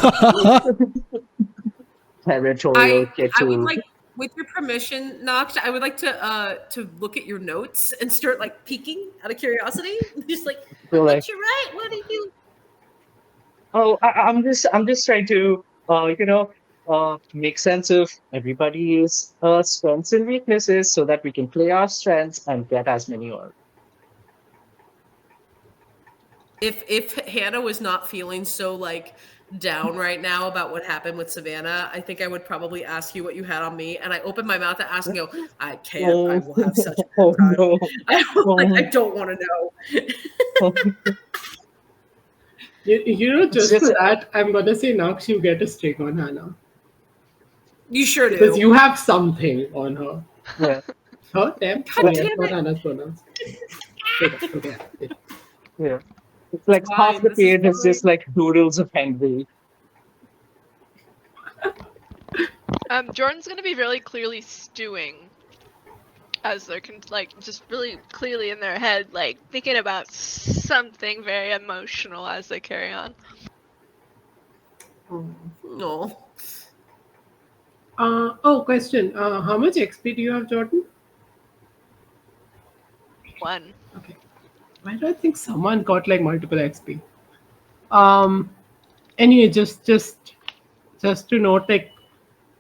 D: Territorial
C: I would
D: K2.
C: like, with your permission, Nox, I would like to look at your notes and start like peeking out of curiosity. Just like,
D: So,
C: what
D: like,
C: did you write? What did you?
D: oh, I'm just trying to make sense of everybody's strengths and weaknesses so that we can play our strengths and get as many or
C: If Hannah was not feeling so like down right now about what happened with Savannah, I think I would probably ask you what you had on me, and I open my mouth to ask and go, I can't. I will have such a
D: oh
C: bad time.
D: no.
C: I don't want to know.
A: Just
D: Just-
A: for that, I'm gonna say Nux, you get a string on Hannah.
C: You sure
A: Because
C: do.
A: you have something on her.
D: Yeah.
A: Her, them?
C: God
A: Oh, yes,
C: damn
A: not
C: it.
A: Hannah's pronouns. Okay.
D: Yeah. It's like half
C: Fine,
D: the
C: this is
D: page is
C: fine.
D: just like doodles of Henry.
B: Jordan's gonna be really clearly stewing as they're like just really clearly in their head, like thinking about something very emotional as they carry on.
C: No.
A: Question. How much XP do you have, Jordan?
B: 1.
A: Okay. Why do I think someone got like multiple XP? Um. Anyway, just to note, like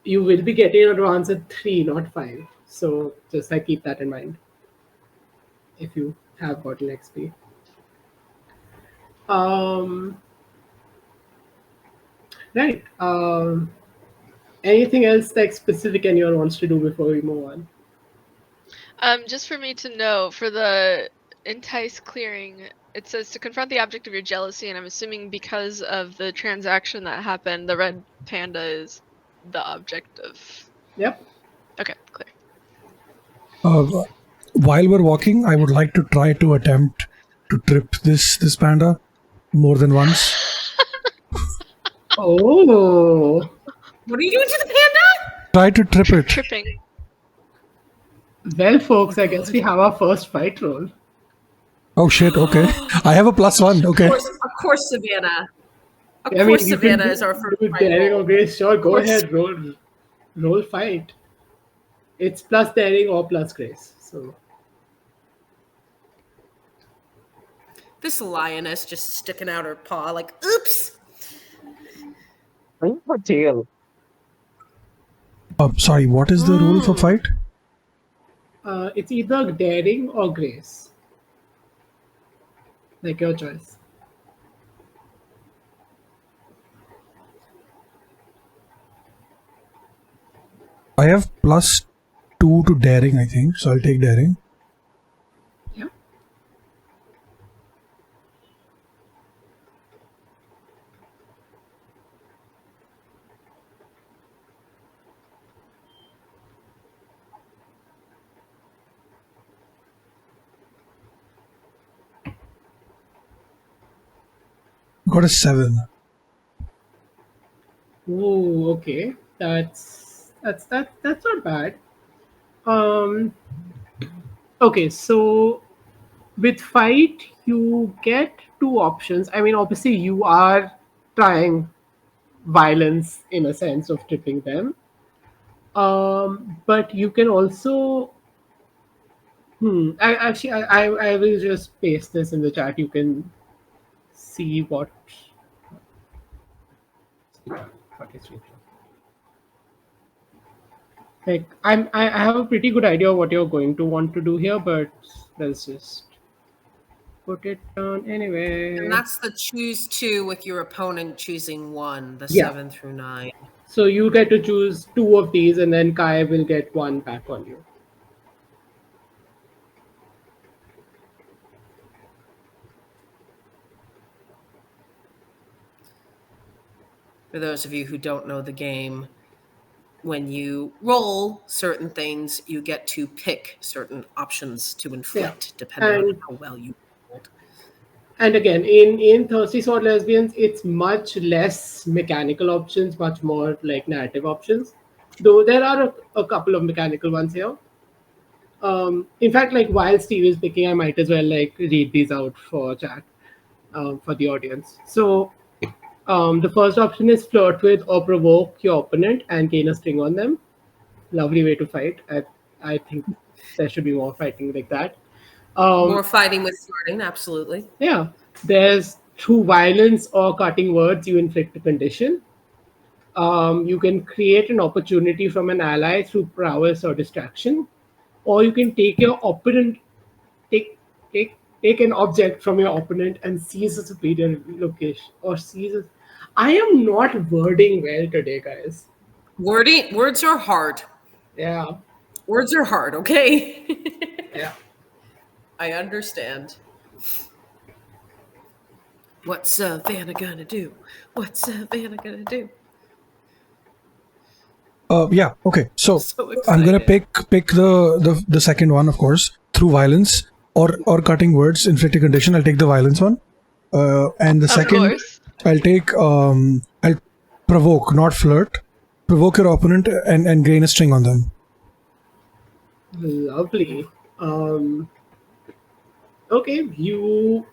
A: you will be getting advance at 3, not 5. So just like keep that in mind if you have gotten XP. Um. Right. Anything else like specific anyone wants to do before we move on?
B: Just for me to know, for the entice clearing, it says to confront the object of your jealousy, and I'm assuming because of the transaction that happened, the red panda is the object of.
A: Yep.
B: Okay, clear.
E: While we're walking, I would like to try to attempt to trip this panda more than once.
A: Oh.
C: What are you doing to the panda?
E: Try to trip it.
B: Tripping.
A: Well, folks, I guess we have our first fight roll.
E: Oh shit! Okay, I have a +1. Okay.
C: Of course, Savannah. Of
A: I mean,
C: course,
A: you can
C: Savannah is our first
A: do
C: fight
A: daring
C: roll.
A: or grace. Sure, go
C: course.
A: ahead, roll fight. It's plus daring or plus grace. So
C: This lioness just sticking out her paw, like, oops.
D: I have a tail.
E: Sorry, what is the rule for fight?
A: it's either daring or grace. Like your choice.
E: I have +2 to daring, I think, so I'll take daring.
A: Yeah.
E: Got a 7.
A: Ooh, okay. That's not bad. Um. Okay, so with fight you get two options. I mean, obviously you are trying violence in a sense of tripping them. But you can also I will just paste this in the chat. You can see what is written. Like I have a pretty good idea of what you're going to want to do here, but let's just put it down anyway.
C: And that's the choose 2 with your opponent choosing 1, the
A: Yeah.
C: 7 through 9.
A: So you get to choose 2 of these, and then Kai will get 1 back on you.
C: For those of you who don't know the game, when you roll certain things, you get to pick certain options to inflict, depending on how well you rolled.
A: And again, in Thirsty Sword Lesbians, it's much less mechanical options, much more like narrative options. Though there are a couple of mechanical ones here. In fact, like while Steve is picking, I might as well like read these out for chat, for the audience. So the first option is flirt with or provoke your opponent and gain a string on them. Lovely way to fight. I think there should be more fighting like that.
C: More fighting with flirting, absolutely.
A: Yeah. There's through violence or cutting words, you inflict a condition. You can create an opportunity from an ally through prowess or distraction, or you can take your opponent, take an object from your opponent and seize a superior location or seize. I am not wording well today, guys.
C: Words are hard.
A: Yeah.
C: Words are hard, okay?
A: Yeah.
C: I understand. What's Vanna gonna do? What's Vanna gonna do?
E: Yeah. Okay. So
C: So
E: I'm gonna
C: excited.
E: pick the second one, of course, through violence. or cutting words, inflict a condition, I'll take the violence one. And the
B: Of
E: second,
B: course.
E: I'll take I'll provoke, not flirt. Provoke your opponent and gain a string on them.
A: Lovely. Okay, you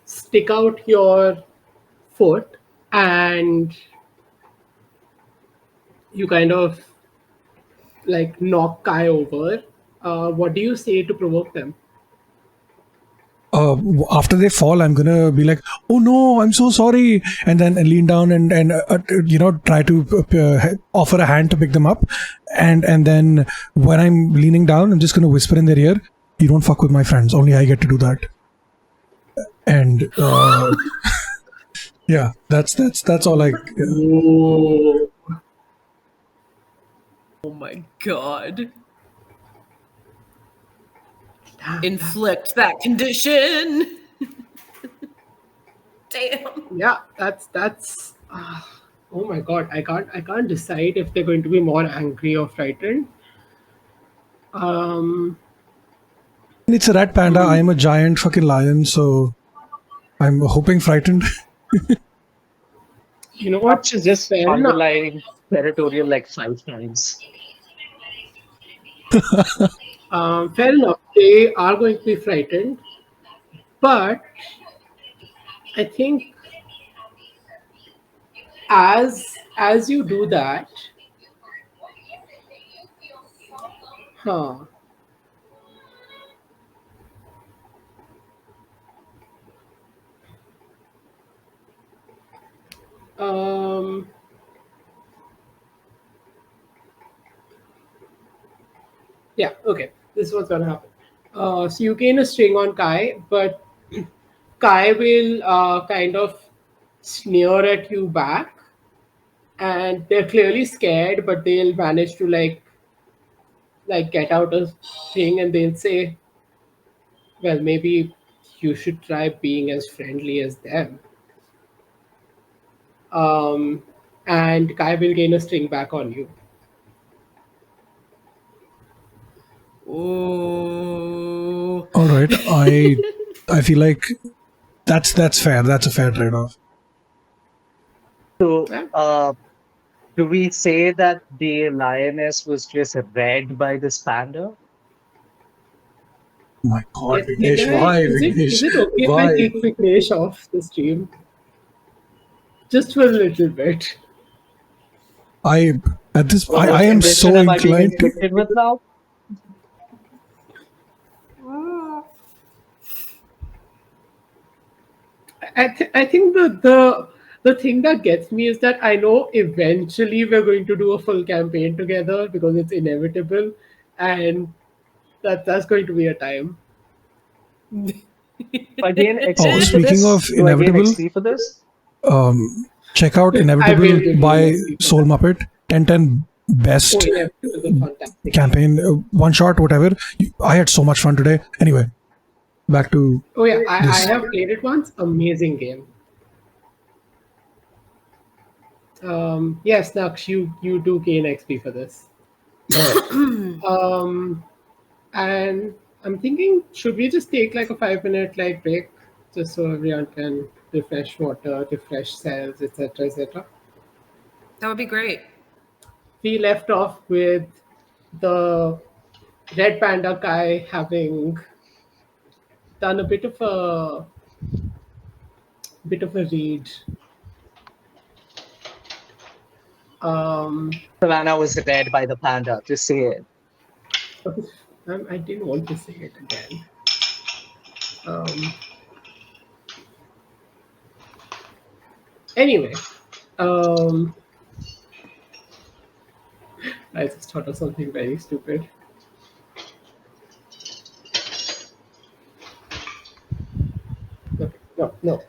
A: stick out your foot and you kind of like knock Kai over. What do you say to provoke them?
E: After they fall, I'm gonna be like, "Oh no, I'm so sorry," and then lean down and try to offer a hand to pick them up, and then when I'm leaning down, I'm just gonna whisper in their ear, "You don't fuck with my friends. Only I get to do that." And yeah, that's all.
A: Oh,
C: Oh my god.
A: damn.
C: Inflict that condition. Damn.
A: Yeah, that's. Oh my god, I can't decide if they're going to be more angry or frightened.
E: It's a rat panda. I am a giant fucking lion, so I'm hoping frightened.
A: You know what?
D: Fox is just
A: Fair enough.
D: underlying territorial like 5 times.
A: Fair enough. They are going to be frightened, but I think as you do that, huh? Um, yeah. Okay. This is what's gonna happen. So you gain a string on Kai, but Kai will kind of sneer at you back, and they're clearly scared, but they'll manage to like get out a thing, and they'll say, "Well, maybe you should try being as friendly as them." Um, and Kai will gain a string back on you.
C: Oh.
E: All right, I feel like that's fair. That's a fair trade-off.
D: So,
A: Yeah.
D: do we say that the lioness was just read by this panda?
E: Oh my God,
A: Can
E: Vignesh,
A: I?
E: why,
A: Is
E: Vignesh?
A: it okay if I
E: Why?
A: take Vignesh off the stream just for a little bit?
E: I at this
D: What
E: I am
D: condition
E: so
D: am I being
E: inclined to.
D: inflicted with now?
A: I think the thing that gets me is that I know eventually we're going to do a full campaign together because it's inevitable, and that's going to be a time.
D: Do I gain
E: Oh,
D: XP for
E: speaking of
D: this? Do I gain
E: inevitable,
D: XP for this?
E: check out
A: I will
E: Inevitable
A: give you
E: by
A: an XP for
E: Soul
A: that.
E: Muppet. 1010 best
A: Oh, inevitable is a fantastic.
E: campaign, one shot, whatever. I had so much fun today. Anyway, back to
A: Oh yeah, I
E: this.
A: have played it once. Amazing game. Yes, Naksh, you do gain XP for this. And I'm thinking, should we just take like a 5 minute like break, just so everyone can refresh water, refresh cells, etc., etc.
C: That would be great.
A: We left off with the red panda guy having done a bit of a read.
D: Savannah was read by the panda. Just say it.
A: I didn't want to say it again. Anyway, I just thought of something very stupid. Okay, no.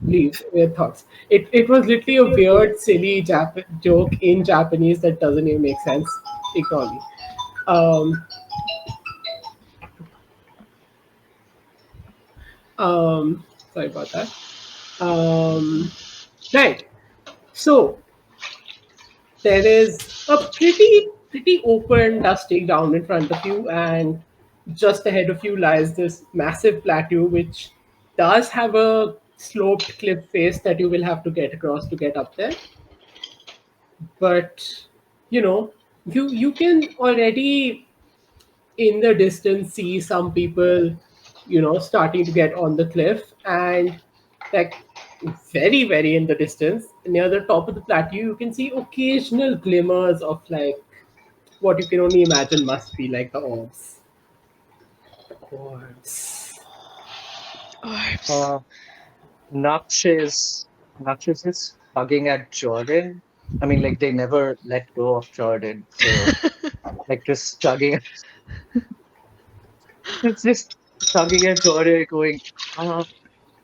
A: Leave weird thoughts. It was literally a weird, silly joke in Japanese that doesn't even make sense. Ignore me. Um, sorry about that. Right. So there is a pretty open dusty ground in front of you, and just ahead of you lies this massive plateau, which does have a sloped cliff face that you will have to get across to get up there. But you know, you can already in the distance see some people, starting to get on the cliff, and like very in the distance near the top of the plateau, you can see occasional glimmers of like what you can only imagine must be like the orbs. The orbs.
B: Orbs.
D: Uh, Naksh is hugging at Jordan. I mean, like they never let go of Jordan, so like just tugging, it's just tugging at Jordan, going, uh,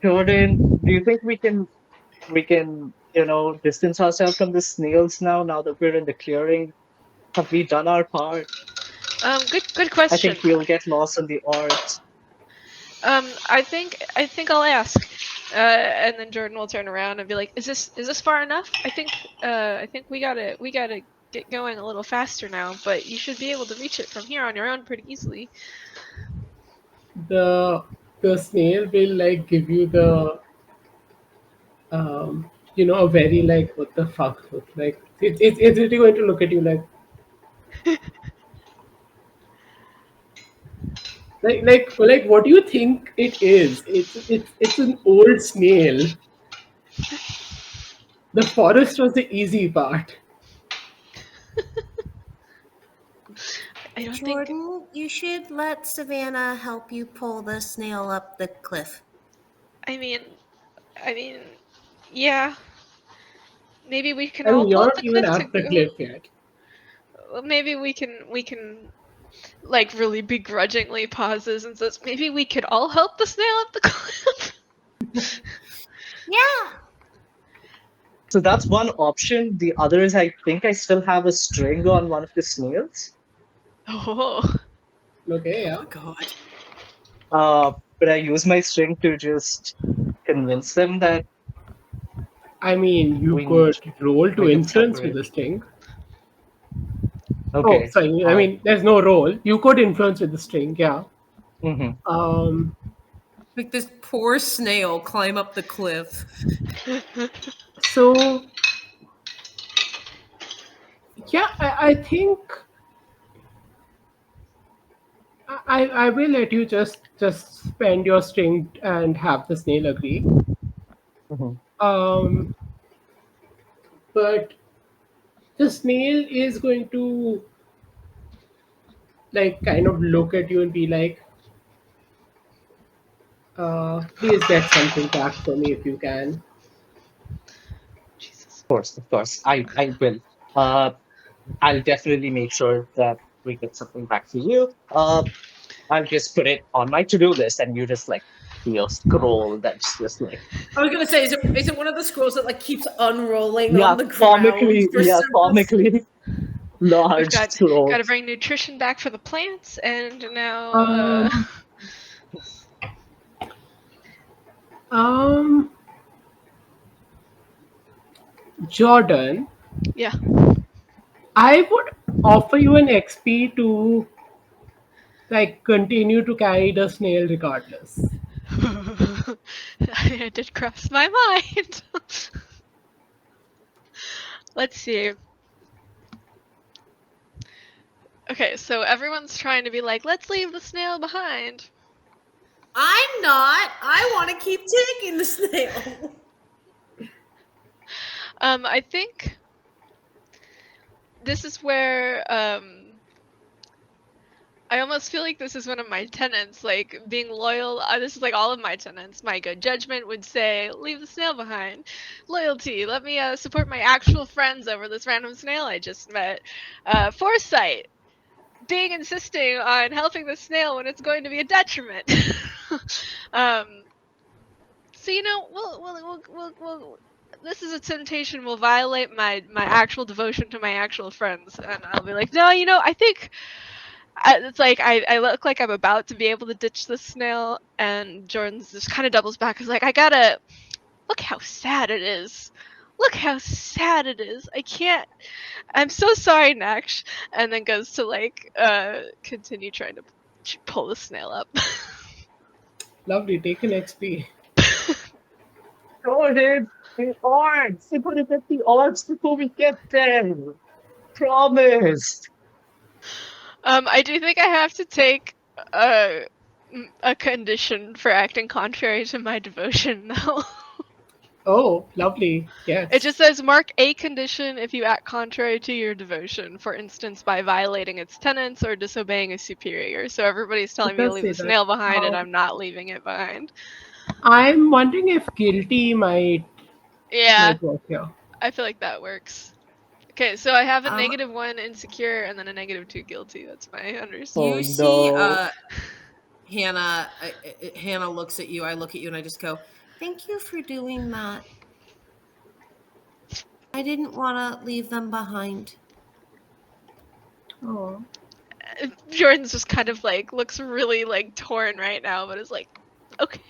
D: Jordan, do you think we can, distance ourselves from the snails now? Now that we're in the clearing, have we done our part?
B: Good
D: I
B: question.
D: think we'll get lost in the orbs.
B: I think I'll ask, and then Jordan will turn around and be like, "Is this far enough? I think we gotta get going a little faster now, but you should be able to reach it from here on your own pretty easily."
A: the the snail will like give you the a very like what the fuck look like. It's really going to look at you like what do you think it is? It's an old snail. The forest was the easy part.
B: I don't think.
C: Jordan, you should let Savannah help you pull the snail up the cliff.
B: I mean, I mean, yeah. Maybe we can
A: I
B: all
A: mean,
B: pull
A: you're
B: up
A: not
B: the
A: even
B: cliff to
A: at the
B: go.
A: cliff yet.
B: Maybe we can like really begrudgingly pauses and says, maybe we could all help the snail up the cliff.
C: Yeah.
D: So that's one option. The other is I think I still have a string on one of the snails.
B: Oh.
A: Okay,
C: Oh
A: yeah.
C: my god.
D: But I use my string to just convince them that
A: I mean, you
D: we need
A: could roll to
D: we can
A: influence with
D: separate.
A: the string. Oh,
D: Okay.
A: sorry. I mean, there's no roll. You could influence with the string, yeah.
D: Mhm.
A: Um,
C: Make this poor snail climb up the cliff.
A: so yeah, I think I will let you just spend your string and have the snail agree.
D: Mhm.
A: Um, but the snail is going to like kind of look at you and be like, please get something back for me if you can.
B: Jesus.
D: Of course. I will. Uh, I'll definitely make sure that we get something back for you. I'll just put it on my to-do list, and you just like see a scroll that's just like
C: I was gonna say, is it one of the scrolls that like keeps unrolling
D: yeah,
C: on the ground for some reason?
D: comically
B: We've
D: large
B: got
D: scroll.
B: to bring nutrition back for the plants, and now,
A: Um, um, Jordan,
B: yeah.
A: I would offer you an XP to like continue to carry the snail regardless.
B: It did cross my mind. Let's see. Okay, so everyone's trying to be like, let's leave the snail behind.
C: I'm not. I want to keep taking the snail.
B: I think this is where I almost feel like this is one of my tenets, like being loyal. This is like all of my tenets. My good judgment would say, leave the snail behind. Loyalty, let me support my actual friends over this random snail I just met. Foresight, being insisting on helping the snail when it's going to be a detriment. um, so we'll this is a temptation. Will violate my actual devotion to my actual friends, and I'll be like, no, I think it's like I look like I'm about to be able to ditch the snail, and Jordan's just kind of doubles back. Is like, I gotta look how sad it is. Look how sad it is. I can't. I'm so sorry, Naksh. And then goes to like continue trying to She pull the snail up.
A: Lovely. Take an XP.
D: Go ahead. The odds. We're gonna get the odds before we get there. Promise.
B: I do think I have to take a a condition for acting contrary to my devotion now.
A: Oh, lovely.
B: It
A: Yes.
B: just says mark a condition if you act contrary to your devotion, for instance, by violating its tenets or disobeying a superior. So everybody's telling
A: It
B: me to
A: does
B: leave
A: say
B: the
A: that.
B: snail behind, and
A: Um,
B: I'm not leaving it behind.
A: I'm wondering if guilty
B: Yeah,
A: might work here.
B: I feel like that works. Okay, so I have a
C: Um,
B: -1 insecure and then a -2 guilty. That's my
D: Oh
B: understanding.
C: you see,
D: no.
C: Hannah. Hannah looks at you. I look at you, and I just go, "Thank you for doing that. I didn't want to leave them behind."
A: Oh.
B: Jordan's just kind of like looks really like torn right now, but is like, okay,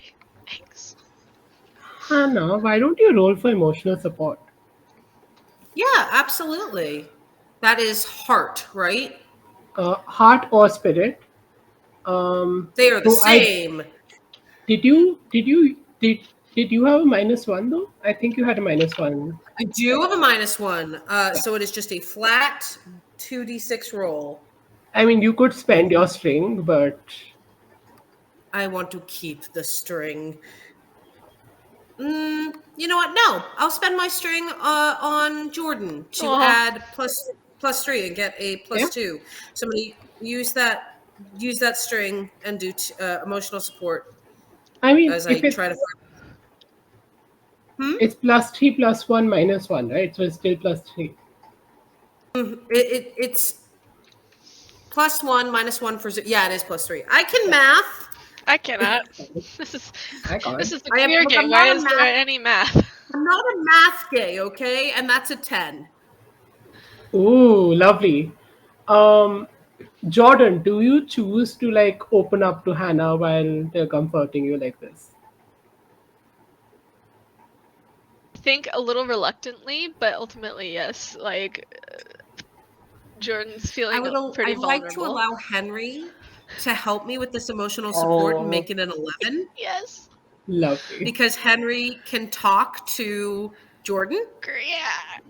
B: thanks.
A: Hannah, why don't you roll for emotional support?
C: Yeah, absolutely. That is heart, right?
A: Heart or spirit? Um,
C: They are the
A: so I
C: same.
A: did you have a -1 though? I think you had a -1.
C: I do have a -1.
A: Yeah.
C: So it is just a flat 2d6 roll.
A: I mean, you could spend your string, but
C: I want to keep the string. You know what? No, I'll spend my string on Jordan to
B: Aw.
C: add plus 3 and get a
A: yeah.
C: +2. Somebody use that string and do emotional support
A: I mean,
C: as I
A: if
C: try to find.
A: it's +3 +1 -1, right? So it's still +3.
C: It's +1 -1 for yeah, it is +3. I can math.
B: I cannot. This is
A: I can't.
B: this is the clear
C: Look,
B: game. Why is there any math?
C: I'm not a math gay, okay? And that's a 10.
A: Ooh, lovely. Um, Jordan, do you choose to like open up to Hannah while they're comforting you like this?
B: I think a little reluctantly, but ultimately yes. Like Jordan's feeling pretty
C: I'd like to
B: vulnerable.
C: allow Henry to help me with this emotional support and
D: Oh,
C: make it an 11
B: Yes.
A: Lovely.
C: because Henry can talk to Jordan.
B: Yeah.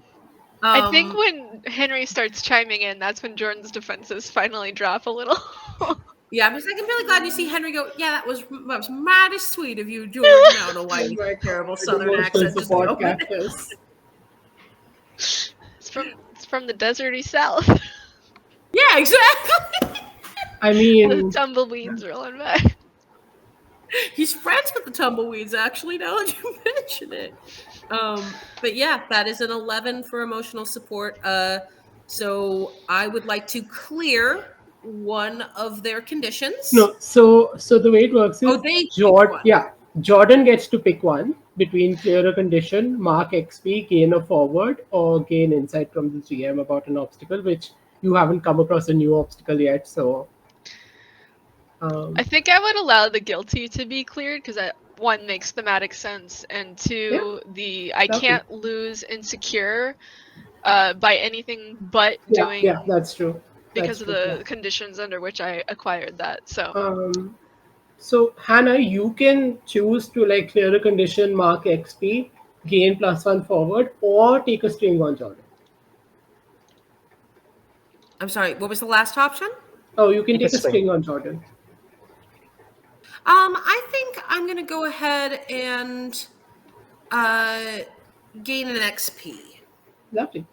B: I think
C: Um,
B: when Henry starts chiming in, that's when Jordan's defenses finally drop a little.
C: yeah, I'm just like, I'm really glad you see Henry go, yeah, that was mighty sweet of you, Jordan. I don't know why
A: Oh
C: you
A: my
C: terrible
A: god,
C: Southern
A: emotional
C: accent. Just
A: support
C: go with it.
A: cactus.
B: It's from the deserty south.
C: Yeah, exactly.
A: I
B: The
A: mean,
B: tumbleweeds rolling by.
C: He's friends with the tumbleweeds, actually, now that you mention it. But yeah, that is an 11 for emotional support. So I would like to clear one of their conditions.
A: no. So the way it works
C: Oh,
A: is
C: they pick one.
A: Jordan gets to pick one between clear a condition, mark XP, gain a forward, or gain insight from the GM about an obstacle, which you haven't come across a new obstacle yet. So,
B: I think I would allow the guilty to be cleared because that one makes thematic sense, and
A: yeah,
B: two, the I
A: lovely.
B: can't lose insecure by anything but
A: Yeah,
B: doing
A: yeah, that's true. That's
B: because of
A: true. Yeah.
B: the conditions under which I acquired that. So
A: So Hannah, you can choose to like clear a condition, mark XP, gain +1 forward, or take a string on Jordan.
C: I'm sorry, what was the last option?
A: Oh, you can
D: take a
A: take a
D: swing.
A: string on Jordan.
C: I think I'm gonna go ahead and uh, gain an XP
A: Lovely.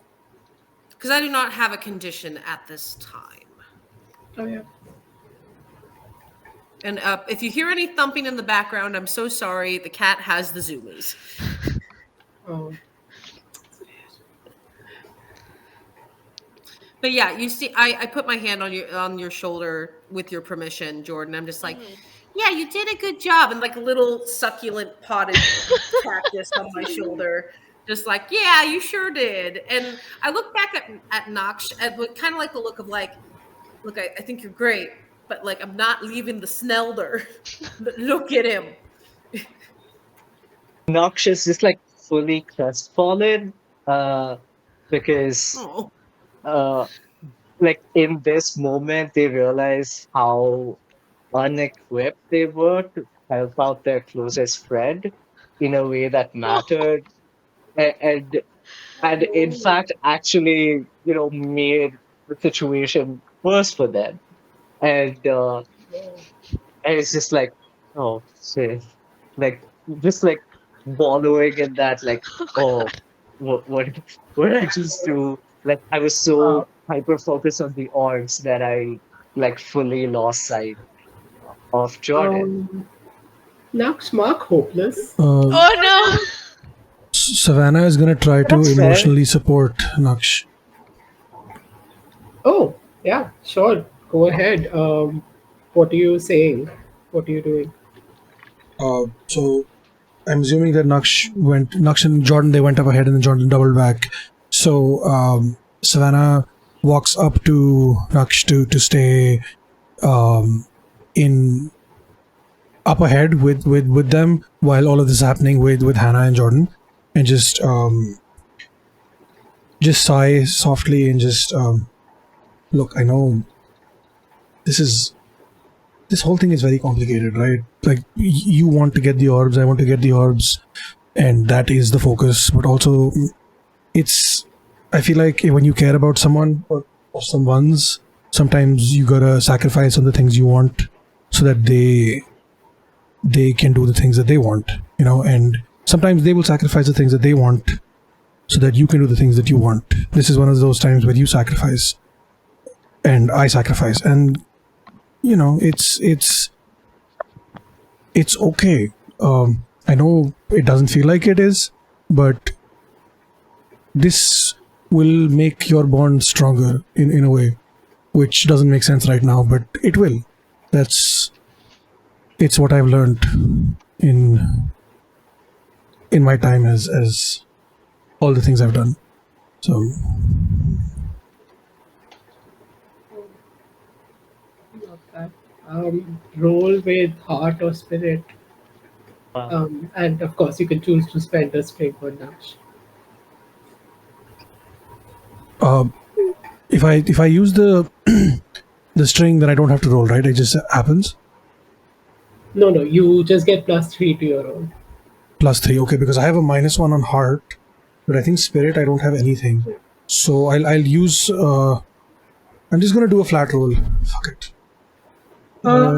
C: because I do not have a condition at this time.
A: Oh yeah.
C: And if you hear any thumping in the background, I'm so sorry. The cat has the zoomies.
A: Oh.
C: But yeah, you see, I put my hand on your shoulder with your permission, Jordan. I'm just like, yeah, you did a good job, and like a little succulent potted cactus on my shoulder, just like, yeah, you sure did. And I look back at Nox and kind of like the look of like, look, I think you're great, but like I'm not leaving the Snelder. But look at him.
D: Noxious just like fully crestfallen, uh, because
C: Oh,
D: uh, like in this moment they realize how unequipped they were to help out their closest friend in a way that mattered, a- and and in fact actually made the situation worse for them. And it's just like, oh shit, like just like wallowing in that, like,
B: Oh
D: oh,
B: god.
D: what what did I just do? Like I was
A: Uh,
D: so hyper focused on the odds that I like fully lost sight of Jordan.
A: um, Nux Mark Hopeless.
B: Oh no.
E: Savannah is going to try to
D: That's fair.
E: emotionally support Naksh.
A: Oh, yeah, sure. Go ahead. What are you saying? What are you doing?
E: So I'm assuming that Naksh and Jordan, they went up ahead and then Jordan doubled back. So Savannah walks up to Naksh to stay in up ahead with them while all of this is happening with Hannah and Jordan, and just sigh softly and just look. I know this is this whole thing is very complicated, right? Like you want to get the orbs, I want to get the orbs, and that is the focus. But also, it's I feel like when you care about someone or someone's, sometimes you gotta sacrifice on the things you want so that they can do the things that they want, and sometimes they will sacrifice the things that they want so that you can do the things that you want. This is one of those times where you sacrifice and I sacrifice, and it's okay. I know it doesn't feel like it is, but this will make your bond stronger in a way, which doesn't make sense right now, but it will. That's it's what I've learned in my time as all the things I've done. So
A: Not that. Roll with heart or spirit.
D: Uh,
A: And of course, you can choose to spend a string or dash.
E: uh, if I use the the string, then I don't have to roll, right? It just happens.
A: No, no, you just get +3 to your roll.
E: +3, okay, because I have a -1 on heart, but I think spirit I don't have anything. So I'll use. I'm just gonna do a flat roll. Fuck it.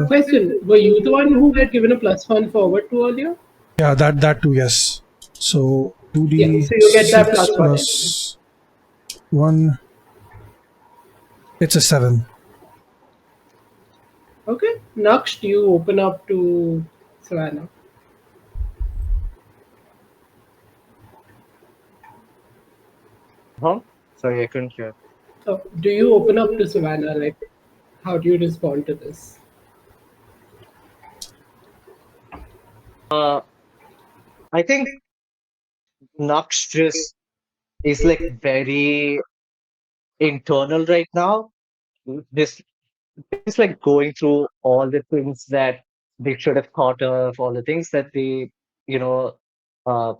A: Question: were you the one who had given a +1 forward to earlier?
E: Yeah, that too. Yes. So two
A: Yeah,
E: d
A: so you get that
E: six
A: +1 anyway.
E: plus one. It's a 7.
A: Okay. Next, you open up to Savannah.
D: huh? Sorry, I couldn't hear.
A: So, do you open up to Savannah? Like, how do you respond to this?
D: Uh, I think Nux just is like very internal right now. This is like going through all the things that they should have thought of, all the things that they, you know, uh,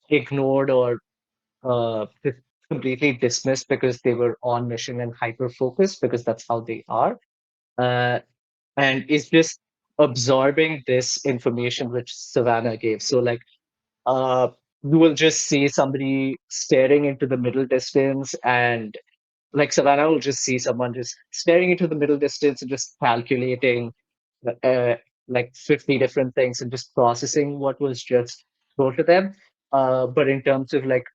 D: ignored or just completely dismissed because they were on mission and hyper focused because that's how they are. Uh, and is just absorbing this information which Savannah gave. So like uh, you will just see somebody staring into the middle distance, and like Savannah will just see someone just staring into the middle distance and just calculating uh, like 50 different things and just processing what was just told to them. But in terms of like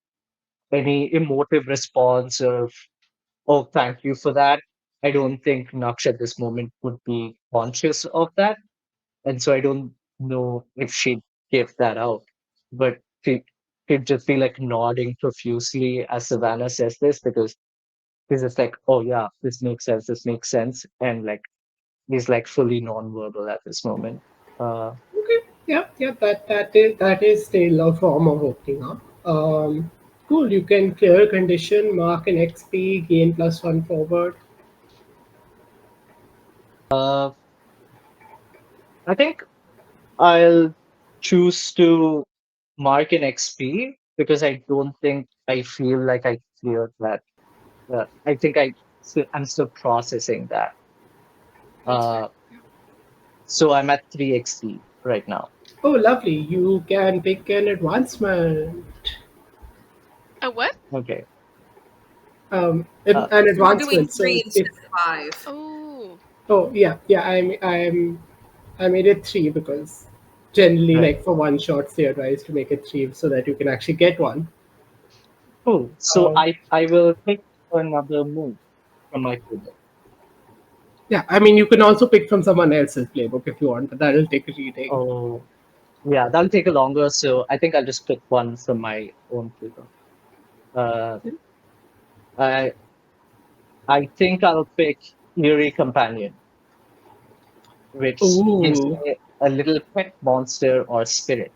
D: any emotive response of, oh, thank you for that, I don't think Naksh at this moment would be conscious of that. And so I don't know if she'd give that out. But she'd just be like nodding profusely as Savannah says this because he's just like, oh yeah, this makes sense. And like he's like fully nonverbal at this moment. Uh,
A: Okay. Yeah, yeah. That is still a form of opening up. Cool. You can clear a condition, mark an XP, gain +1 forward.
D: uh, I think I'll choose to mark an XP because I don't think I feel like I cleared that. I think I'm still processing that.
A: That's fine.
D: Uh,
A: Yeah.
D: So I'm at 3 XP right now.
A: Oh, lovely. You can pick an advancement.
B: A what?
D: Okay. Uh,
A: An
C: So we're doing
A: advancement. So
C: 3
A: if
C: instead of 5.
B: Oh.
A: oh yeah, I made it three because generally
D: right.
A: like for one shots they advise to make it three so that you can actually get one.
D: Cool. So
A: Um,
D: I will pick another move from my playbook.
A: yeah, I mean you can also pick from someone else's playbook if you want, but that'll take a reading.
D: Oh, yeah, that'll take a longer. So I think I'll just pick one from my own playbook. Uh, I I think I'll pick Eerie Companion, which gives
A: Ooh,
D: me a little pet monster or spirit.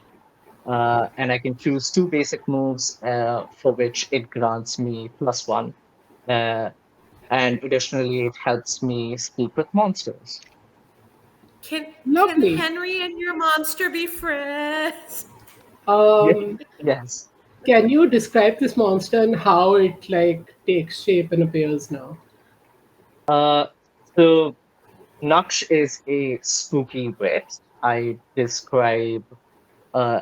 D: And I can choose two basic moves for which it grants me +1. Uh, and additionally, it helps me speak with monsters.
C: Can
A: lovely.
C: Henry and your monster be friends?
D: Yeah.
A: Um,
D: Yes.
A: can you describe this monster and how it like takes shape and appears now?
D: Uh, so Nux is a spooky wit. I describe uh,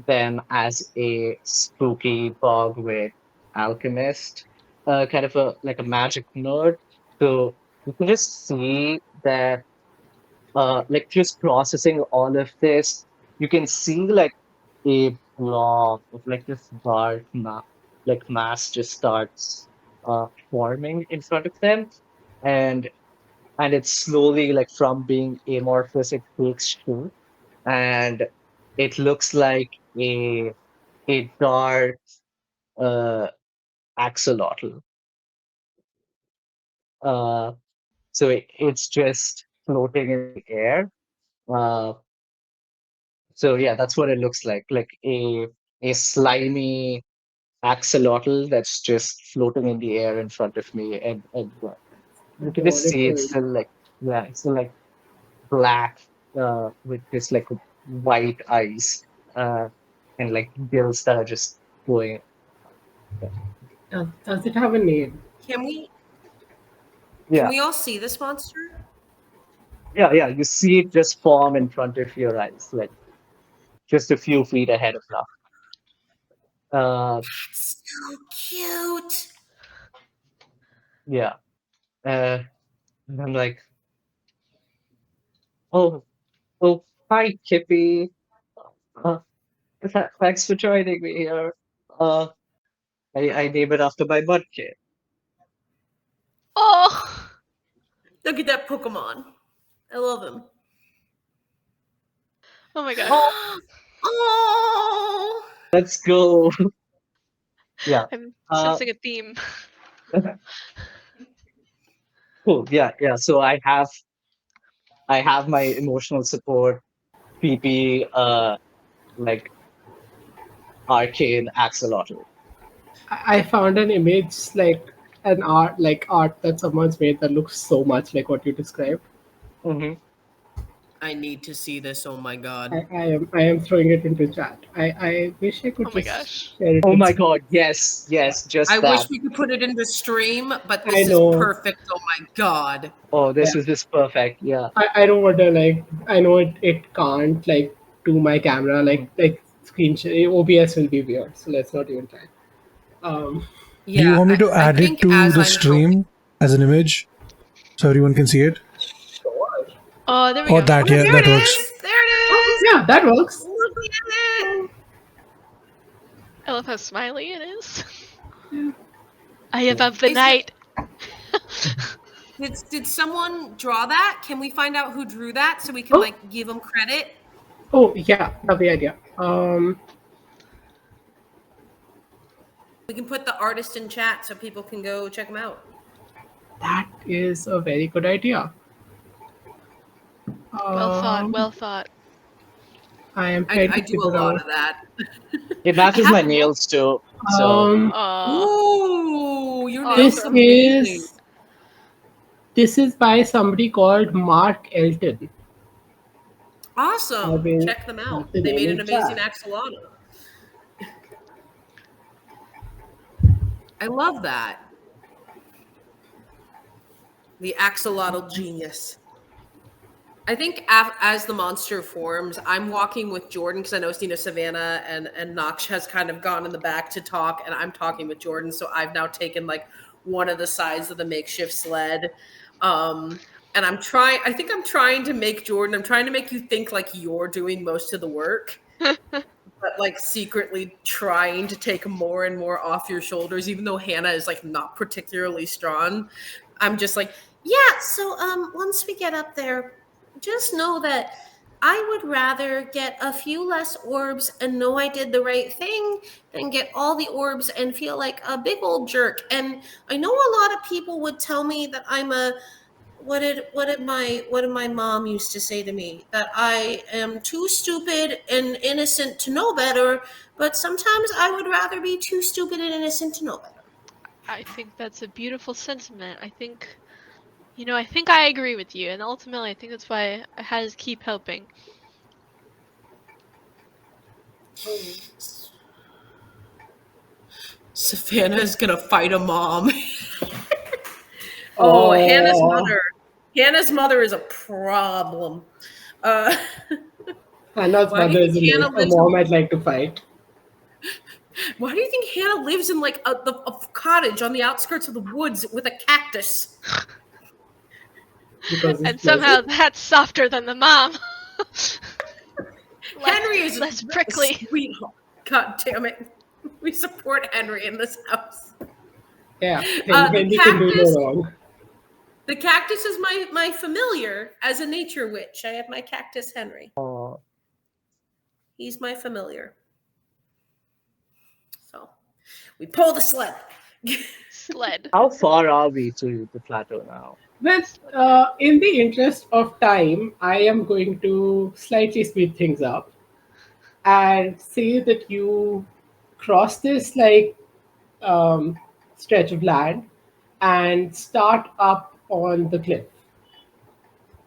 D: them as a spooky bog wit alchemist, kind of a like a magic nerd. So you can just see that, like just processing all of this, you can see like a blob of like this dark like mass just starts forming in front of them, and it's slowly like from being amorphous, it takes shape, and it looks like a dark uh, axolotl. Uh, so it's just floating in the air. Uh, so yeah, that's what it looks like a slimy axolotl that's just floating in the air in front of me, and you can just see it's
A: Adorable.
D: still like, yeah, it's still like black with just like white eyes uh, and like gills that are just going.
A: Does it have a name?
C: Can we can
D: Yeah,
C: we all see this monster?
D: yeah. You see it just form in front of your eyes, like just a few feet ahead of now.
C: So cute.
D: Yeah. And I'm like, oh, oh, hi, Kippy. Uh, thanks for joining me here. Uh, I name it after my mud kid.
B: Oh.
C: Look at that Pokemon. I love him.
B: Oh my gosh.
D: Oh,
C: Oh,
D: let's go. Yeah.
B: I'm
D: Uh,
B: sensing a theme.
D: cool. Yeah. So I have my emotional support PP like arcane axolotl.
A: I found an image like an art that someone's made that looks so much like what you described.
D: Hmm.
C: I need to see this. Oh my god.
A: I am throwing it into chat. I wish I could
B: Oh my
A: just
B: gosh.
A: share it
D: Oh
A: with
D: my
A: someone.
D: god, yes,
C: I
D: just
C: wish
D: that.
C: we could put it into stream, but
A: I
C: this is
A: know.
C: perfect. Oh my god.
D: Oh,
A: Yeah.
D: this is just perfect. Yeah.
A: I don't want to like. I know it can't like do my camera
D: Mhm.
A: like screen share. OBS will be weird, so let's not even try. Um,
E: Do you
C: Yeah,
E: want me to
C: I
E: add it
C: think
E: to
C: as
E: the
C: I'm helping.
E: stream as an image so everyone can see it?
A: sure.
B: Oh, there we
E: Or
B: go.
E: that,
C: Oh,
E: yeah,
C: there it
E: that works.
C: is. There
A: Oh,
C: it is.
A: yeah, that works.
C: Look at it.
B: I love how smiley it is.
A: Yeah.
B: I am
D: Yeah.
B: of the
C: Is it,
B: night.
C: did someone draw that? Can we find out who drew that so we can
A: Oh,
C: like give them credit?
A: oh, yeah, lovely idea.
C: We can put the artist in chat so people can go check them out.
A: That is a very good idea.
B: Well thought,
A: Um,
B: well thought.
A: I am trying
C: I
A: to
C: do a
A: figure
C: lot
A: out.
C: of that.
D: It
C: I
D: matches
C: have
D: my
C: a look.
D: nails too. So
A: Um,
B: Oh,
C: Ooh, your nails
A: this
C: are
B: awesome.
C: amazing.
A: is by somebody called Mark Elton. I
C: Awesome.
A: will
C: Check them out.
A: put the
C: They
A: name
C: made an
A: in
C: amazing
A: chat.
C: axolotl. I love that. The axolotl genius. I think as the monster forms, I'm walking with Jordan because I know Savannah and Nox has kind of gone in the back to talk, and I'm talking with Jordan. So I've now taken like one of the sides of the makeshift sled, and I'm trying. I think I'm trying to make Jordan. I'm trying to make you think like you're doing most of the work, but like secretly trying to take more and more off your shoulders, even though Hannah is like not particularly strong. I'm just like, yeah. So once we get up there, just know that I would rather get a few less orbs and know I did the right thing than get all the orbs and feel like a big old jerk. And I know a lot of people would tell me that I'm a what did my mom used to say to me, that I am too stupid and innocent to know better, but sometimes I would rather be too stupid and innocent to know better.
B: I think that's a beautiful sentiment. I think I agree with you, and ultimately I think that's why I had to keep helping.
C: Savannah's gonna fight a mom. Oh, Hannah's
A: Oh,
C: mother. Hannah's mother is a problem. Uh,
A: Hannah's
C: why do you
A: mother
C: think
A: is
C: Hannah
A: a
C: lives
A: mom
C: in?
A: I'd like to fight
C: Why do you think Hannah lives in like a cottage on the outskirts of the woods with a cactus?
A: because it's
B: And somehow
A: pleasant.
B: that's softer than the mom.
C: Henry is
B: less
C: a
B: prickly.
C: sweetheart. God damn it. We support Henry in this house.
A: Yeah,
C: The
A: Henry can do no
C: cactus.
A: wrong.
C: The cactus is my familiar as a nature witch. I have my cactus Henry.
D: Uh,
C: He's my familiar. So we pull the sled.
B: Sled.
D: how far are we to the plateau now?
A: Well, in the interest of time, I am going to slightly speed things up and say that you cross this um, stretch of land and start up on the cliff.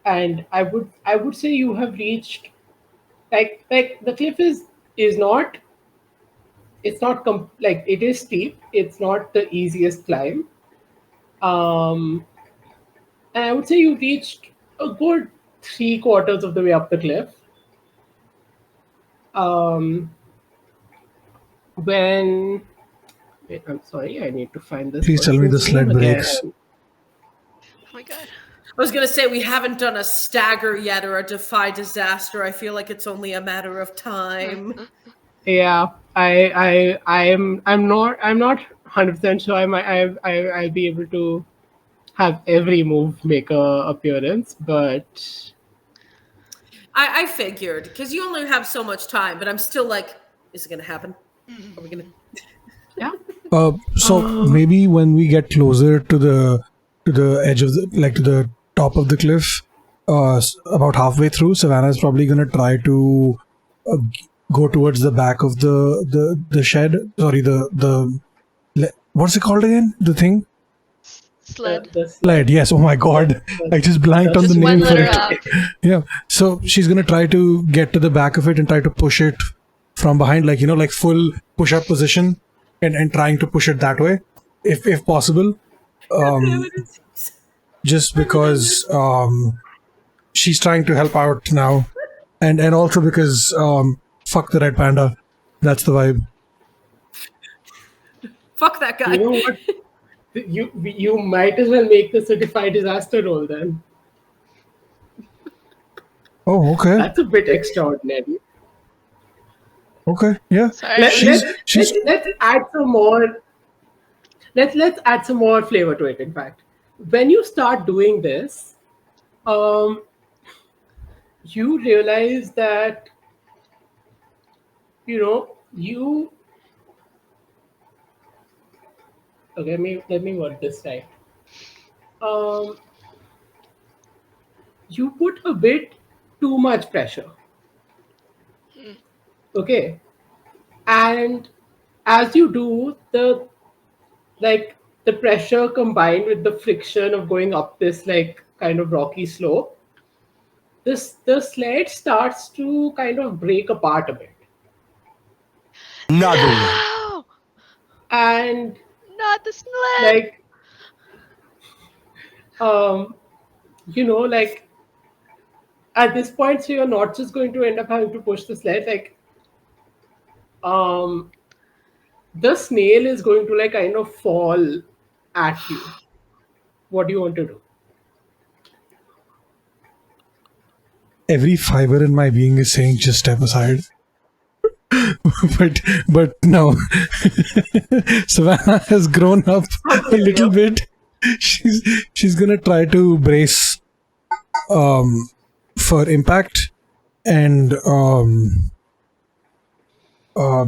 A: And I would say you have reached like the cliff is not, it's not like it is steep. It's not the easiest climb. Um, and I would say you reached a good three-quarters of the way up the cliff. Um, when wait, I'm sorry, I need to find this
E: Please tell me the
A: person's name
E: sled breaks.
A: again.
B: Oh my god.
C: I was gonna say we haven't done a stagger yet or a defy disaster. I feel like it's only a matter of time.
A: Yeah, I'm not 100% sure I'll be able to have every move make a appearance, but
C: I figured because you only have so much time, but I'm still like, is it gonna happen? Are we gonna?
A: yeah.
E: So maybe when we get closer to the edge of the, like to the top of the cliff, about halfway through, Savannah is probably gonna try to uh, go towards the back of the shed. Sorry, what's it called again? The thing?
B: Sled.
A: The
E: Sled.
A: sled.
E: Yes. Oh my God, I just blanked on the
B: Just
E: name
B: one
E: for
B: letter
E: it.
B: up.
E: Yeah. So she's gonna try to get to the back of it and try to push it from behind, like like full push-up position, and trying to push it that way, if possible. Um, just because she's trying to help out now, and also because fuck the red panda. That's the vibe.
C: Fuck that
A: You
C: guy.
A: know what? You might as well make the certified disaster roll then.
E: Oh, okay,
A: That's a bit extraordinary.
E: okay, yeah.
B: Sorry,
A: Let,
B: everybody.
A: let's
E: She's
A: let's add some more. Let's add some more flavor to it. In fact, when you start doing this, um, you realize that you okay. Let me word this right. Um, you put a bit too much pressure.
B: Hmm.
A: Okay, and as you do, the pressure combined with the friction of going up this like kind of rocky slope, the sled starts to kind of break apart a bit.
F: Another one.
B: No!
A: And
B: Not the sled!
A: like um like at this point, so you're not just going to end up having to push the sled. Like, the snail is going to like kind of fall at you. What do you want to do?
E: Every fiber in my being is saying just step aside. but no. Savannah has grown up a little bit. She's gonna try to brace for impact and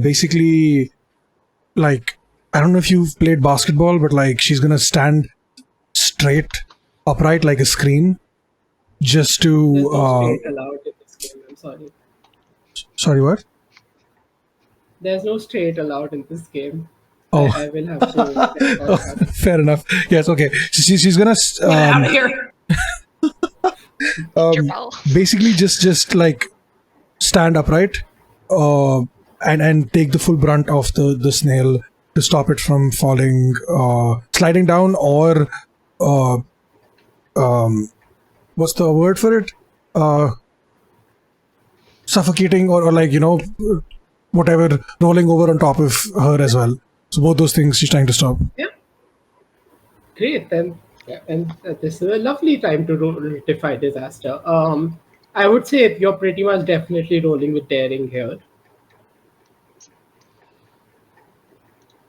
E: basically, like, I don't know if you've played basketball, but like she's gonna stand straight upright like a screen just
A: There's
E: to
A: no straight allowed in this game. I'm sorry.
E: sorry, what?
A: There's no straight allowed in this game.
E: Oh.
A: I will have to check on that.
E: Fair enough. Yes, okay. She's gonna
C: Get out of here.
B: Jabal.
E: basically just like stand upright and take the full brunt of the snail to stop it from falling, sliding down, or what's the word for it? Suffocating, or like, whatever, rolling over on top of her as well. So both those things she's trying to stop.
A: Yeah. Great. Then, yeah, and this is a lovely time to defy disaster. I would say you're pretty much definitely rolling with daring here.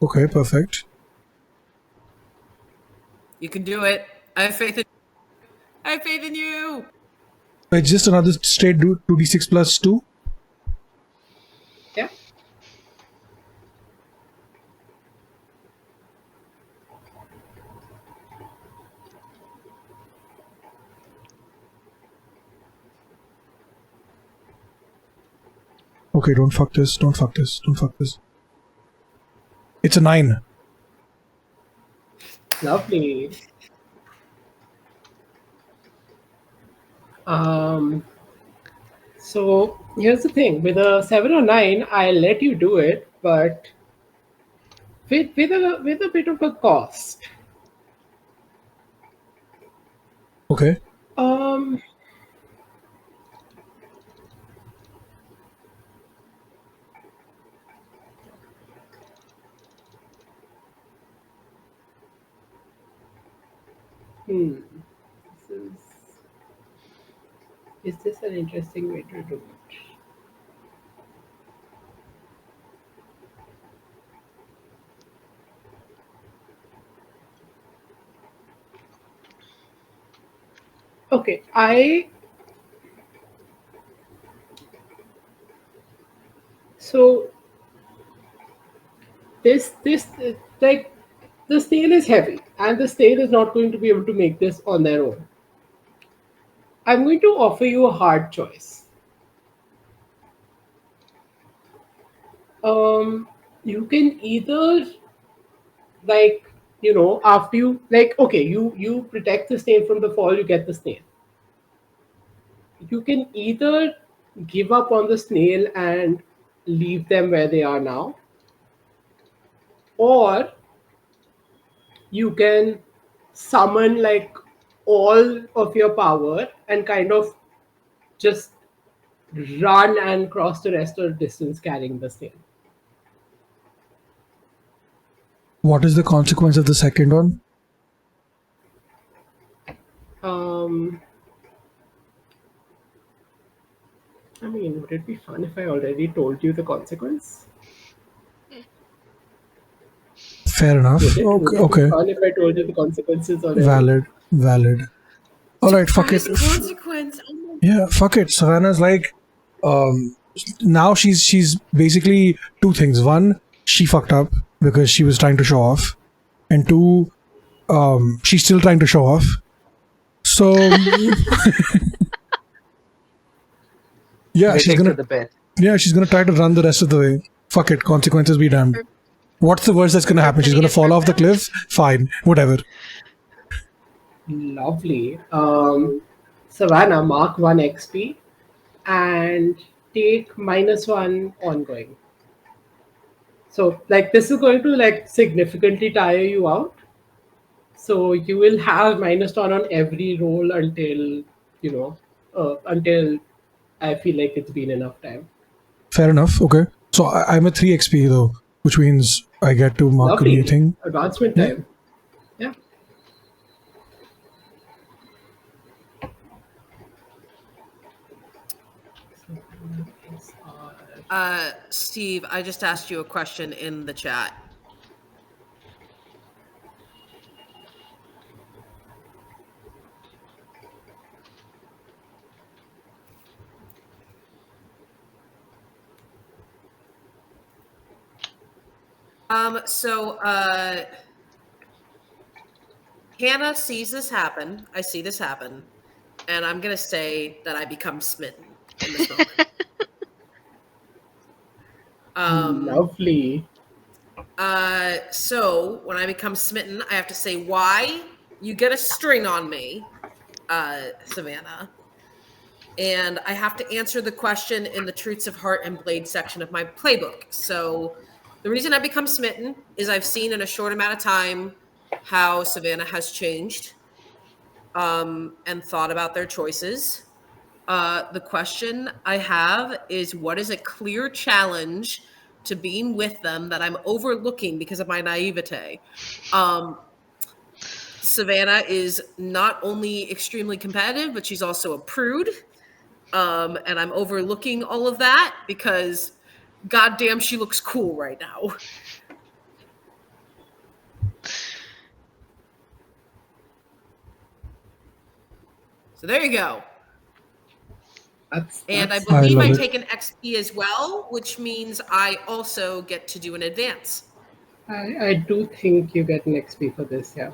E: Okay, perfect.
C: You can do it. I have faith in you.
E: It's just another straight 2d6 plus 2.
A: Yeah.
E: Okay, don't fuck this. Don't fuck this. Don't fuck this. It's a 9.
A: Lovely. So here's the thing: with a 7 or 9, I'll let you do it, but with a bit of a cost.
E: Okay.
A: Is this an interesting way to do it? Okay, so this like, the snail is heavy, and the snail is not going to be able to make this on their own. I'm going to offer you a hard choice. You can either, like, after you, like, okay, you protect the snail from the fall, you get the snail. You can either give up on the snail and leave them where they are now, or you can summon like all of your power and kind of just run and cross the rest of the distance carrying the snail.
E: What is the consequence of the second one?
A: I mean, would it be fun if I already told you the consequence?
E: Fair enough.
A: Would it
E: Okay.
A: be fun if I told you the consequences already?
E: Valid. All right, fuck it.
C: Consequence.
E: Yeah, fuck it. Savannah's like, now she's basically two things. One, she fucked up because she was trying to show off, and two, she's still trying to show off. So, yeah, she's gonna try to run the rest of the way. Fuck it, consequences be damned. What's the worst that's gonna happen? She's gonna fall off the cliff. Fine, whatever.
A: Lovely. Savannah, mark 1 XP and take -1 ongoing. So, like, this is going to like significantly tire you out. So you will have -1 on every roll until until I feel like it's been enough time.
E: Fair enough. Okay. So I'm at 3 XP though, which means I get to mark a new
A: Lovely.
E: thing.
A: Advancement
E: Yeah.
A: time. Yeah.
C: Steve, I just asked you a question in the chat. So Hannah sees this happen. I see this happen. And I'm going to say that I become smitten in this moment.
A: Lovely.
C: So when I become smitten, I have to say why. You get a string on me, Savannah. And I have to answer the question in the Truths of Heart and Blade section of my playbook. So the reason I become smitten is I've seen in a short amount of time how Savannah has changed and thought about their choices. The question I have is, what is a clear challenge to being with them that I'm overlooking because of my naivete? Savannah is not only extremely competitive, but she's also a prude. And I'm overlooking all of that because goddamn, she looks cool right now. So there you go. And I
A: That's
C: believe
E: love
C: I
E: it.
C: take an XP as well, which means I also get to do an advance.
A: I do think you get an XP for this, yeah.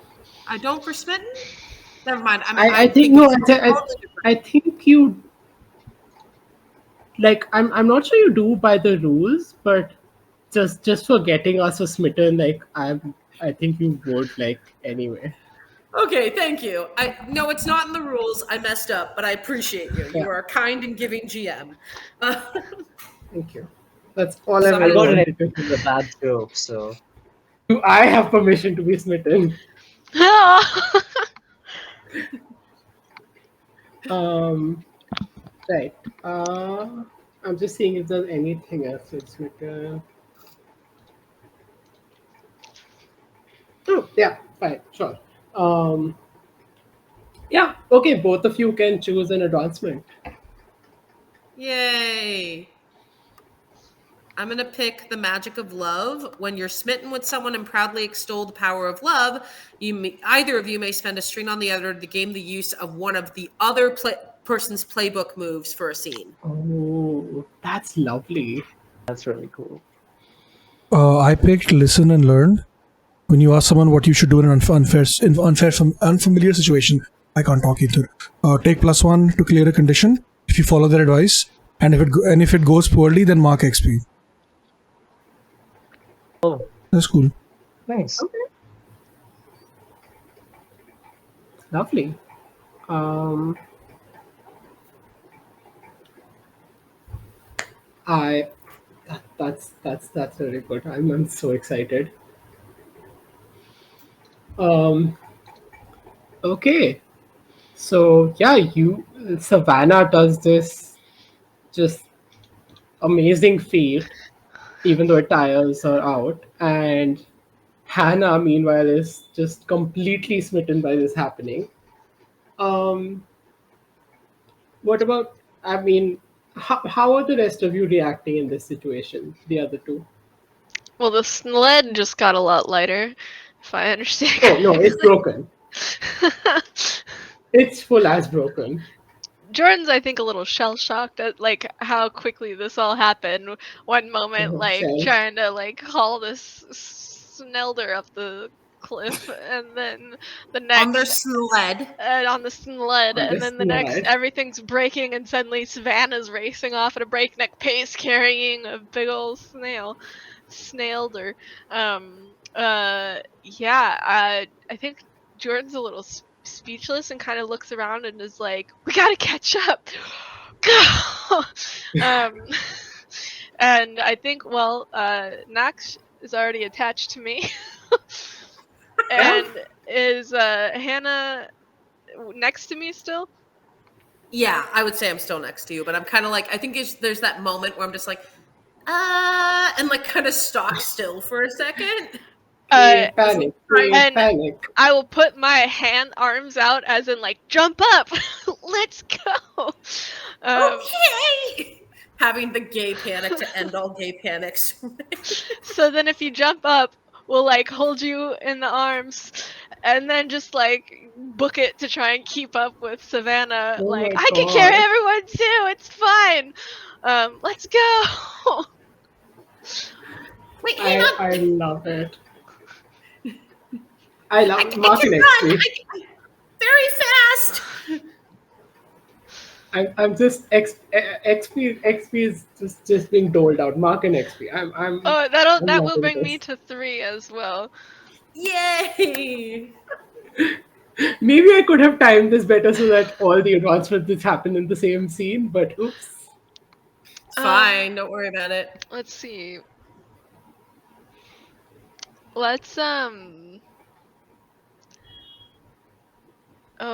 C: I don't for smitten? Never mind.
A: I
C: I'm
A: think
C: thinking
A: no,
C: something totally different.
A: I think you like I'm not sure you do by the rules, but just for getting us a smitten, like I think you would like anyway.
C: Okay, thank you. No, it's not in the rules. I messed up, but I appreciate you.
A: Yeah.
C: You are a kind and giving GM.
A: Thank you. That's all I
C: So
D: I
A: really
D: got an
A: wanted to
D: XP for the
A: hear.
D: bad joke, so
A: Do I have permission to be smitten? Um, right. I'm just seeing if there's anything else with smitten. Oh, yeah, fine, sure. Yeah, okay, both of you can choose an advancement.
C: Yay. I'm going to pick the magic of love. When you're smitten with someone and proudly extol the power of love, either of you may spend a string on the other to gain the use of one of the other person's playbook moves for a scene.
A: Oh, that's lovely.
D: that's really cool.
E: I picked listen and learn. When you ask someone what you should do in an unfamiliar situation, I can't talk either. Take +1 to clear a condition if you follow their advice, and if it goes poorly, then mark XP.
D: Oh,
E: That's cool.
D: nice.
A: Okay, lovely. Um, I that's really good. I'm so excited. Um, okay, so yeah, you Savannah does this just amazing feat, even though it tires her out, and Hannah, meanwhile, is just completely smitten by this happening. Um, what about? I mean, how are the rest of you reacting in this situation? The other two.
B: Well, the sled just got a lot lighter, if I understand
A: Oh no, it's broken.
B: correctly.
A: It's full as broken.
B: Jordan's, I think, a little shell shocked at like how quickly this all happened. One moment,
A: Oh,
B: like
A: shell.
B: trying to like haul this Snelder up the cliff, and then the
C: On their
B: next
C: sled.
B: on the sled,
A: On
B: and
A: this
B: then the next
A: slide.
B: everything's breaking, and suddenly Savannah's racing off at a breakneck pace, carrying a big old snailder. Yeah, I think Jordan's a little speechless and kind of looks around and is like, "We gotta catch up." um, and I think, well, Nax is already attached to me,
A: Yeah.
B: and is Hannah next to me still?
C: Yeah, I would say I'm still next to you, but I'm kind of like, I think there's that moment where I'm just like, and like kind of stock still for a second.
B: Uh,
A: Create panic.
C: Right.
A: Create
B: and
A: panic.
B: I will put my arms out, as in like jump up, let's go.
C: Okay. Having the gay panic to end all gay panics.
B: So then if you jump up, we'll like hold you in the arms and then just like book it to try and keep up with Savannah.
A: Oh
B: Like,
A: my
B: I can carry
A: god.
B: everyone too, it's fine. Let's go.
C: Wait, hang on.
A: I love it. I
C: I
A: love
C: can
A: Mark and
C: run.
A: XP.
C: Very fast.
A: I'm just XP is just being doled out. Mark and XP.
B: Oh,
A: I'm
B: that will
A: loving
B: bring me
A: this.
B: to 3 as well.
C: Yay.
A: Maybe I could have timed this better so that all the advancements just happen in the same scene, but oops.
C: It's fine. Don't worry about it.
B: Let's see. Let's Oh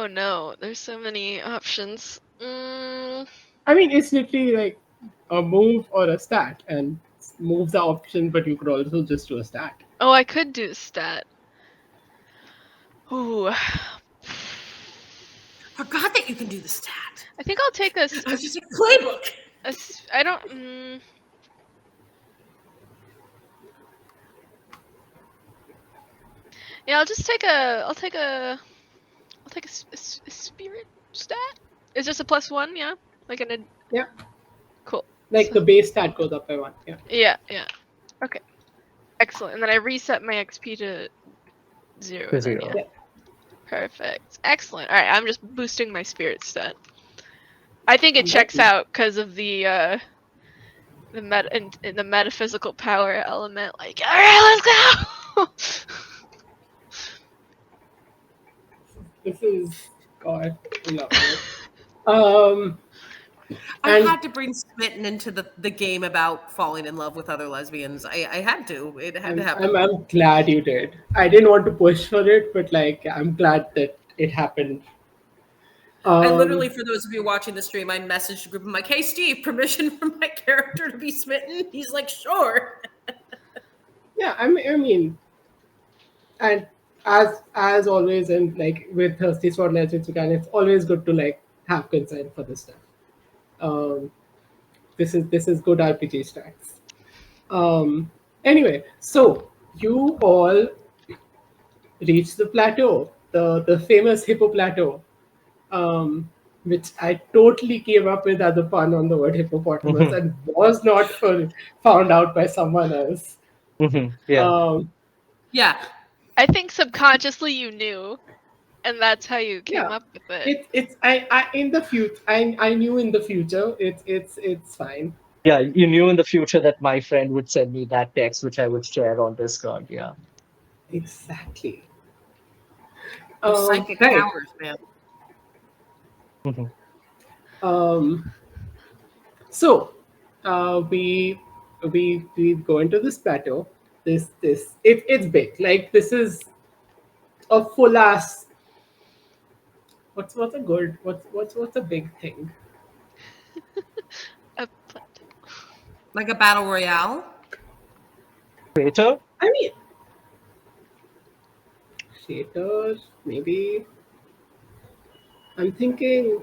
B: no, there's so many options.
A: I mean, it's literally like a move or a stat, and moves are option, but you could also just do a stat.
B: Oh, I could do stat. Ooh.
C: Forgot that you can do the stat.
B: I think I'll take
C: I was just like, playbook.
B: I don't. Yeah, I'll just take a. I'll take a spirit stat. Is this a +1? Yeah, like in a.
A: Yeah,
B: Cool.
A: like
B: So-
A: the base stat goes up by 1. Yeah.
B: Yeah. Okay. Excellent. And then I reset my XP to 0.
D: To
B: Then,
D: 0.
B: yeah. Perfect. Excellent. All right, I'm just boosting my spirit stat. I think it checks
A: Lovely.
B: out because of the the metaphysical power element. Like, all right, let's go.
A: This is God. I love it. Um,
C: I
A: and
C: had to bring Smitten into the game about falling in love with other lesbians. I had to. It had to happen.
A: I'm glad you did. I didn't want to push for it, but like I'm glad that it happened.
C: I literally,
A: Um,
C: for those of you watching the stream, I messaged a group. I'm like, "Hey, Steve, permission for my character to be smitten?" He's like, "Sure."
A: yeah, I mean, and as always, and like with Thirsty Sword Legends, it's always good to like have consent for this stuff. Um, this is good RPG stats. Anyway, so you all reach the plateau, the famous hippo plateau, which I totally came up with as a pun on the word hippopotamus and was not found out by someone else.
D: Yeah.
C: Yeah.
B: I think subconsciously you knew, and that's how you came
A: Yeah,
B: up with it.
A: it's I in the future I knew in the future it's fine.
D: Yeah, you knew in the future that my friend would send me that text, which I would share on Discord. Yeah.
A: Exactly.
C: Those psychic
A: Right.
C: powers, man.
D: Mhm.
A: Um, so we go into this plateau. It's big. Like this is a full ass. What's a good what's a big thing?
B: A
C: Like a battle royale.
D: Crater?
A: I mean, theater maybe. I'm thinking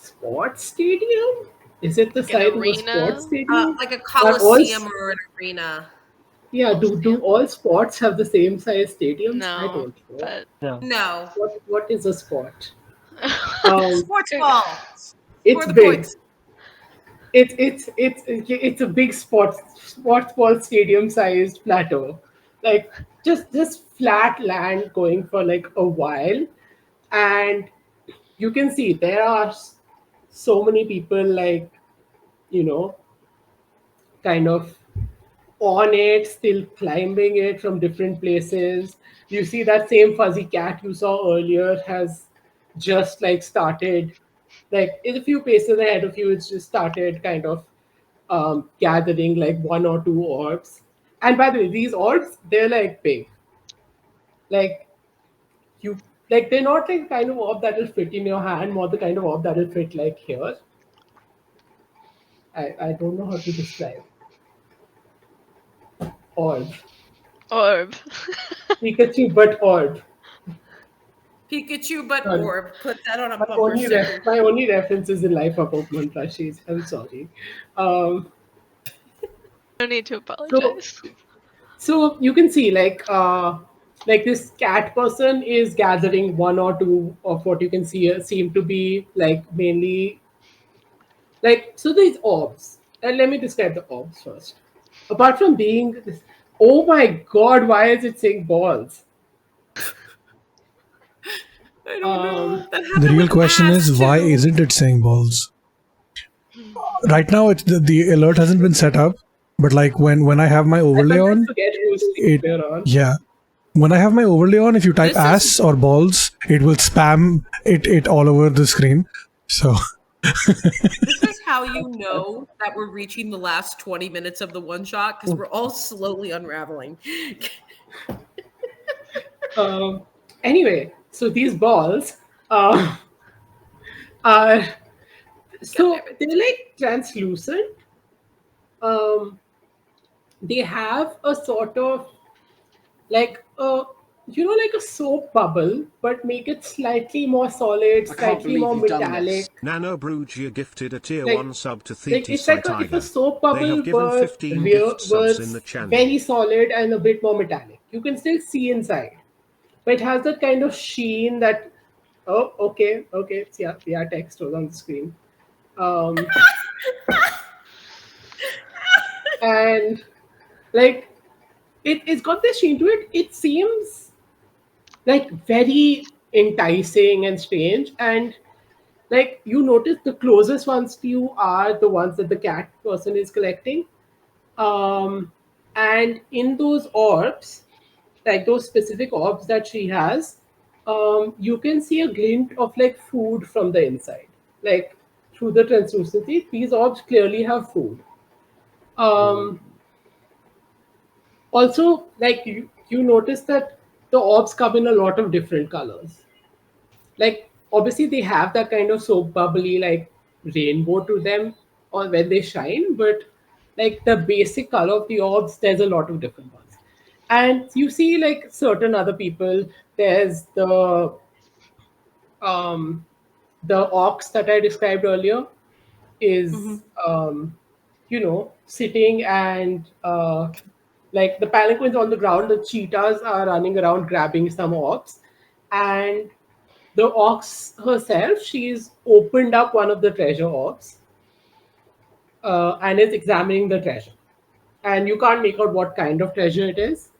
A: sports stadium. Is it the
B: Like an
A: size of a sports
B: arena?
A: stadium?
C: Like a
A: Are all
C: coliseum or an arena.
A: do all sports have the same size stadiums? I
B: No,
A: don't know.
B: but
D: Yeah.
C: No.
A: What is a sport? Um,
C: Sports ball.
A: it's
C: For the
A: big.
C: points.
A: It's a big sports ball stadium sized plateau, like just flat land going for like a while, and you can see there are so many people like you know kind of on it, still climbing it from different places. You see that same fuzzy cat you saw earlier has just like started, like in a few paces ahead of you, it's just started kind of gathering like one or two orbs. And by the way, these orbs, they're like big. Like you like they're not like kind of orb that will fit in your hand, more the kind of orb that will fit like here. I don't know how to describe orb.
B: Orb.
A: Pikachu, but orb.
C: Pikachu, but
A: Sorry.
C: orb. Put that on a bumper sticker.
A: My only references in life are Pokemon plushies. I'm sorry. Um,
B: No need to
A: so
B: apologize.
A: so you can see like this cat person is gathering one or two of what you can see seem to be like mainly like so these orbs. And let me describe the orbs first. Apart from being this, oh my god, why is it saying balls?
C: I don't
A: Um,
C: know. That
E: The
C: happened
E: real
C: with
E: question
C: ass
E: is why
C: too.
E: isn't it saying balls? Right now, it's the alert hasn't been set up, but like when I have my
A: I
E: overlay
A: sometimes
E: on,
A: forget whose screen
E: it
A: we're on.
E: yeah. When I have my overlay on, if you type
C: This is
E: ass or balls, it will spam it all over the screen. So
C: this is how you know that we're reaching the last 20 minutes of the one shot because we're all slowly unraveling.
A: Um, anyway, so these balls uh, are
C: God damn
A: so
C: it.
A: they're like translucent. Um, they have a sort of like a like a soap bubble, but make it slightly more solid,
G: I can't
A: slightly
G: believe
A: more
G: you've done this.
A: metallic.
H: Nano Brugia gifted a tier
A: Like
H: 1 sub to
A: it's
H: Thetis
A: like if a
H: Tiger.
A: soap
H: They
A: bubble
H: have given
A: were
H: 15
A: real
H: gift subs in the
A: was
H: channel.
A: very solid and a bit more metallic. You can still see inside, but it has that kind of sheen that oh okay it's, yeah text was on the screen. Um, and like it's got this sheen to it. It seems like very enticing and strange. And like you notice the closest ones to you are the ones that the cat person is collecting. And in those orbs, like those specific orbs that she has, you can see a glint of like food from the inside. Like through the translucency, these orbs clearly have food. Um, Also, like you notice that the orbs come in a lot of different colors. Like obviously they have that kind of soap bubbly like rainbow to them or when they shine, but like the basic color of the orbs, there's a lot of different ones. And you see like certain other people, there's um the ox that I described earlier is sitting and like the palanquin's on the ground, the cheetahs are running around grabbing some orbs, and the ox herself, she's opened up one of the treasure orbs and is examining the treasure. And you can't make out what kind of treasure it is,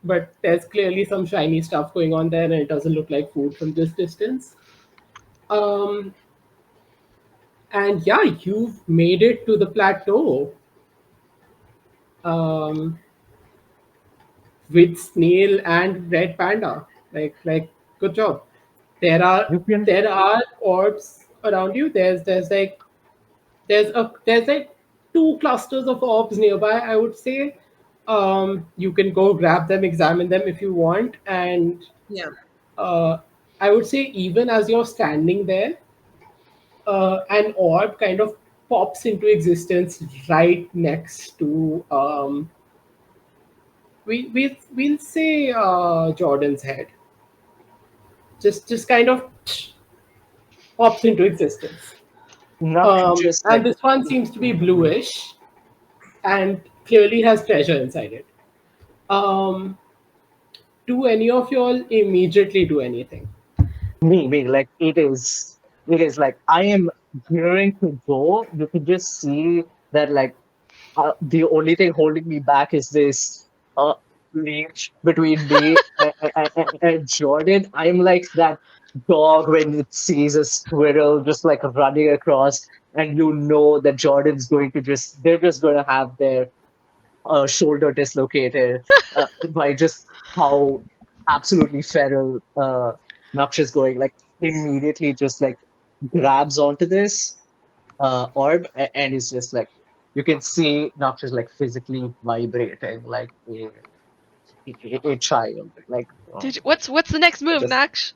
A: but there's clearly some shiny stuff going on there, and it doesn't look like food from this distance. Um, and yeah, you've made it to the plateau um, with snail and red panda. Good job. There are
D: You can
A: there are orbs around you. There's like two clusters of orbs nearby. I would say you can go grab them, examine them if you want, and
C: Yeah.
A: uh, I would say even as you're standing there, an orb kind of pops into existence right next to we'll say Jordan's head. Just kind of pops into existence.
D: not just
A: And
D: like
A: this one seems to be bluish and clearly has treasure inside it. Um, do any of y'all immediately do anything?
D: me, like it is like I am gearing to go. You can just see that like the only thing holding me back is this leash between me and Jordan. I'm like that dog when it sees a squirrel just like running across, and you know that Jordan's going to they're just going to have their shoulder dislocated by just how absolutely feral Naksh is going. Like immediately just like grabs onto this orb and is just like you can see Noxus like physically vibrating like a child. Like,
B: What's the next move,
D: just
B: Naksh?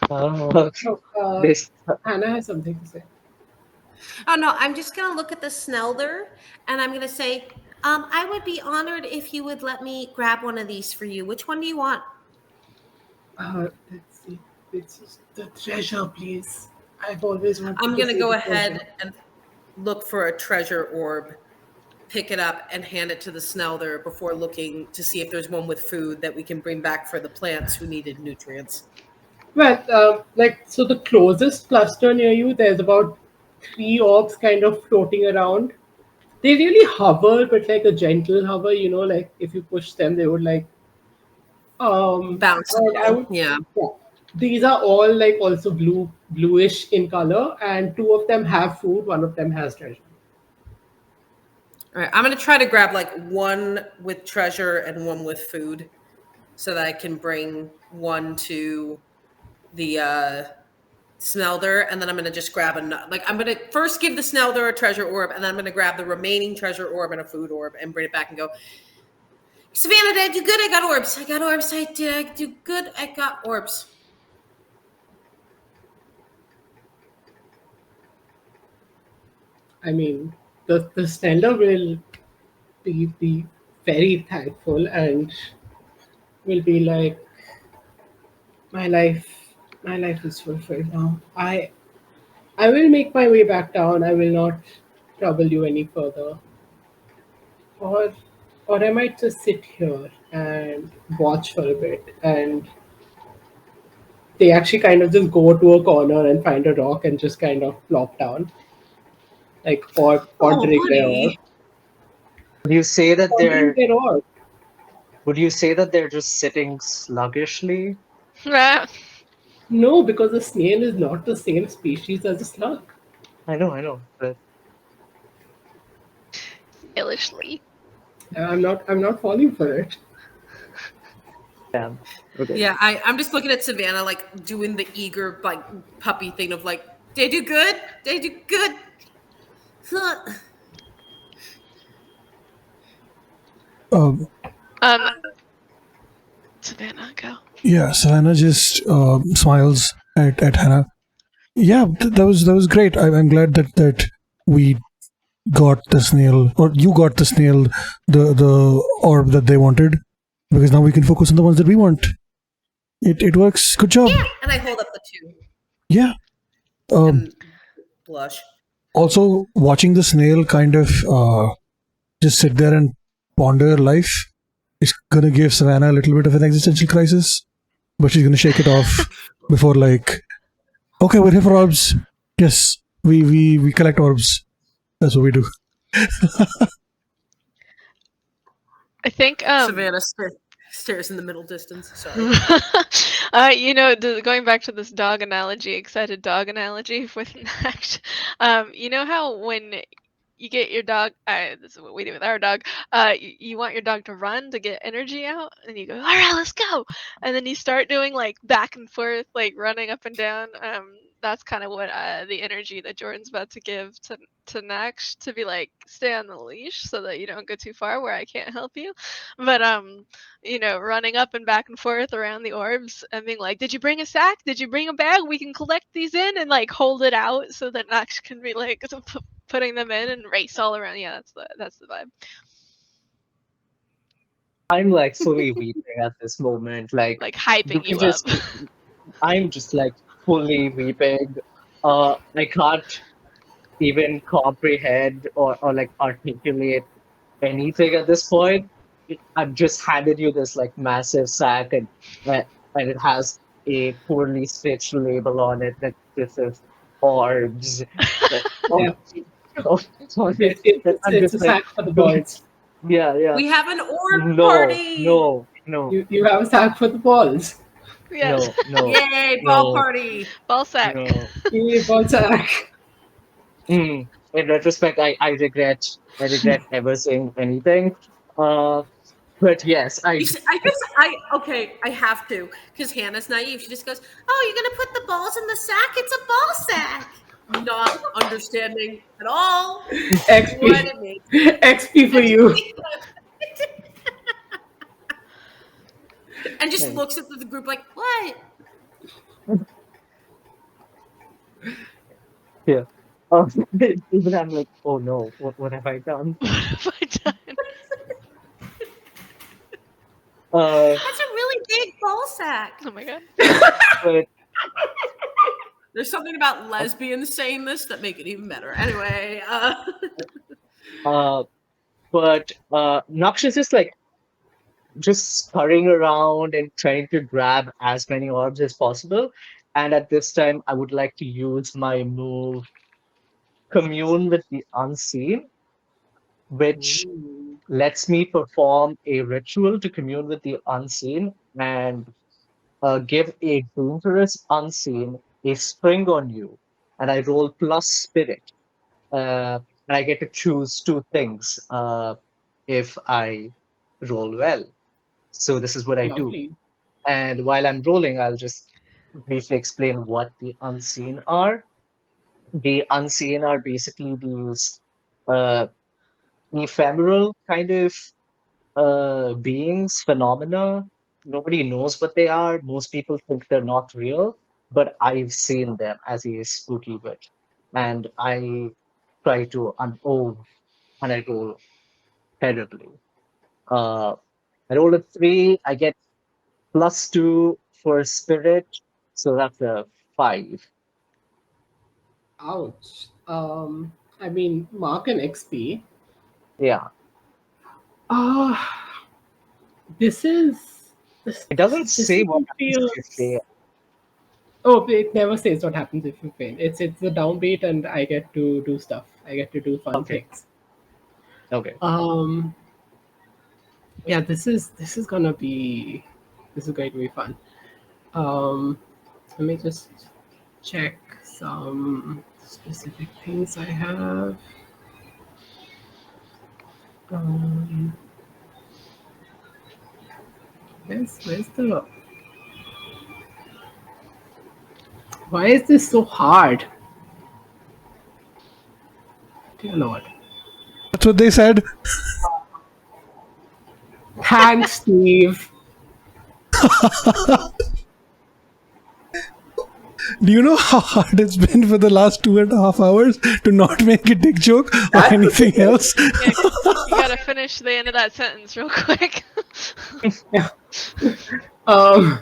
D: uh,
A: Oh,
D: this.
A: Hannah has something to say.
C: Oh no, I'm just gonna look at the Snelder and I'm gonna say, I would be honored if you would let me grab one of these for you. Which one do you want?
A: Let's see. It's just the treasure, please. I've always wanted
C: I'm
A: to
C: gonna
A: see
C: go
A: the
C: ahead
A: treasure.
C: and look for a treasure orb, pick it up, and hand it to the Snelder before looking to see if there's one with food that we can bring back for the plants who needed nutrients.
A: Well, so the closest cluster near you, there's about 3 orcs kind of floating around. They really hover, but like a gentle hover, like if you push them, they would like,
C: Bounce a
A: I
C: little.
A: would,
C: Yeah.
A: yeah. These are all like also bluish in color, and 2 of them have food, 1 of them has treasure.
C: All right. I'm gonna try to grab like one with treasure and one with food so that I can bring one to the Snelder, and then I'm gonna just grab I'm gonna first give the Snelder a treasure orb, and then I'm gonna grab the remaining treasure orb and a food orb and bring it back and go, Savannah, did I do good? I got orbs. I got orbs. Did I do good? I got orbs.
A: I mean, the Stellar will be very thankful and will be like, my life, my life is fulfilled now. I will make my way back down. I will not trouble you any further. Or I might just sit here and watch for a bit. And they actually kind of just go to a corner and find a rock and just kind of plop down, like
C: Oh,
A: pondering their orb.
C: honey.
D: Would you say that
A: Pondering
D: they're
A: their orb.
D: would you say that they're just sitting sluggishly?
A: No, because a snail is not the same species as a slug.
D: I know, but
B: Illishly.
A: I'm not falling for it.
D: damn. Okay.
C: Yeah, I'm just looking at Savannah, like doing the eager, like puppy thing of like, did I do good? Did I do good? Huh.
E: Um,
B: Um, Savannah, go.
E: yeah, Savannah just smiles at Hannah. Yeah, that was great. I'm glad that we got the snail, or you got the snail, the orb that they wanted, because now we can focus on the ones that we want. It works. Good job.
C: And I hold up the two
E: Yeah.
C: and blush.
E: Also, watching the snail kind of just sit there and ponder life is gonna give Savannah a little bit of an existential crisis, but she's gonna shake it off before, like, okay, we're here for orbs. Yes, we collect orbs. That's what we do.
B: I think
C: Savannah stares in the middle distance. Sorry.
B: going back to this dog analogy, excited dog analogy with Nash. You know how when you get your dog, this is what we do with our dog. You want your dog to run to get energy out, and you go, all right, let's go, and then you start doing like back and forth, like running up and down. That's kind of what the energy that Jordan's about to give to Nax, to be like, stay on the leash so that you don't go too far where I can't help you. But running up and back and forth around the orbs and being like, did you bring a sack? Did you bring a bag? We can collect these in, and like hold it out so that Nax can be like putting them in and race all around. Yeah, that's the vibe.
D: I'm like fully weeping at this moment. Like,
B: Like hyping
D: you
B: you up.
D: just I'm just like fully weeping. I can't even comprehend or like articulate anything at this point. I've just handed you this like massive sack, and it has a poorly stitched label on it that this is orbs. Like, oh,
A: Yeah,
D: oh, I'm
A: it's
D: just
A: a
D: like,
A: sack for the boys.
D: yeah.
C: We have an orb
D: No,
C: party.
D: no,
A: You have a sack for the balls.
B: Yes.
D: no,
C: Yay, ball
D: no,
C: party.
B: Ball sack.
D: no.
A: Yay, ball sack.
D: In retrospect, I regret ever saying anything. Uh, but yes,
C: You see, I have to, because Hannah's naive. She just goes, oh, you're going to put the balls in the sack? It's a ball sack. Not understanding at all what
A: XP.
C: it means.
A: XP for you.
C: And just
D: Thanks.
C: looks at the group like, what?
D: Yeah. Even I'm like, oh no, what have I done?
B: What have I done?
D: Uh,
C: That's a really big ball sack.
B: Oh my god.
D: but
C: There's something about lesbians saying this that make it even better. Anyway,
D: uh, Noxious is like just scurrying around and trying to grab as many orbs as possible. And at this time, I would like to use my move Commune with the Unseen, which
A: Ooh.
D: lets me perform a ritual to commune with the unseen and give a dangerous unseen a spring on you. And I roll plus spirit. And I get to choose two things if I roll well. So this is what I do.
A: Lovely.
D: And while I'm rolling, I'll just briefly explain what the unseen are. The unseen are basically these uh, ephemeral kind of beings, phenomena. Nobody knows what they are. Most people think they're not real, but I've seen them as a spooky witch. And I try to and I roll terribly. Uh, I roll a 3, I get +2 for spirit, so that's a 5.
A: Ouch. I mean, mark an XP.
D: Yeah.
A: Ah, this is this
D: It
A: this
D: doesn't
A: this
D: say what
A: even
D: happens if you
A: feels.
D: fail.
A: Oh, it never says what happens if you fail. It's a downbeat, and I get to do stuff. I get to do fun
D: Okay.
A: things.
D: Okay.
A: Um, yeah, this is going to be fun. Um, let me just check some specific things I have. Um, where's the why is this so hard? Dear Lord.
E: That's what they said.
A: Thanks, Steve.
E: Do you know how hard it's been for the last 2.5 hours to not make a dick joke or
A: That's the
E: anything
A: thing.
E: else?
B: Yeah, you gotta finish the end of that sentence real quick.
A: Yeah. Um,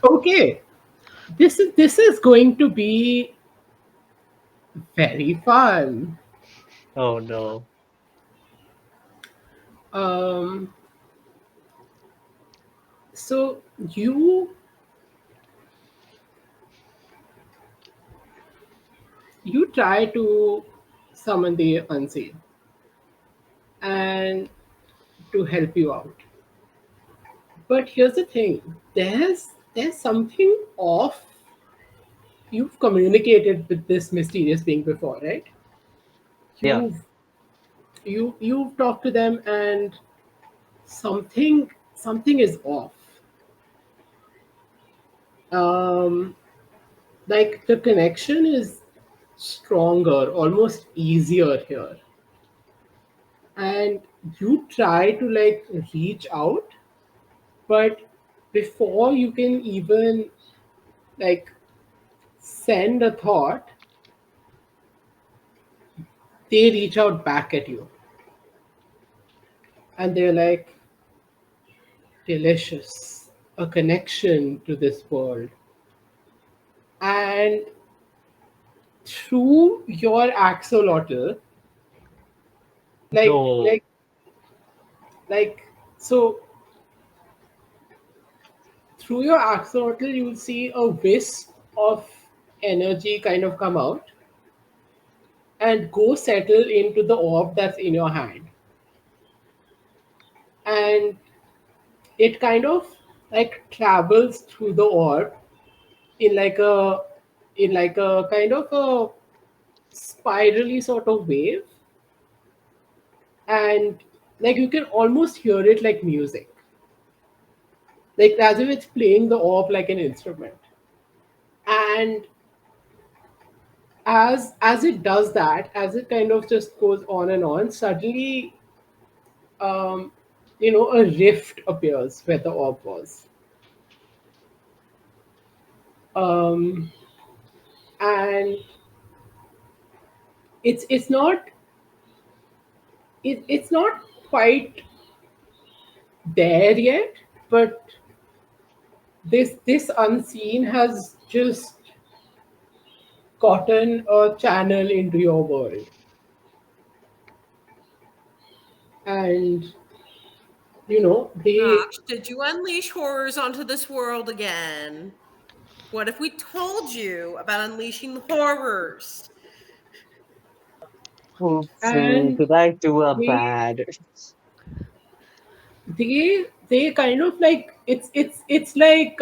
A: okay. This is going to be very fun.
D: Oh no.
A: Um, so you try to summon the unseen and to help you out. But here's the thing: there's something off. You've communicated with this mysterious being before, right?
D: Yeah.
A: You've you've talked to them, and something is off. Um, like the connection is stronger, almost easier here, and you try to like reach out, but before you can even like send a thought, they reach out back at you, and they're like, delicious, a connection to this world. And through your axolotl, like
D: No.
A: like like so through your axolotl you'll see a wisp of energy kind of come out and go settle into the orb that's in your hand. And it kind of like travels through the orb in like a kind of a spirally sort of wave, and like you can almost hear it like music, like as if it's playing the orb like an instrument. And as it does that, as it kind of just goes on and on, suddenly um, a rift appears where the orb was. Um, and it's not it's not quite there yet, but this unseen has just gotten a channel into your world, and they
C: Nox, did you unleash horrors onto this world again? What if we told you about unleashing horrors?
D: Oopsie,
A: and
D: did I do a
A: they
D: bad?
A: they kind of like it's like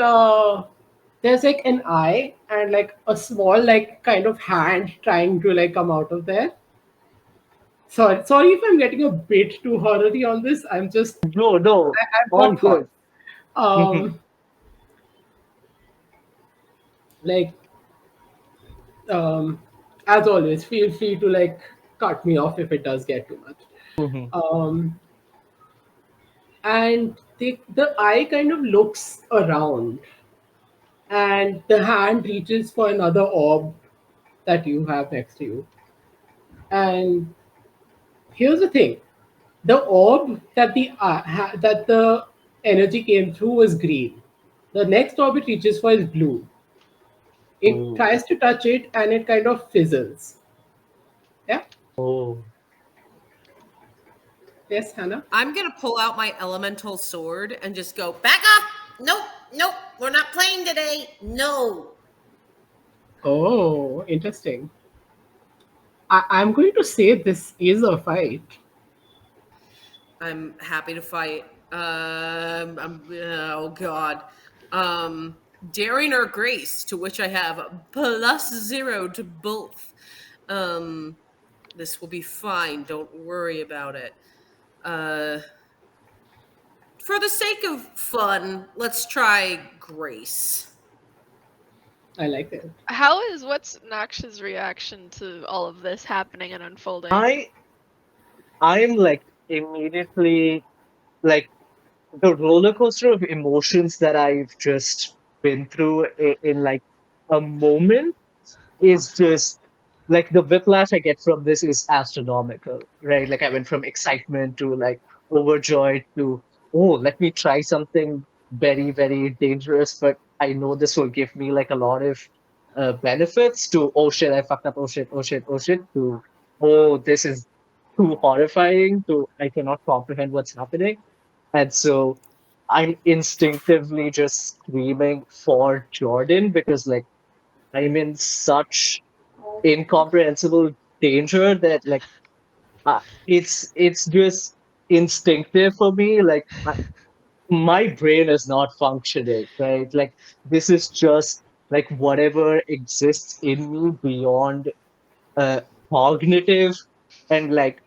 A: there's like an eye and like a small like kind of hand trying to like come out of there. Sorry if I'm getting a bit too horror-y on this.
D: No, no,
A: I've
D: all
A: got
D: good.
A: thoughts. Um, like um, as always, feel free to like cut me off if it does get too much. Um, and the eye kind of looks around, and the hand reaches for another orb that you have next to you. And here's the thing: the orb that the energy came through was green. The next orb it reaches for is blue. It
D: Oh,
A: tries to touch it, and it kind of fizzles. Yeah.
D: oh.
A: Yes, Hannah.
C: I'm gonna pull out my elemental sword and just go, back off! Nope, nope, we're not playing today. No.
A: Oh, interesting. I'm going to say this is a fight.
C: I'm happy to fight. Oh god. Daring or grace, to which I have +0 to both. This will be fine. Don't worry about it. For the sake of fun, let's try grace.
A: I like it.
B: What's Nox's reaction to all of this happening and unfolding?
D: I I'm like immediately like the roller coaster of emotions that I've just been through in like a moment is just like the whiplash I get from this is astronomical, right? Like I went from excitement to like overjoyed to, oh, let me try something very, very dangerous, but I know this will give me like a lot of benefits to, oh shit, I fucked up, oh shit, oh shit, oh shit, to, oh, this is too horrifying, to, I cannot comprehend what's happening. And so I'm instinctively just screaming for Jordan because like I'm in such incomprehensible danger that like it's just instinctive for me. Like my brain is not functioning, right? Like this is just like whatever exists in me beyond uh cognitive and like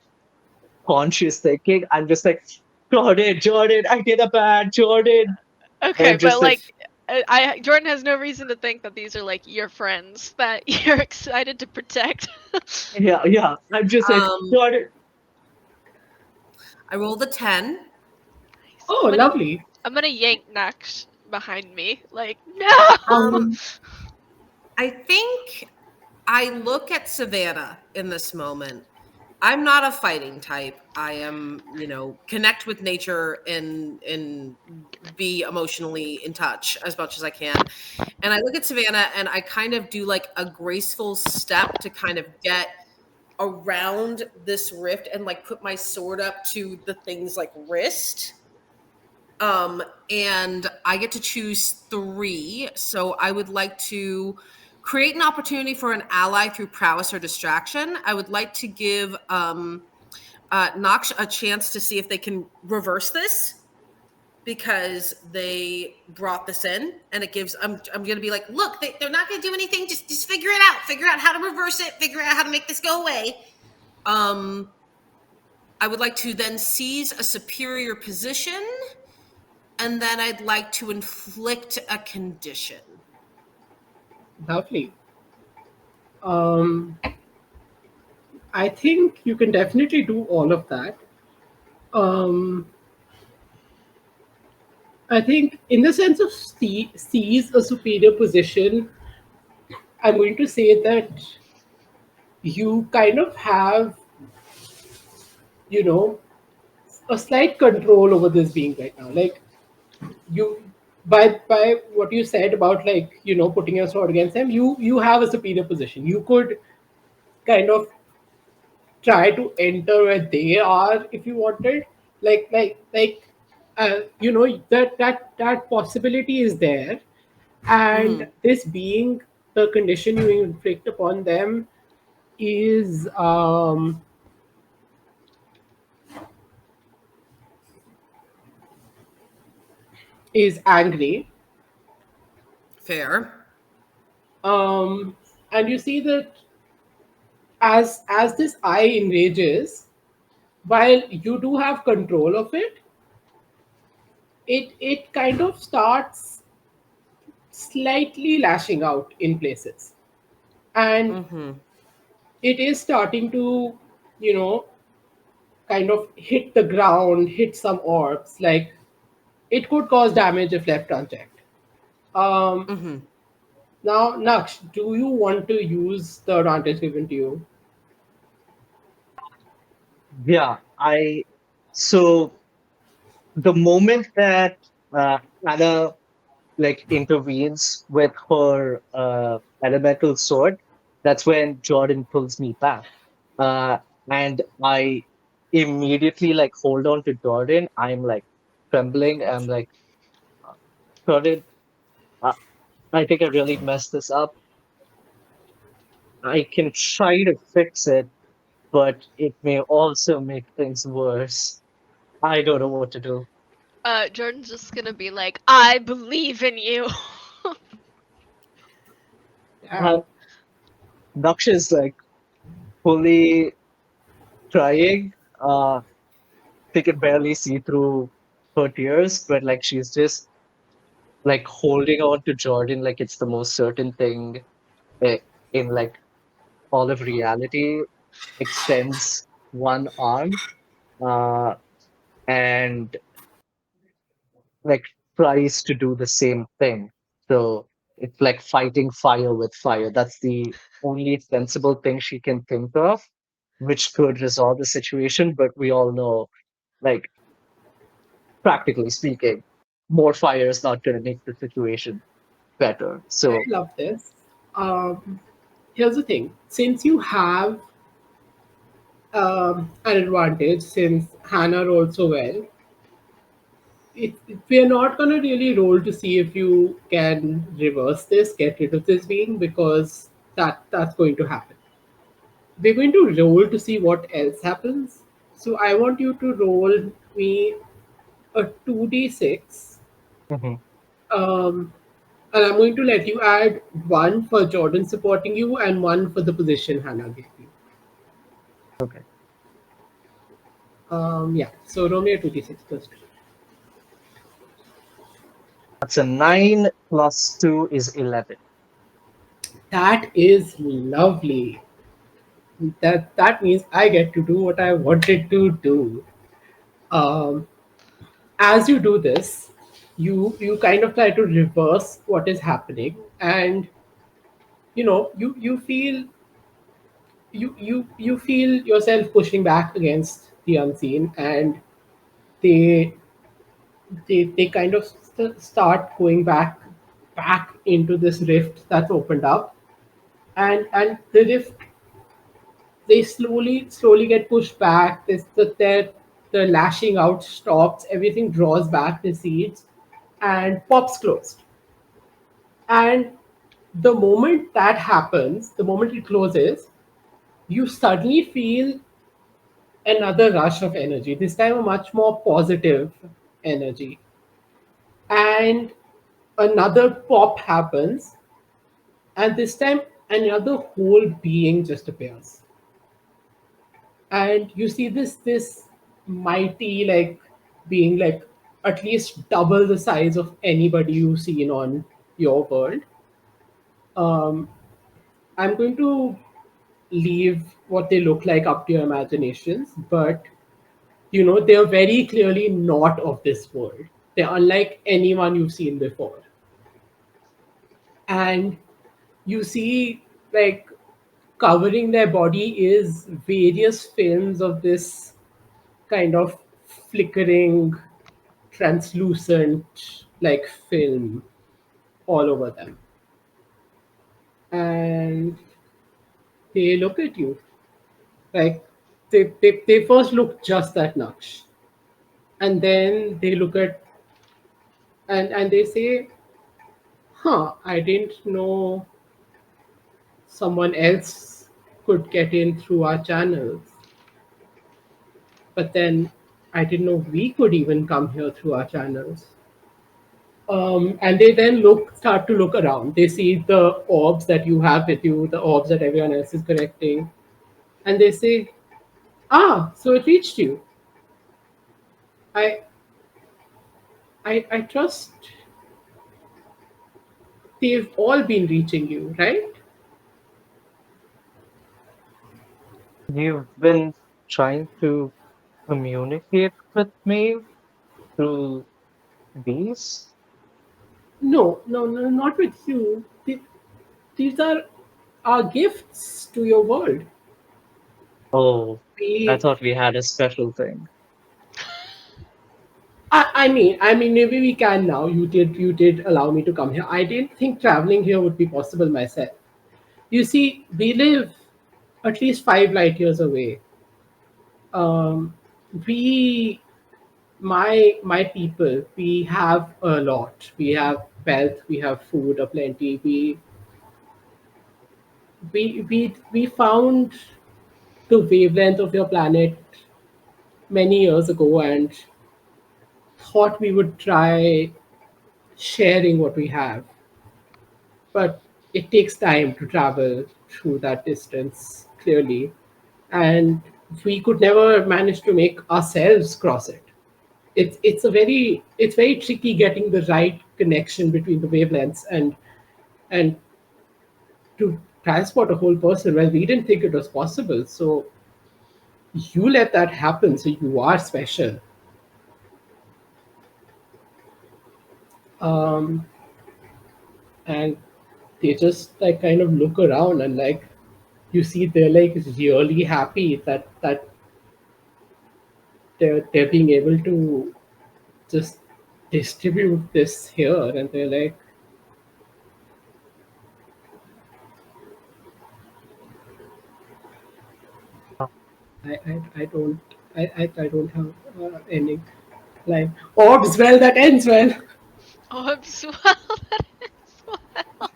D: conscious thinking. I'm just like, Jordan, Jordan, I did a bad Jordan. And
B: Okay,
D: I'm
B: but
D: just like,
B: like, Jordan has no reason to think that these are like your friends that you're excited to protect.
D: yeah, yeah. I'm just like,
C: Um,
D: Jordan.
C: I rolled a 10.
A: Oh,
B: I'm gonna
A: lovely.
B: I'm gonna yank Nox behind me. Like, no.
C: Um, I think I look at Savannah in this moment. I'm not a fighting type. I am, connect with nature and be emotionally in touch as much as I can. And I look at Savannah and I kind of do like a graceful step to kind of get around this rift and like put my sword up to the thing's like wrist. And I get to choose 3. So I would like to create an opportunity for an ally through prowess or distraction. I would like to give Nox a chance to see if they can reverse this because they brought this in, and it gives. I'm going to be like, look, they're not going to do anything. Just figure it out. Figure out how to reverse it. Figure out how to make this go away. I would like to then seize a superior position, and then I'd like to inflict a condition.
A: Lovely. Um, I think you can definitely do all of that. Um, I think, in the sense of sees a superior position, I'm going to say that you kind of have, you know, a slight control over this being right now. Like, you, by what you said about, like, putting your sword against them, you have a superior position. You could kind of try to enter where they are if you wanted. That possibility is there, and this being the condition you inflict upon them is angry.
C: Fair.
A: And you see that as this eye enrages, while you do have control of it, it kind of starts slightly lashing out in places, and it is starting to, you know kind of hit the ground, hit some orbs. Like, it could cause damage if left unchecked. um Now, Naksh, do you want to use the advantage given to you?
D: Yeah, so the moment that Hannah like intervenes with her elemental sword, that's when Jordan pulls me back. Uh, and I immediately like hold on to Jordan. I'm like trembling. I'm like, Jordan, uh, I think I really messed this up. I can try to fix it, but it may also make things worse. I don't know what to do.
B: Jordan's just gonna be like, I believe in you.
D: Uh,
A: Damn.
D: Naksha is like fully crying. They can barely see through her tears, but like she's just like holding on to Jordan like it's the most certain thing eh, in like all of reality. Extends one arm uh, and like tries to do the same thing. So it's like fighting fire with fire. That's the only sensible thing she can think of, which could resolve the situation. But we all know, like, practically speaking, more fire is not going to make the situation better.
A: I
D: So,
A: love this. um Here's the thing: since you have an advantage, since Hannah rolled so well, we're not going to really roll to see if you can reverse this, get rid of this being, because that's going to happen. We're going to roll to see what else happens. So I want you to roll me a 2d6,
D: mhm,
A: um, and I'm going to let you add one for Jordan supporting you and one for the position Hannah gave you.
D: okay.
A: Yeah, so roll me a 2d6 plus 2.
D: That's a 9 plus 2 is 11.
A: That is lovely. That means I get to do what I wanted to do. Um, as you do this, you kind of try to reverse what is happening, and you feel you feel yourself pushing back against the unseen, and they they kind of start going back into this rift that's opened up, and the rift, they slowly get pushed back. The lashing out stops, everything draws back, recedes, and pops closed. And the moment that happens, the moment it closes, you suddenly feel another rush of energy, this time a much more positive energy. And another pop happens, and this time another whole being just appears. And you see this mighty, like, being, like, at least double the size of anybody you've seen on your world. um, I'm going to leave what they look like up to your imaginations, but they're very clearly not of this world. They're unlike anyone you've seen before. And you see, like, covering their body is various films of this kind of flickering, translucent, like, film all over them. And they look at you. Like, they first look just at Naksh. And then they look at, and they say, huh, I didn't know someone else could get in through our channels. But then I didn't know we could even come here through our channels. And they then start to look around. They see the orbs that you have with you, the orbs that everyone else is collecting, and they say, "Ah, so it reached you. I, I trust they've all been reaching you, right?"
D: You've been trying to communicate with me through these?
A: No, no, no, not with you. These are our gifts to your world.
D: Oh, I
A: We
D: thought we had a special thing.
A: I mean, maybe we can now. You did allow me to come here. I didn't think traveling here would be possible myself. You see, we live at least 5 light years away. Um, we, my people, we have a lot. We have wealth. We have food aplenty. We found the wavelength of your planet many years ago and thought we would try sharing what we have. But it takes time to travel through that distance, clearly. And we could never manage to make ourselves cross it. It's very tricky getting the right connection between the wavelengths and to transport a whole person. Well, we didn't think it was possible. So you let that happen, so you are special. Um, and they just like kind of look around and like you see they're like really happy that they're being able to just distribute this here, and they're like, I don't I don't have any like orbs. Well, that ends well.
B: Oops. Well, that is well.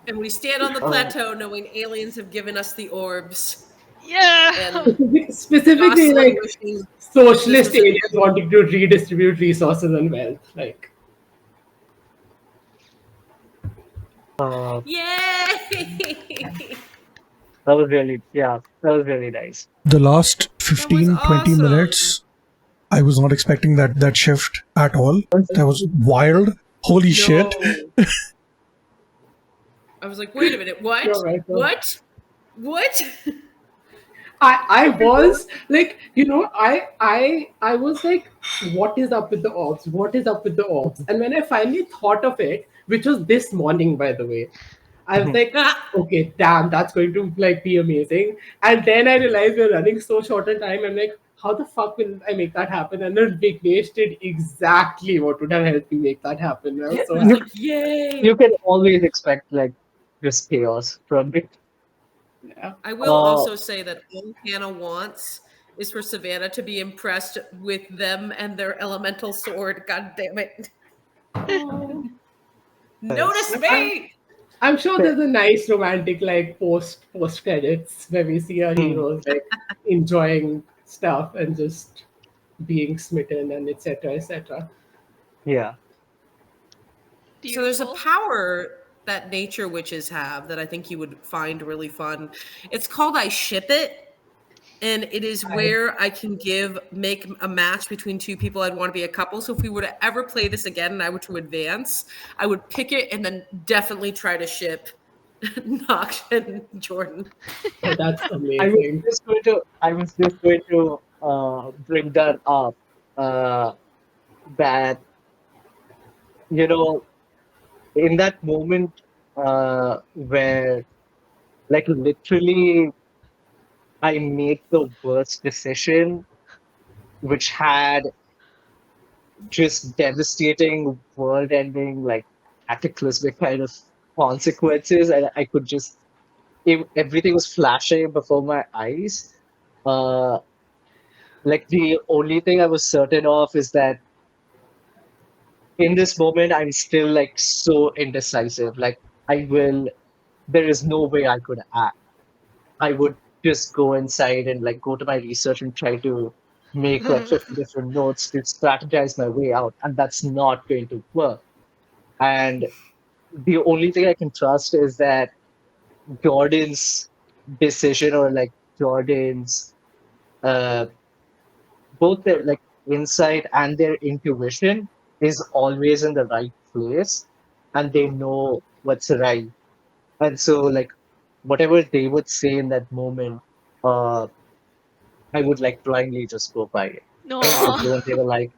C: And we stand on the
D: Oh,
C: plateau knowing aliens have given us the orbs.
B: Yeah.
C: And
A: Specifically,
C: Jocelyn
A: like
C: wishing this
A: socialist
C: was a
A: aliens wanting to redistribute resources and wealth. Like,
D: uh,
C: yay!
D: that was really nice.
E: The last
C: That was
E: 15-20
C: awesome.
E: minutes, I was not expecting that shift at all. That was wild. Holy shit.
C: No. I was like, wait a minute, what?
A: you're right.
C: What?
A: I was like, I was like, what is up with the orbs? What is up with the orbs? And when I finally thought of it, which was this morning, by the way, I was like, okay, damn, that's going to like be amazing. And then I realized we're running so short on time. I'm like, how the fuck will I make that happen? And then Vignesh did exactly what would have helped me make that happen. I was so
C: I was
D: You,
A: happy.
C: like, yay!
D: you can always expect like this chaos from me.
A: Yeah.
C: I will
D: Uh,
C: also say that all Hannah wants is for Savannah to be impressed with them and their elemental sword. God damn it.
A: Oh.
C: Notice
A: I'm,
C: me!
A: I'm sure there's a nice romantic like post credits where we see our
D: hmm,
A: heroes like enjoying stuff and just being smitten and etc etc.
D: yeah.
C: So there's a
B: Beautiful.
C: power that nature witches have that I think you would find really fun. It's called I Ship It. And it is
A: I
C: where I can make a match between two people I'd want to be a couple. So if we were to ever play this again and I were to advance, I would pick it and then definitely try to ship Nox and Jordan.
A: oh, that's
D: I was
A: amazing.
D: just going to bring that up. that, you know, in that moment where, like, literally, I made the worst decision, which had just devastating, world-ending, like cataclysmic kind of consequences, and I could just everything was flashing before my eyes. Uh, like the only thing I was certain of is that in this moment I'm still like so indecisive. Like I will, there is no way I could act. I would just go inside and like go to my research and try to make like 50 different notes to strategize my way out, and that's not going to work. And the only thing I can trust is that Jordan's decision, or like Jordan's uh both their like insight and their intuition is always in the right place, and they know what's right. And so like whatever they would say in that moment, uh I would like blindly just go by it. Like
B: No.
D: when they were like,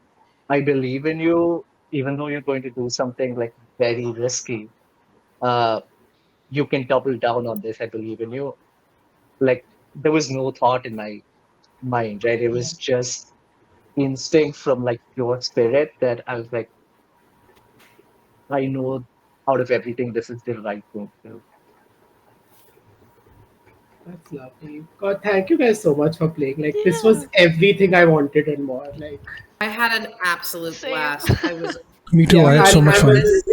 D: I believe in you, even though you're going to do something like very risky, uh you can double down on this. I believe in you. Like there was no thought in my mind, right? It was just instinct from like pure spirit that I was like, I know out of everything, this is the right thing to do.
A: That's lovely. God, thank you guys so much for playing. Like this
B: Yeah.
A: was everything I wanted and more. Like
C: I had an absolute
B: Same.
C: blast. I was
E: Me too.
A: yeah,
E: I had so
A: and
E: much
A: I
E: fun.
A: was.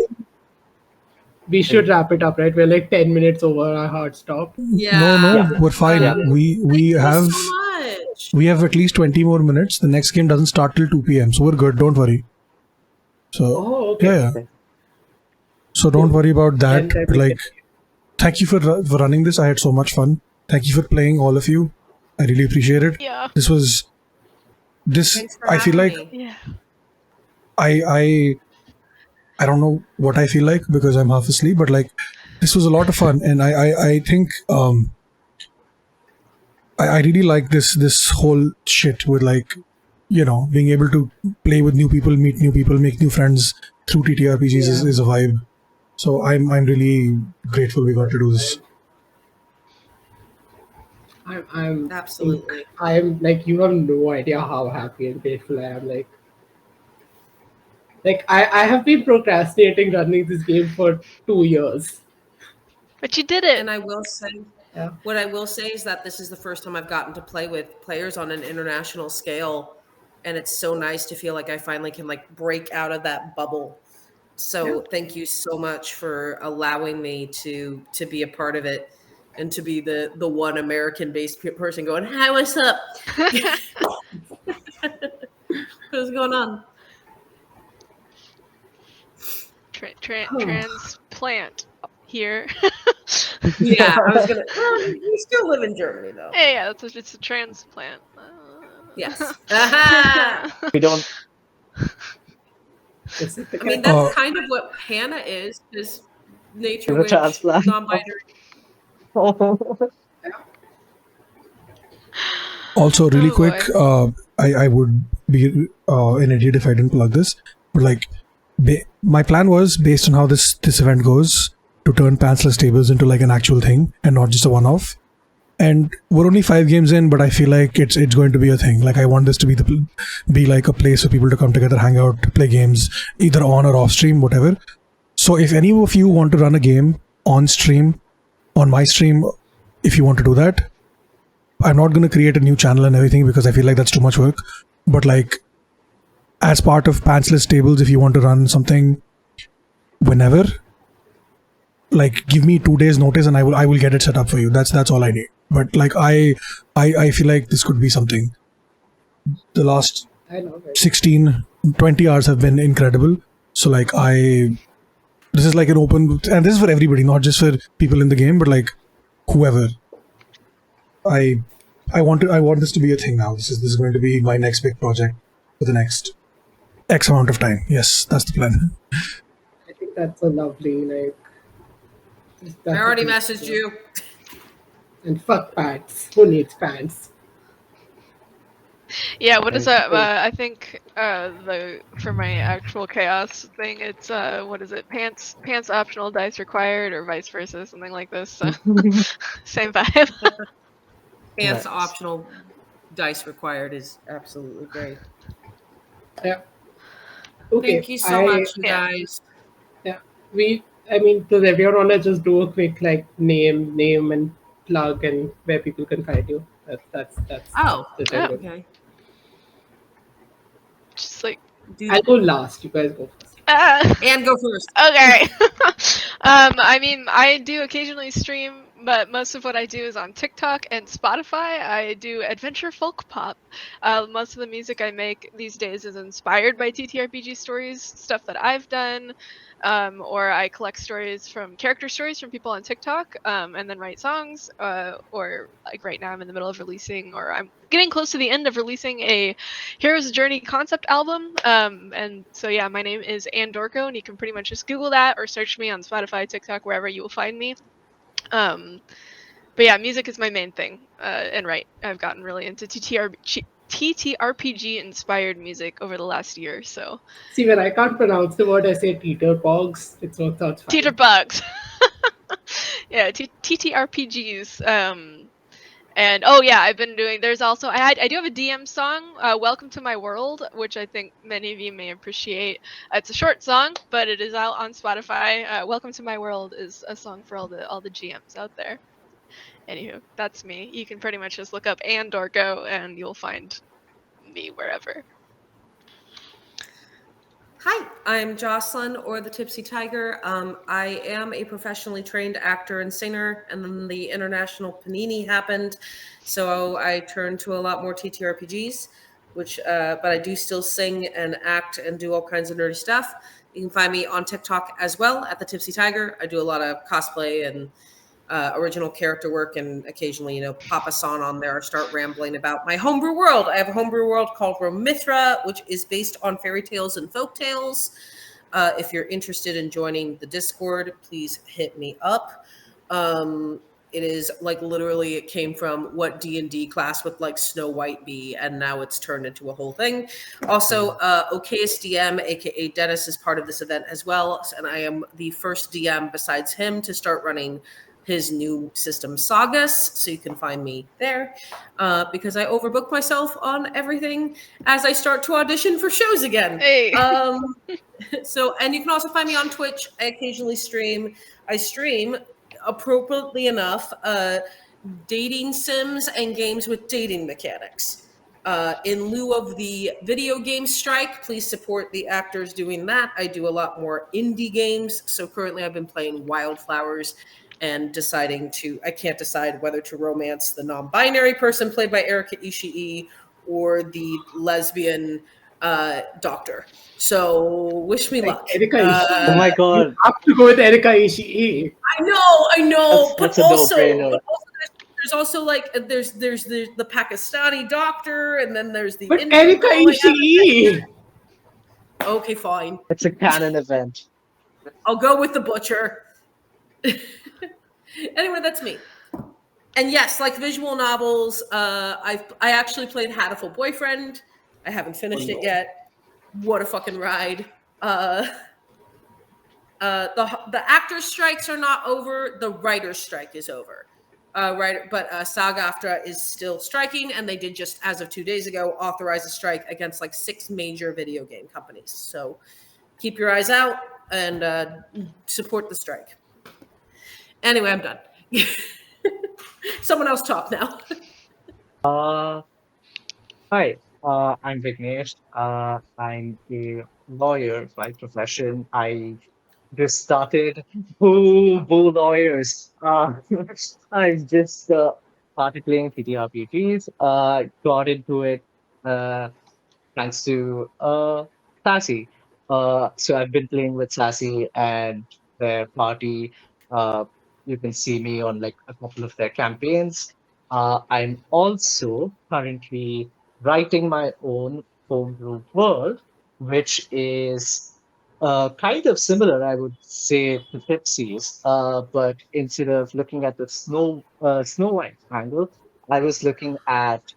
A: We should wrap it up, right? We're like 10 minutes over our hard stop.
E: No,
C: yeah.
E: no,
D: Yeah.
E: we're fine.
D: Yeah.
E: We
C: Thank you
E: have
C: so much.
E: we have at least 20 more minutes. The next game doesn't start till 2 p.m. So we're good. Don't worry. So
A: Oh, okay.
E: yeah. So don't worry about that.
A: Then
E: But
A: we
E: like, thank you for running this. I had so much fun. Thank you for playing, all of you. I really appreciate it.
B: Yeah.
E: This was this.
C: Thanks for
E: I feel
C: having
E: like
C: me.
B: Yeah.
E: I don't know what I feel like because I'm half asleep. But like, this was a lot of fun, and I think I really like this whole shit with like, being able to play with new people, meet new people, make new friends through TTRPGs is a vibe. So I'm really grateful we got to do this.
A: I'm
C: Absolutely.
A: I'm like, you have no idea how happy and grateful I am. Like I have been procrastinating running this game for 2 years.
B: But you did it.
C: And I will say,
A: Yeah.
C: what I will say is that this is the first time I've gotten to play with players on an international scale. And it's so nice to feel like I finally can like break out of that bubble. So thank you so much for allowing me to be a part of it and to be the one American based person going, hi, what's up? What's going on?
B: Transplant here.
C: Yeah, I was gonna. Well, you still live in Germany though.
B: Yeah, it's a transplant.
C: Yes.
D: We don't.
A: This is the
C: I mean,
A: kind
C: that's kind of what Hannah is nature
D: Is a
C: witch,
D: transplant.
C: non-binary.
E: Also, really
B: Oh,
E: quick,
B: boy.
E: I would be an idiot if I didn't plug this. But like, my plan was based on how this event goes to turn Pantsless tables into like an actual thing and not just a one-off. And we're only 5 games in, but I feel like it's going to be a thing. Like I want this to be like a place for people to come together, hang out, play games, either on or off stream, whatever. So if any of you want to run a game on stream, on my stream, if you want to do that, I'm not going to create a new channel and everything because I feel like that's too much work. But like, as part of Pantsless tables, if you want to run something whenever, like give me 2 days notice and I will get it set up for you. That's all I need. But like I feel like this could be something. The last
A: I love it.
E: 16 20 hours have been incredible. So like this is like an open, and this is for everybody, not just for people in the game, but like whoever. I want this to be a thing now. This is going to be my next big project for the next X amount of time. Yes, that's the plan.
A: I think that's a lovely like.
C: I already messaged you.
A: And fuck pants. Who needs pants?
B: Yeah, what is
D: Right.
B: that?
D: So,
B: I think the for my actual chaos thing, it's what is it? Pants optional, dice required, or vice versa, something like this. So same vibe.
C: Pants
D: right.
C: optional, dice required is absolutely great.
A: Yeah. Okay.
C: Thank you so
A: I
C: much, you
B: Yeah.
C: guys.
A: Yeah. We. I mean, does everyone wanna just do a quick like name and plug and where people can find you? That's
C: Oh,
A: the
B: Oh,
A: general.
C: okay.
B: just like
C: Do
A: I'll go last. You guys go first.
B: ah.
C: and go first.
B: Okay. I mean, I do occasionally stream, but most of what I do is on TikTok and Spotify. I do adventure folk pop. Most of the music I make these days is inspired by TTRPG stories, stuff that I've done, or I collect stories from character stories from people on TikTok, and then write songs. Or like right now, I'm in the middle of releasing, or I'm getting close to the end of releasing a Hero's Journey concept album. And so yeah, my name is Andorko, and you can pretty much just Google that or search me on Spotify, TikTok, wherever you will find me. Um, but yeah, music is my main thing. And right, I've gotten really into TTRPG inspired music over the last year. So
A: See, when I can't pronounce the word, I say teeter pogs. It sounds
B: teeter
A: fine.
B: bugs. Yeah, TTRPGs. And oh yeah, I've been doing. There's also I do have a DM song, "Welcome to My World," which I think many of you may appreciate. It's a short song, but it is out on Spotify. "Welcome to My World" is a song for all the GMs out there. Anywho, that's me. You can pretty much just look up Andorgo and you'll find me wherever.
C: Hi, I'm Jocelyn or the Tipsy Tiger. I am a professionally trained actor and singer, and then the international panini happened, so I turned to a lot more TTRPGs. But I do still sing and act and do all kinds of nerdy stuff. You can find me on TikTok as well at the Tipsy Tiger. I do a lot of cosplay and original character work, and occasionally, pop a song on there or start rambling about my homebrew world. I have a homebrew world called Romithra, which is based on fairy tales and folk tales. If you're interested in joining the Discord, please hit me up. It is like literally it came from what D&D class with like Snow White be, and now it's turned into a whole thing. Also, Okayus DM, aka Dennis, is part of this event as well, and I am the first DM besides him to start running his new system Sagas, so you can find me there because I overbook myself on everything as I start to audition for shows again.
B: Hey.
C: And you can also find me on Twitch. I occasionally stream. I stream, appropriately enough, dating sims and games with dating mechanics. In lieu of the video game strike, please support the actors doing that. I do a lot more indie games. So currently I've been playing Wildflowers and I can't decide whether to romance the non-binary person played by Erika Ishii or the lesbian doctor. So wish me
A: Like
C: luck.
A: Erika
D: Oh
A: Ishii.
D: my
A: You
D: God,
A: have to go with Erika Ishii.
C: I know,
D: that's a no-brainer.
C: there's also like there's the Pakistani doctor, and then there's the
A: But
C: Indian
A: Erika
C: girl.
A: Ishii.
C: Okay, fine.
D: It's a canon event.
C: I'll go with the butcher. Anyway, that's me. And yes, like visual novels, I actually played Hatful Boyfriend. I haven't
A: Oh
C: finished it
A: no.
C: yet. What a fucking ride. Uh, the actors' strikes are not over. The writers' strike is over. But SAG-AFTRA is still striking, and they did just as of 2 days ago authorize a strike against like 6 major video game companies. So keep your eyes out and support the strike. Anyway, I'm done. Someone else talk now.
D: Uh, Hi, I'm Vignesh. I'm a lawyer by profession. I just started. Boo lawyers. I just started playing TTRPGs. Got into it. Uh, Thanks to Sassy. So I've been playing with Sassy and their party. Uh, you can see me on like a couple of their campaigns. I'm also currently writing my own homebrew world, which is kind of similar, I would say, to Tipsy's. But instead of looking at the Snow White angle, I was looking at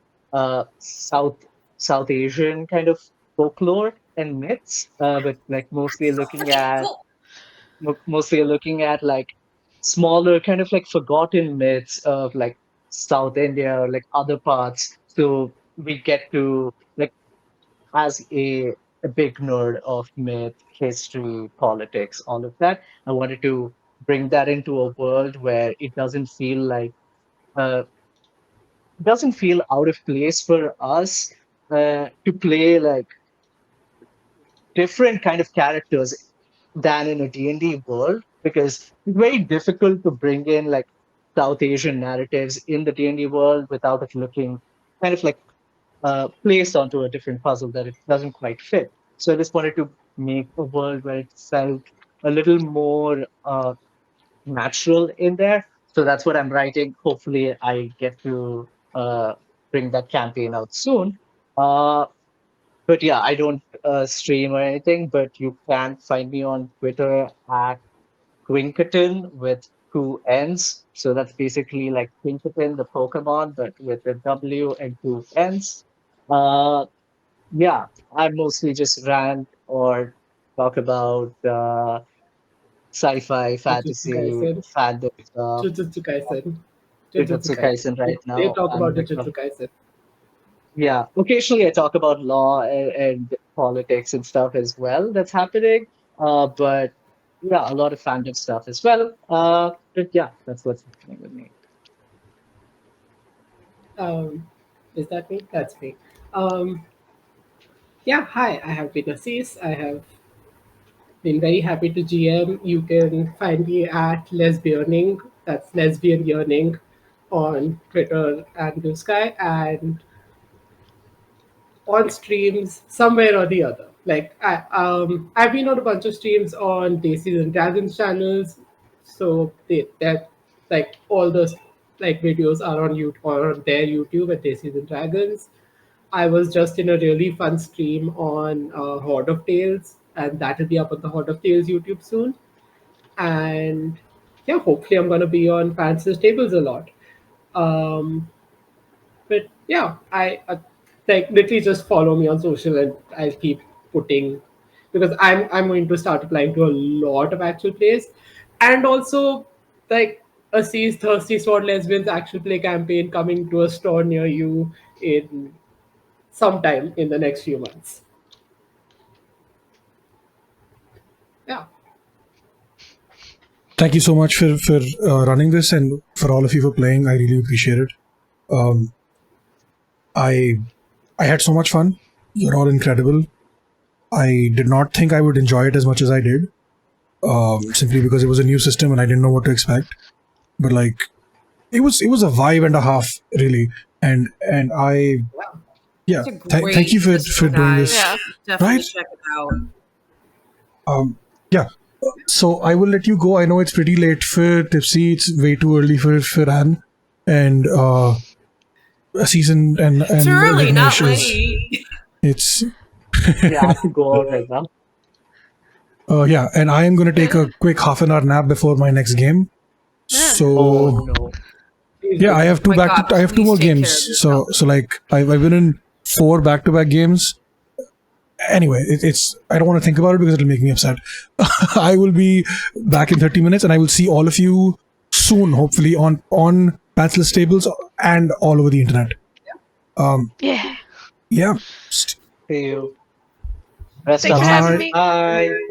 D: South South Asian kind of folklore and myths, but like
C: Okay, cool.
D: mostly looking at like smaller kind of like forgotten myths of like South India or like other parts. So we get to like as a big nerd of myth, history, politics, all of that. I wanted to bring that into a world where uh, it doesn't feel out of place for us to play like different kind of characters than in a D&D world because it's very difficult to bring in like South Asian narratives in the D&D world without it looking kind of like placed onto a different puzzle that it doesn't quite fit. So I just wanted to make a world where it felt a little more natural in there. So that's what I'm writing. Hopefully, I get to bring that campaign out soon. Uh, but yeah, I don't stream or anything, but you can find me on Twitter at Twinketon with two N's. So that's basically like Twinketon, the Pokemon, but with a W and two N's. Uh, yeah, I mostly just rant or talk about sci-fi,
A: Jujutsu
D: fantasy,
A: Kaisen.
D: fandom stuff.
A: Jujutsu Kaisen. Jujutsu
D: Jujutsu
A: Kaisen.
D: Kaisen right
A: They
D: now.
A: talk
D: I'm a
A: about
D: big
A: Jujutsu Kaisen.
D: yeah. Occasionally, I talk about law and politics and stuff as well that's happening. But yeah, a lot of fandom stuff as well. But yeah, that's what's happening with me.
A: Um, is that me? That's me. Um, yeah, hi. I have been Assis. I have been very happy to GM. You can find me at Lesbianing. That's Lesbian Yearning on Twitter and Blue Sky. And on streams somewhere or the other. Like I've been on a bunch of streams on Daisies and Dragons channels, so that like all those like videos are on YouTube or on their YouTube at Daisies and Dragons. I was just in a really fun stream on Horde of Tales, and that'll be up on the Horde of Tales YouTube soon. And yeah, hopefully I'm gonna be on Pantsless tables a lot. Um, but yeah, I like literally just follow me on social and I'll keep putting because I'm going to start applying to a lot of actual plays, and also like a Seas Thirsty Sword Lesbians actual play campaign coming to a store near you in sometime in the next few months. Yeah.
E: Thank you so much for running this and for all of you for playing. I really appreciate it. Um, I I had so much fun. You're all incredible. I did not think I would enjoy it as much as I did, simply because it was a new system and I didn't know what to expect. But like, it was a vibe and a half really, and I yeah.
C: It's a great
E: Thank you for
C: system,
E: doing
C: guys.
E: this.
B: Yeah.
C: Definitely
E: Right?
C: check it out.
E: Yeah. So I will let you go. I know it's pretty late for Tipsy. It's way too early for Anne and a season and
C: It's early, not
E: Vignesh is
C: late.
E: it's
D: Yeah, I have to go out right now.
E: yeah, and I am going to take a quick half an hour nap before my next game.
B: Yeah.
E: So
D: Oh no.
E: yeah, I have two
C: Oh my God,
E: I have two
C: please
E: more
C: take care
E: games.
C: of yourself.
E: So like I've been in 4 back-to-back games. Anyway, it's I don't want to think about it because it'll make me upset. I will be back in 30 minutes, and I will see all of you soon, hopefully on Pantsless tables and all over the internet.
B: Yeah.
E: Yeah.
D: See you. Rest
B: Thanks
D: up.
B: for having
E: Bye.
B: me.
D: Bye.